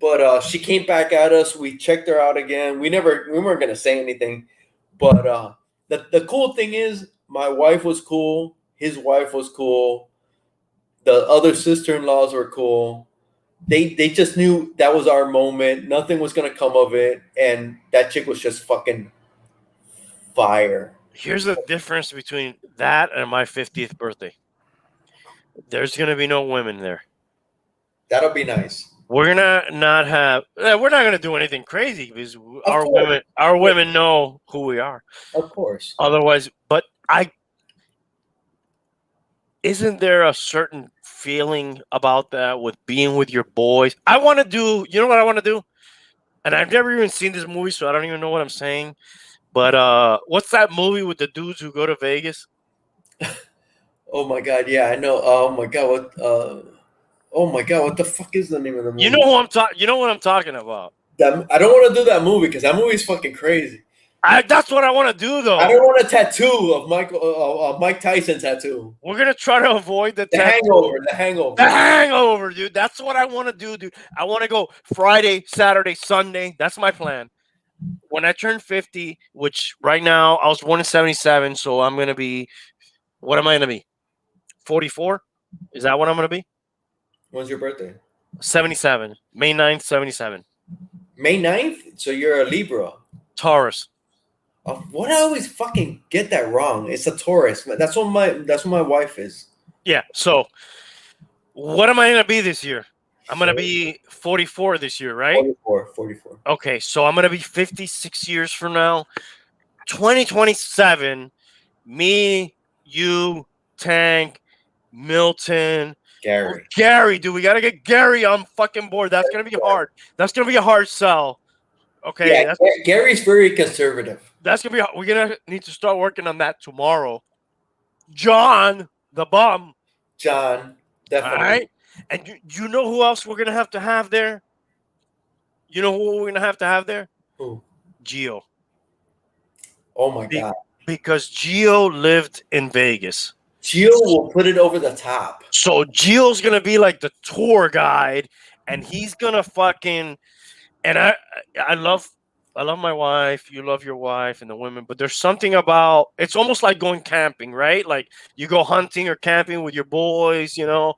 But she came back at us. We checked her out again. We weren't going to say anything. But the cool thing is, my wife was cool. His wife was cool. The other sister-in-laws were cool. They just knew that was our moment. Nothing was gonna come of it, and that chick was just fucking fire. Here's the difference between that and my 50th birthday. There's gonna be no women there. That'll be nice. We're gonna not have. We're not gonna do anything crazy because our course. women know who we are. Of course. Otherwise, but isn't there a certain feeling about that with being with your boys? I want to do. You know what I want to do? And I've never even seen this movie, so I don't even know what I'm saying. But what's that movie with the dudes who go to Vegas? Oh my god, yeah, I know. Oh my god, what the fuck is the name of the movie? You know who I'm talking. You know what I'm talking about. I don't want to do that movie because that movie is fucking crazy. That's what I want to do, though. I don't want a tattoo of Mike Tyson tattoo. We're gonna try to avoid the Hangover. The Hangover, dude. That's what I want to do, dude. I want to go Friday, Saturday, Sunday. That's my plan. When I turn 50, which right now I was born in 77, so I'm gonna be. What am I gonna be? 44? Is that what I'm gonna be? When's your birthday? 77. May 9th, 77. May 9th? So you're a Libra. Taurus. What I always fucking get that wrong. It's a Taurus. That's what my wife is. Yeah. So what am I gonna be this year? I'm gonna be 44 this year, right? 44. Okay, so I'm gonna be 56 years from now. 2027, me, you, Tank, Milton, Gary, dude. We gotta get Gary on fucking board. That's gonna be hard. That's gonna be a hard sell. Okay. Yeah, Gary's very conservative. That's gonna be. We're gonna need to start working on that tomorrow. John, the bum. John, definitely. All right. And you know who else we're gonna have there? You know who we're gonna have there? Who? Gio. Oh my god. Because Gio lived in Vegas. Gio will put it over the top. So Gio's gonna be like the tour guide, and he's gonna fucking. And I love my wife. You love your wife and the women, but there's something about it's almost like going camping, right? Like you go hunting or camping with your boys. You know,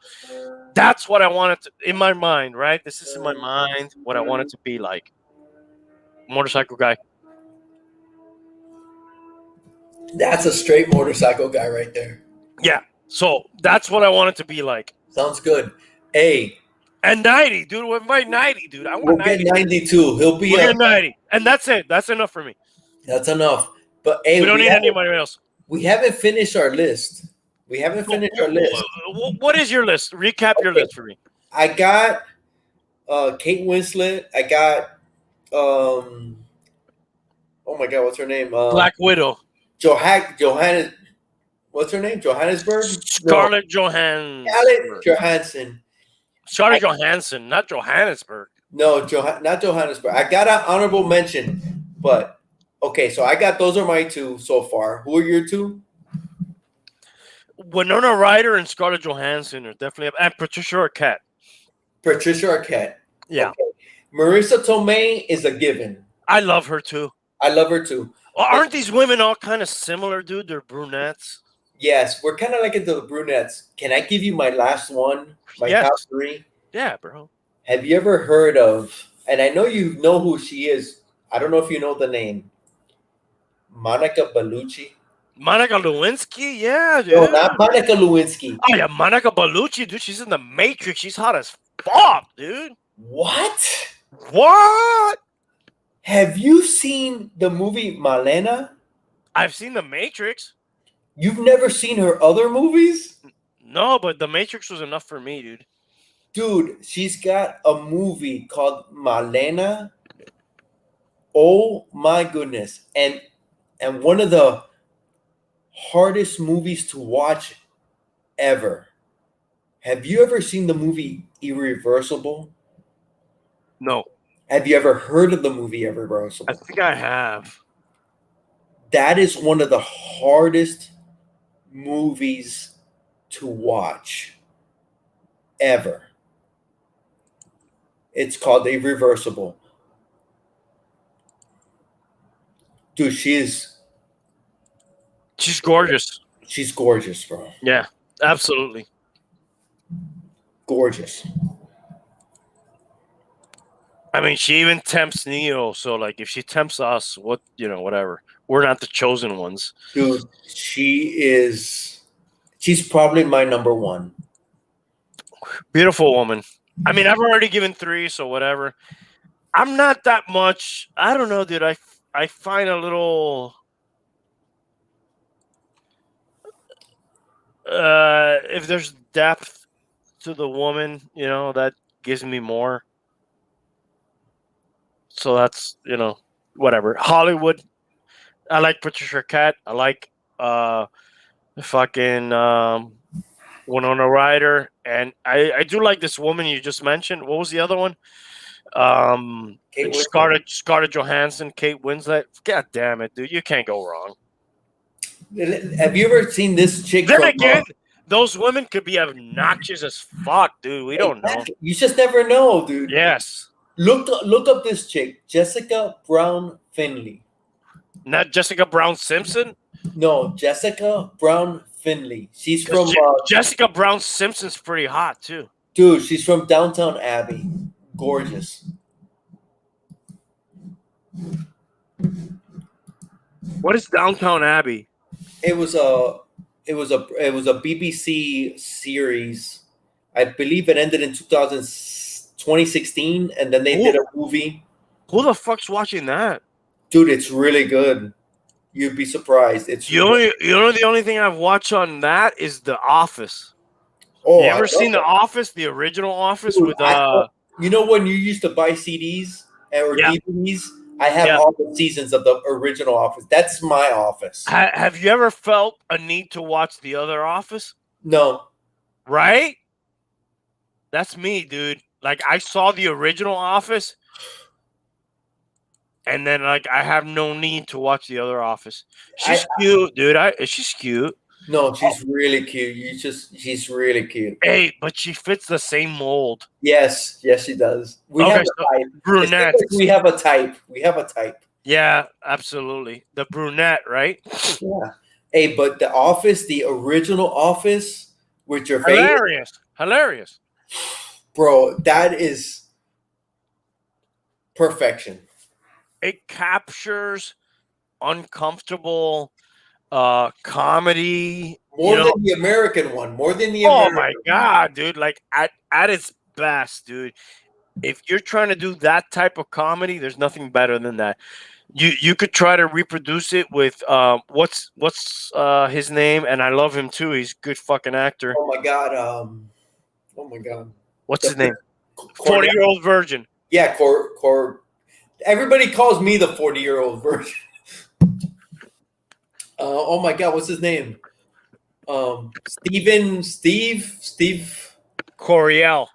that's what I wanted to in my mind, right? This is in my mind what I wanted to be like. Motorcycle guy. That's a straight motorcycle guy right there. Yeah. So that's what I wanted to be like. Sounds good. Hey. And 90, dude. We'll invite 90, dude. I want 90. Get 92. He'll be at 90. And that's it. That's enough for me. That's enough. But hey, we don't need anybody else. We haven't finished our list. What is your list? Recap your list for me. I got Kate Winslet. I got oh my god, what's her name? Black Widow. Johannes. What's her name? Johannesburg? Scarlett Johansson. Scarlett Johansson, not Johannesburg. No, not Johannesburg. I got an honorable mention, but okay, so I got those are my two so far. Who are your two? Winona Ryder and Scarlett Johansson are definitely up, and Patricia Arquette. Yeah. Okay. Marissa Tomei is a given. I love her too. Well, aren't these women all kind of similar, dude? They're brunettes. Yes, we're kind of like into the brunettes. Can I give you my last one? Top three? Yeah, bro. Have you ever heard of, and I know you know who she is. I don't know if you know the name. Monica Bellucci. Monica Lewinsky? Yeah, dude. No, not Monica Lewinsky. Oh, yeah, Monica Bellucci, dude. She's in the Matrix. She's hot as fuck, dude. What? Have you seen the movie Malena? I've seen the Matrix. You've never seen her other movies? No, but the Matrix was enough for me, dude. Dude, she's got a movie called Malena. Oh my goodness. And one of the hardest movies to watch ever. Have you ever seen the movie Irreversible? No. Have you ever heard of the movie Irreversible? I think I have. That is one of the hardest movies to watch ever. It's called Irreversible. Dude, she's gorgeous. She's gorgeous, bro. Yeah, absolutely. Gorgeous. I mean, she even tempts Neo. So, like, if she tempts us, whatever. We're not the chosen ones. Dude, she's probably my number one. Beautiful woman. I mean, I've already given 3, so whatever. I'm not that much. I don't know, dude. I find a little. If there's depth to the woman, that gives me more. So that's whatever. Hollywood. I like Patricia Arquette. I like fucking Winona Ryder, and I do like this woman you just mentioned. What was the other one? Kate Winslet. Scarlett Johansson, Kate Winslet. God damn it, dude! You can't go wrong. Have you ever seen this chick? Then again, those women could be obnoxious as fuck, dude. We don't know. You just never know, dude. Yes. Look up this chick, Jessica Brown Finley. Not Jessica Brown Simpson. No, Jessica Brown Finley. She's from Jessica Brown Simpson's pretty hot too. Dude, she's from Downtown Abbey. Gorgeous. What is Downtown Abbey? It was a BBC series. I believe it ended in 2016, and then they did a movie. Who the fuck's watching that? Dude, it's really good. You'd be surprised. It's the only thing I've watched on that is The Office. Oh, you ever seen The Office, the original Office? Dude, with you know when you used to buy CDs or DVDs? I have all the seasons of the original Office. That's my Office. Have you ever felt a need to watch the other Office? No. Right? That's me, dude. Like, I saw the original Office, and then, like, I have no need to watch the other Office. She's cute, dude. She's cute. No, she's really cute. She's really cute. Hey, but she fits the same mold. Yes, she does. We have a type. Brunette. We have a type. Yeah, absolutely. The brunette, right? Yeah. Hey, but the Office, the original Office, with your face. Hilarious. Bro, that is perfection. It captures uncomfortable comedy. More than the American one. Oh my god, dude. Like at its best, dude. If you're trying to do that type of comedy, there's nothing better than that. You could try to reproduce it with what's his name, and I love him too. He's a good fucking actor. Oh my god. What's his name? 40-year-old virgin. Yeah, everybody calls me the 40-year-old virgin. Oh my god, what's his name? Steve Coriel.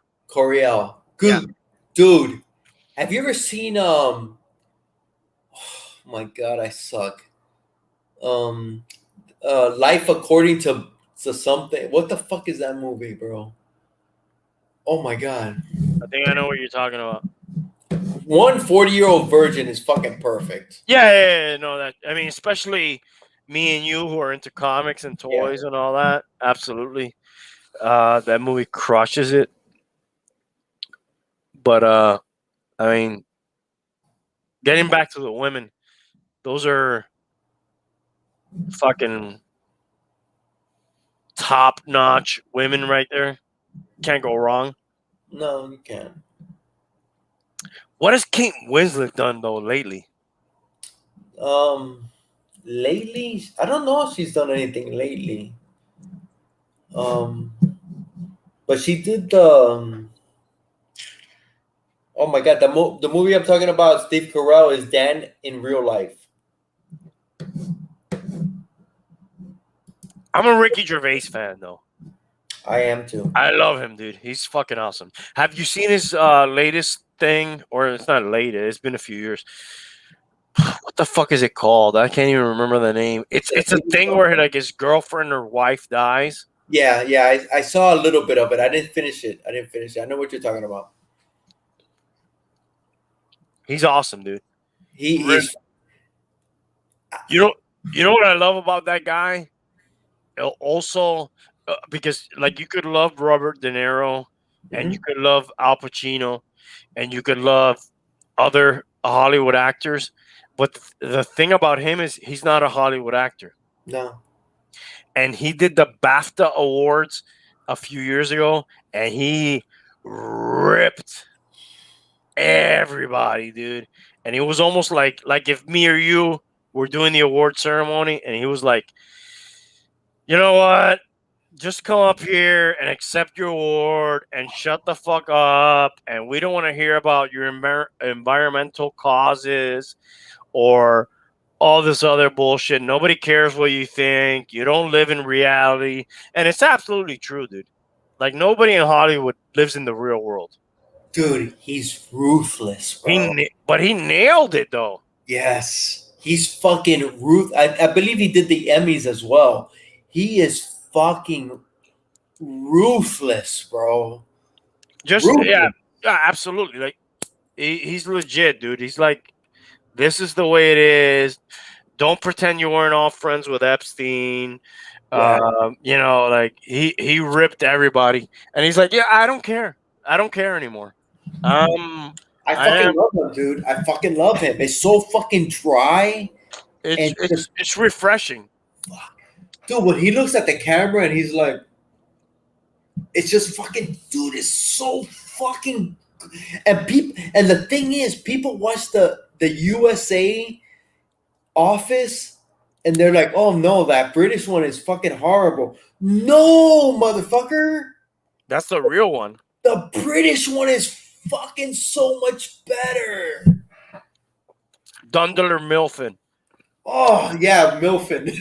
Good dude. Have you ever seen oh my god, I suck. Life According to something. What the fuck is that movie, bro? Oh my god. I think I know what you're talking about. 40-year-old virgin is fucking perfect. Yeah, no, that I mean, especially me and you who are into comics and toys and all that. Absolutely. That movie crushes it. But I mean, getting back to the women, those are fucking top-notch women right there. Can't go wrong. No, you can't. What has Kate Winslet done though lately? Lately, I don't know if she's done anything lately. But she did the. Oh my god, the movie I'm talking about, Steve Carell, is Dan in Real Life. I'm a Ricky Gervais fan though. I am too. I love him, dude. He's fucking awesome. Have you seen his latest thing? Or it's not latest. It's been a few years. What the fuck is it called? I can't even remember the name. It's a thing where like his girlfriend or wife dies. Yeah. I saw a little bit of it. I didn't finish it. I know what you're talking about. He's awesome, dude. He is. You know what I love about that guy? also because like you could love Robert De Niro, and you Mhm. could love Al Pacino, and you could love other Hollywood actors, but the thing about him is he's not a Hollywood actor. No. And he did the BAFTA awards a few years ago, and he ripped everybody, dude. And it was almost like if me or you were doing the award ceremony, and he was like, you know what? Just come up here and accept your award and shut the fuck up. And we don't want to hear about your environmental causes or all this other bullshit. Nobody cares what you think. You don't live in reality. And it's absolutely true, dude. Like, nobody in Hollywood lives in the real world. Dude, he's ruthless, bro. But he nailed it, though. Yes. He's fucking I believe he did the Emmys as well. He is fucking ruthless, bro. Just, Ruthless. yeah, absolutely. Like, he's legit, dude. He's like, this is the way it is. Don't pretend you weren't all friends with Epstein. Yeah. Like he ripped everybody, and he's like, yeah, I don't care. I don't care anymore. I I fucking am. love him, dude. I fucking love him. It's so fucking dry It's and it's just it's refreshing. dude, when he looks at the camera and he's like, it's just fucking dude, it's so fucking and the thing is, people watch the USA Office and they're like, oh no, that British one is fucking horrible. No, motherfucker. That's the real one. The British one is fucking so much better. Dunder Milfin. Oh yeah, Milfin.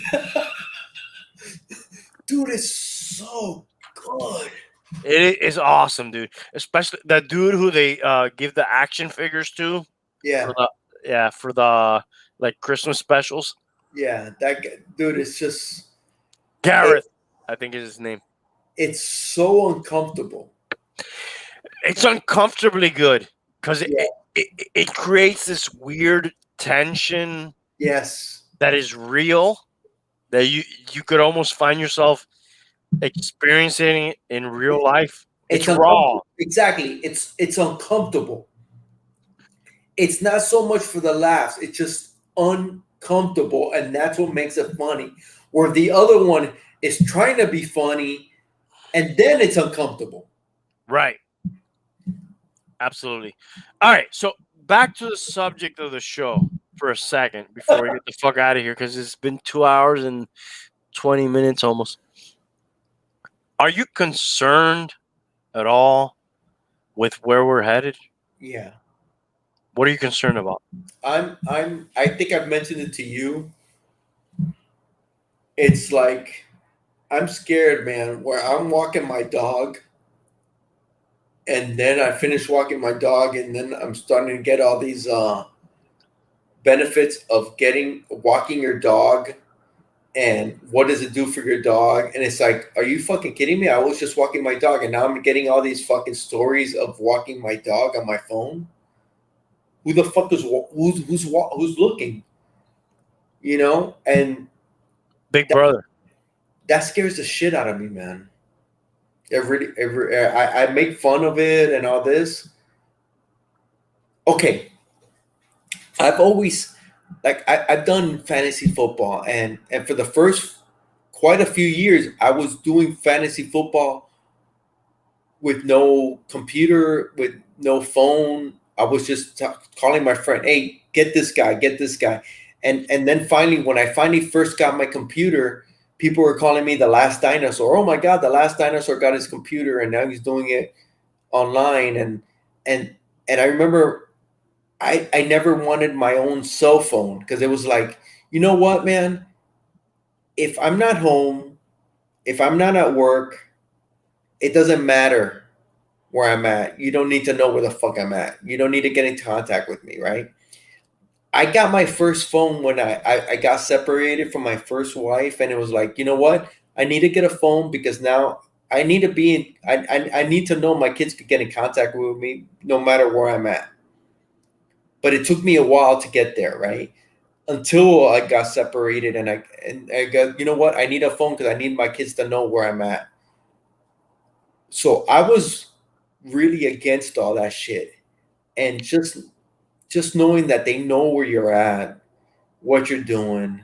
Dude, it's so good. It is awesome, dude. Especially that dude who they give the action figures to Yeah, for the like Christmas specials. yeah. That guy, dude, it's just Gareth, I think is his name. it's so uncomfortable. It's uncomfortably good because Yeah. it creates this weird tension Yes. that is real, that you could almost find yourself experiencing it in real life. It's raw. uncomfortable. Exactly. It's uncomfortable. It's not so much for the laughs. It's just uncomfortable, and that's what makes it funny. Where the other one is trying to be funny, and then it's uncomfortable. Right. Absolutely. All right. So back to the subject of the show for a second before we get the fuck out of here, because it's been 2 hours and 20 minutes almost. Are you concerned at all with where we're headed? Yeah. What are you concerned about? I think I've mentioned it to you. It's like I'm scared, man, where I'm walking my dog and then I finish walking my dog and then I'm starting to get all these benefits of walking your dog and what does it do for your dog, and it's like, are you fucking kidding me? I was just walking my dog and now I'm getting all these fucking stories of walking my dog on my phone. Who the fuck is who's looking, and Big brother. that scares the shit out of me, man. I make fun of it and all this. Okay, I've always I've done fantasy football, and for the first quite a few years, I was doing fantasy football with no computer, with no phone. I was just calling my friend, "Hey, get this guy, get this guy," and then finally, when I finally first got my computer, people were calling me the last dinosaur. Oh my god, the last dinosaur got his computer, and now he's doing it online. And I remember I never wanted my own cell phone because it was like, you know what, man? If I'm not home, if I'm not at work, it doesn't matter where I'm at. You don't need to know where the fuck I'm at. You don't need to get in contact with me, right? I got my first phone when I got separated from my first wife, and it was like, you know what? I need to get a phone because now I need to be in. I need to know my kids could get in contact with me no matter where I'm at. But it took me a while to get there, right? until I got separated, and I got, you know what? I need a phone because I need my kids to know where I'm at. So I was really against all that shit, and just knowing that they know where you're at, what you're doing.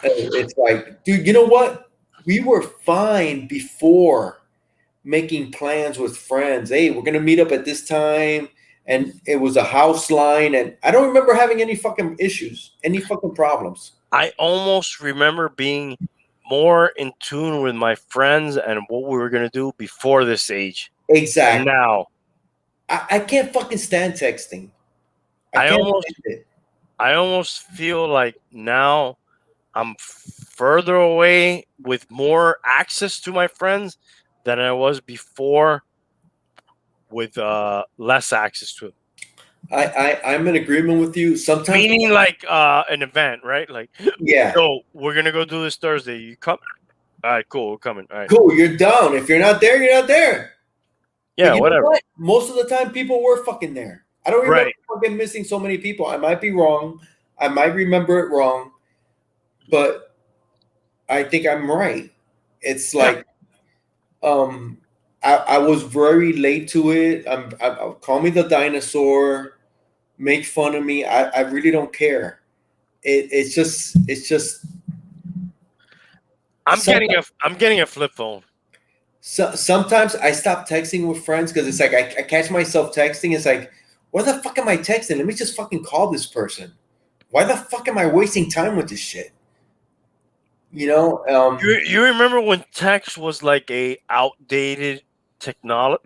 It's like, dude, you know what? We were fine before making plans with friends. Hey, we're gonna meet up at this time, and it was a house line, and I don't remember having any fucking issues, any fucking problems. I almost remember being more in tune with my friends and what we were gonna do before this age. Exactly. And now I can't fucking stand texting. I Can't almost stand it. I almost feel like now I'm further away with more access to my friends than I was before with less access to it. I'm in agreement with you. Sometimes, Meaning like an event, right? Like, yeah, yo, we're gonna go do this Thursday. You come? All right, cool. We're coming. All right. cool. You're down. If you're not there, you're not there. Yeah, But you know whatever. what? Most of the time, people were fucking there. I don't remember Right. fucking missing so many people. I might be wrong. I might remember it wrong, but I think I'm right. It's like, I was very late to it. Call me the dinosaur, make fun of me. I really don't care. It's just. I'm getting a flip phone. So sometimes I stop texting with friends because it's like I catch myself texting. It's like, why the fuck am I texting? Let me just fucking call this person. Why the fuck am I wasting time with this shit? You know, You remember when text was like a outdated technology?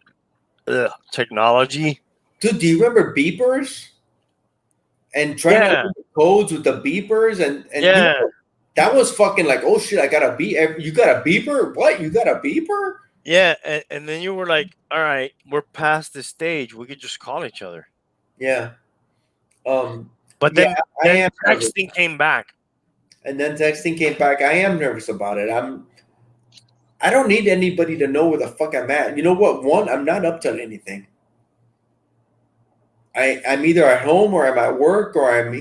dude, do you remember beepers and trying to Yeah. open the codes with the beepers and you Yeah. know, that was fucking like, oh shit, I got a beep. You got a beeper? What? You got a beeper? Yeah, and then you were like, all right, we're past this stage. We could just call each other. Yeah. But Yeah, I then am nervous. texting came back. And then texting came back. I am nervous about it. I don't need anybody to know where the fuck I'm at. You know what? One, I'm not up to anything. I'm either at home or I'm at work or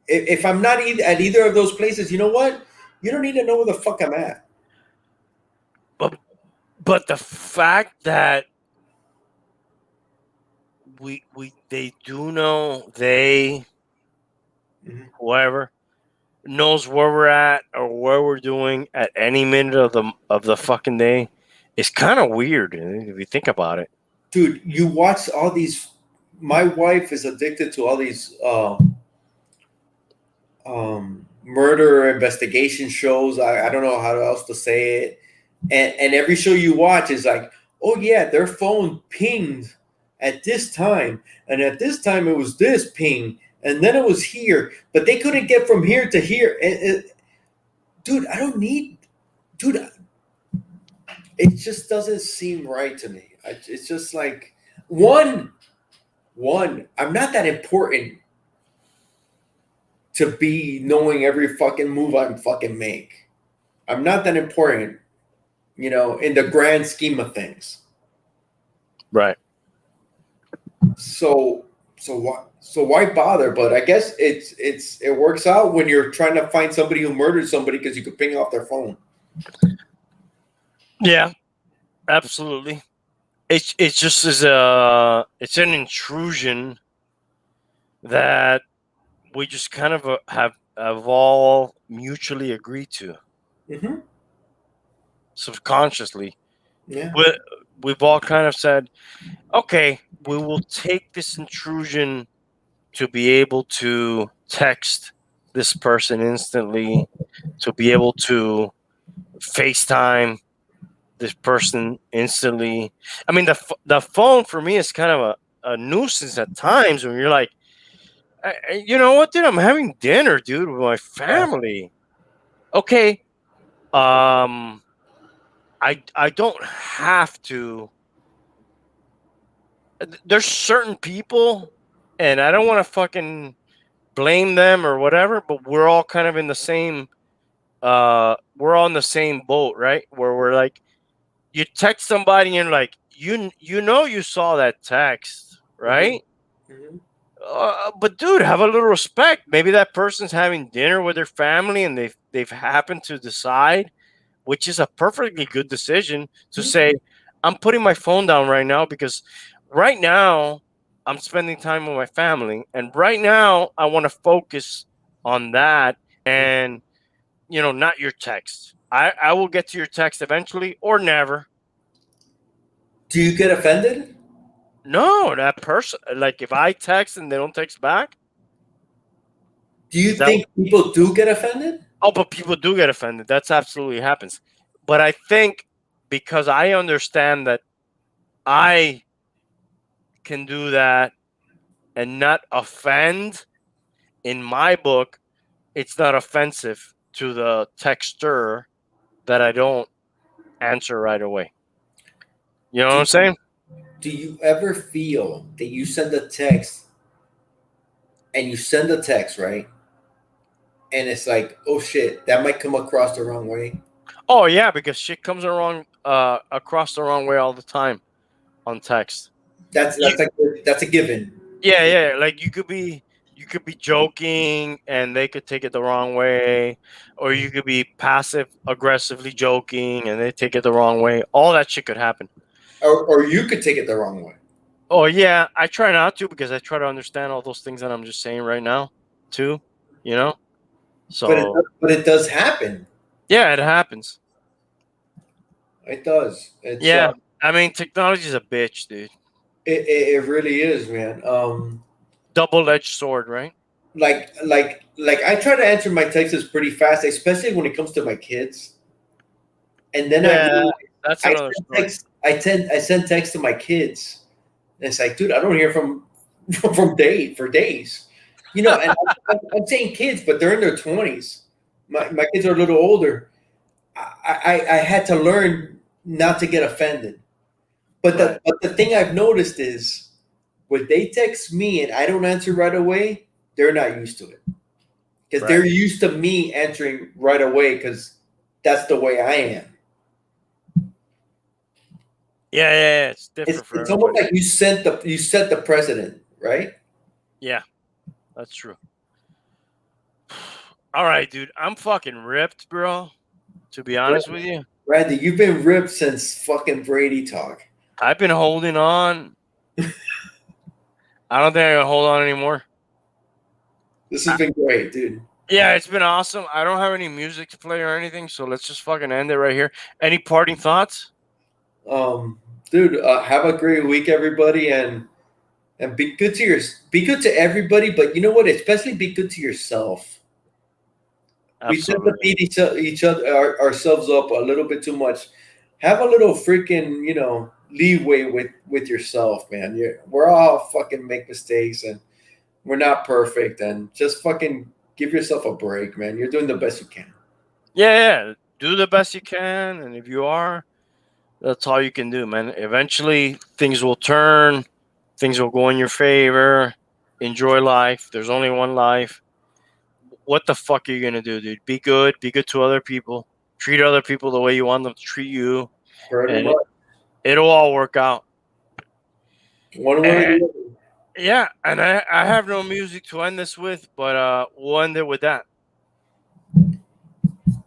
if I'm not at either of those places, you know what? You don't need to know where the fuck I'm at. But the fact that they do know Mhm. whoever knows where we're at or where we're doing at any minute of the fucking day is kind of weird if you think about it. Dude, you watch all these. My wife is addicted to all these murder investigation shows. I don't know how else to say it. And every show you watch is like, oh yeah, their phone pinged at this time, and at this time it was this ping, and then it was here, but they couldn't get from here to here. Dude, I don't need, dude. It just doesn't seem right to me. It's just like one. I'm not that important to be knowing every fucking move I'm fucking make. I'm not that important, in the grand scheme of things. Right. So why bother? But I guess it works out when you're trying to find somebody who murdered somebody because you could ping off their phone. Yeah, absolutely. It's just it's an intrusion that we just kind of have all mutually agreed to Mm-hmm. subconsciously. Yeah. We've all kind of said, okay, we will take this intrusion to be able to text this person instantly, to be able to FaceTime this person instantly. I mean, the phone for me is kind of a nuisance at times when you're like, you know what, dude? I'm having dinner, dude, with my family. Okay, I don't have to. There's certain people, and I don't want to fucking blame them or whatever, but we're all kind of in the same. We're on the same boat, right? Where we're like, you text somebody and like, you know you saw that text, Mm-hmm. right? Mm-hmm. But dude, have a little respect. Maybe that person's having dinner with their family, and they've happened to decide, which is a perfectly good decision, to say, I'm putting my phone down right now because right now I'm spending time with my family, and right now I want to focus on that, and not your text. I will get to your text eventually or never. Do you get offended? No, that person, like if I text and they don't text back, Do you is that think people do get offended? oh, but people do get offended. That's absolutely happens. But I think because I understand that I can do that and not offend, in my book, it's not offensive to the texter that I don't answer right away. You know what I'm saying? Do you ever feel that you send a text and you send a text, right? And it's like, oh shit, that might come across the wrong way. Oh yeah, because shit comes across the wrong way all the time on text. That's a given. Yeah. Like you could be joking and they could take it the wrong way, or you could be passive aggressively joking and they take it the wrong way. All that shit could happen. Or you could take it the wrong way. Oh yeah, I try not to because I try to understand all those things that I'm just saying right now, too. You know. So But it does happen. yeah, it happens. It does. It's Yeah, I mean, technology's a bitch, dude. it really is, man. Double-edged sword, right? Like I try to answer my texts pretty fast, especially when it comes to my kids. And then Yeah, that's I another send story. text, I send text to my kids, and it's like, dude, I don't hear from for days. And I'm saying kids, but they're in their 20s. My kids are a little older. I had to learn not to get offended. But the thing I've noticed is when they text me and I don't answer right away, they're not used to it. Because they're used to me answering right away because that's the way I am. Yeah, it's different for It's almost everybody. like you set the precedent, right? Yeah, that's true. All right, dude, I'm fucking ripped, bro. To be honest with you, Randy, you've been ripped since fucking Brady talk. I've been holding on. I don't think I can hold on anymore. This has been great, dude. Yeah, it's been awesome. I don't have any music to play or anything, so let's just fucking end it right here. Any parting thoughts? Dude, have a great week, everybody, and be good to everybody. But you know what? Especially be good to yourself. We tend to Absolutely. beat each other ourselves up a little bit too much. Have a little freaking leeway with yourself, man. We're all fucking make mistakes and we're not perfect, and just fucking give yourself a break, man. You're doing the best you can. Yeah. Do the best you can, and if you are, that's all you can do, man. Eventually, things will turn. Things will go in your favor. Enjoy life. There's only one life. What the fuck are you gonna do, dude? Be good. Be good to other people. Treat other people the way you want them to treat you, Pretty and much. it'll all work out. One way or the other. Yeah, and I have no music to end this with, but we'll end it with that.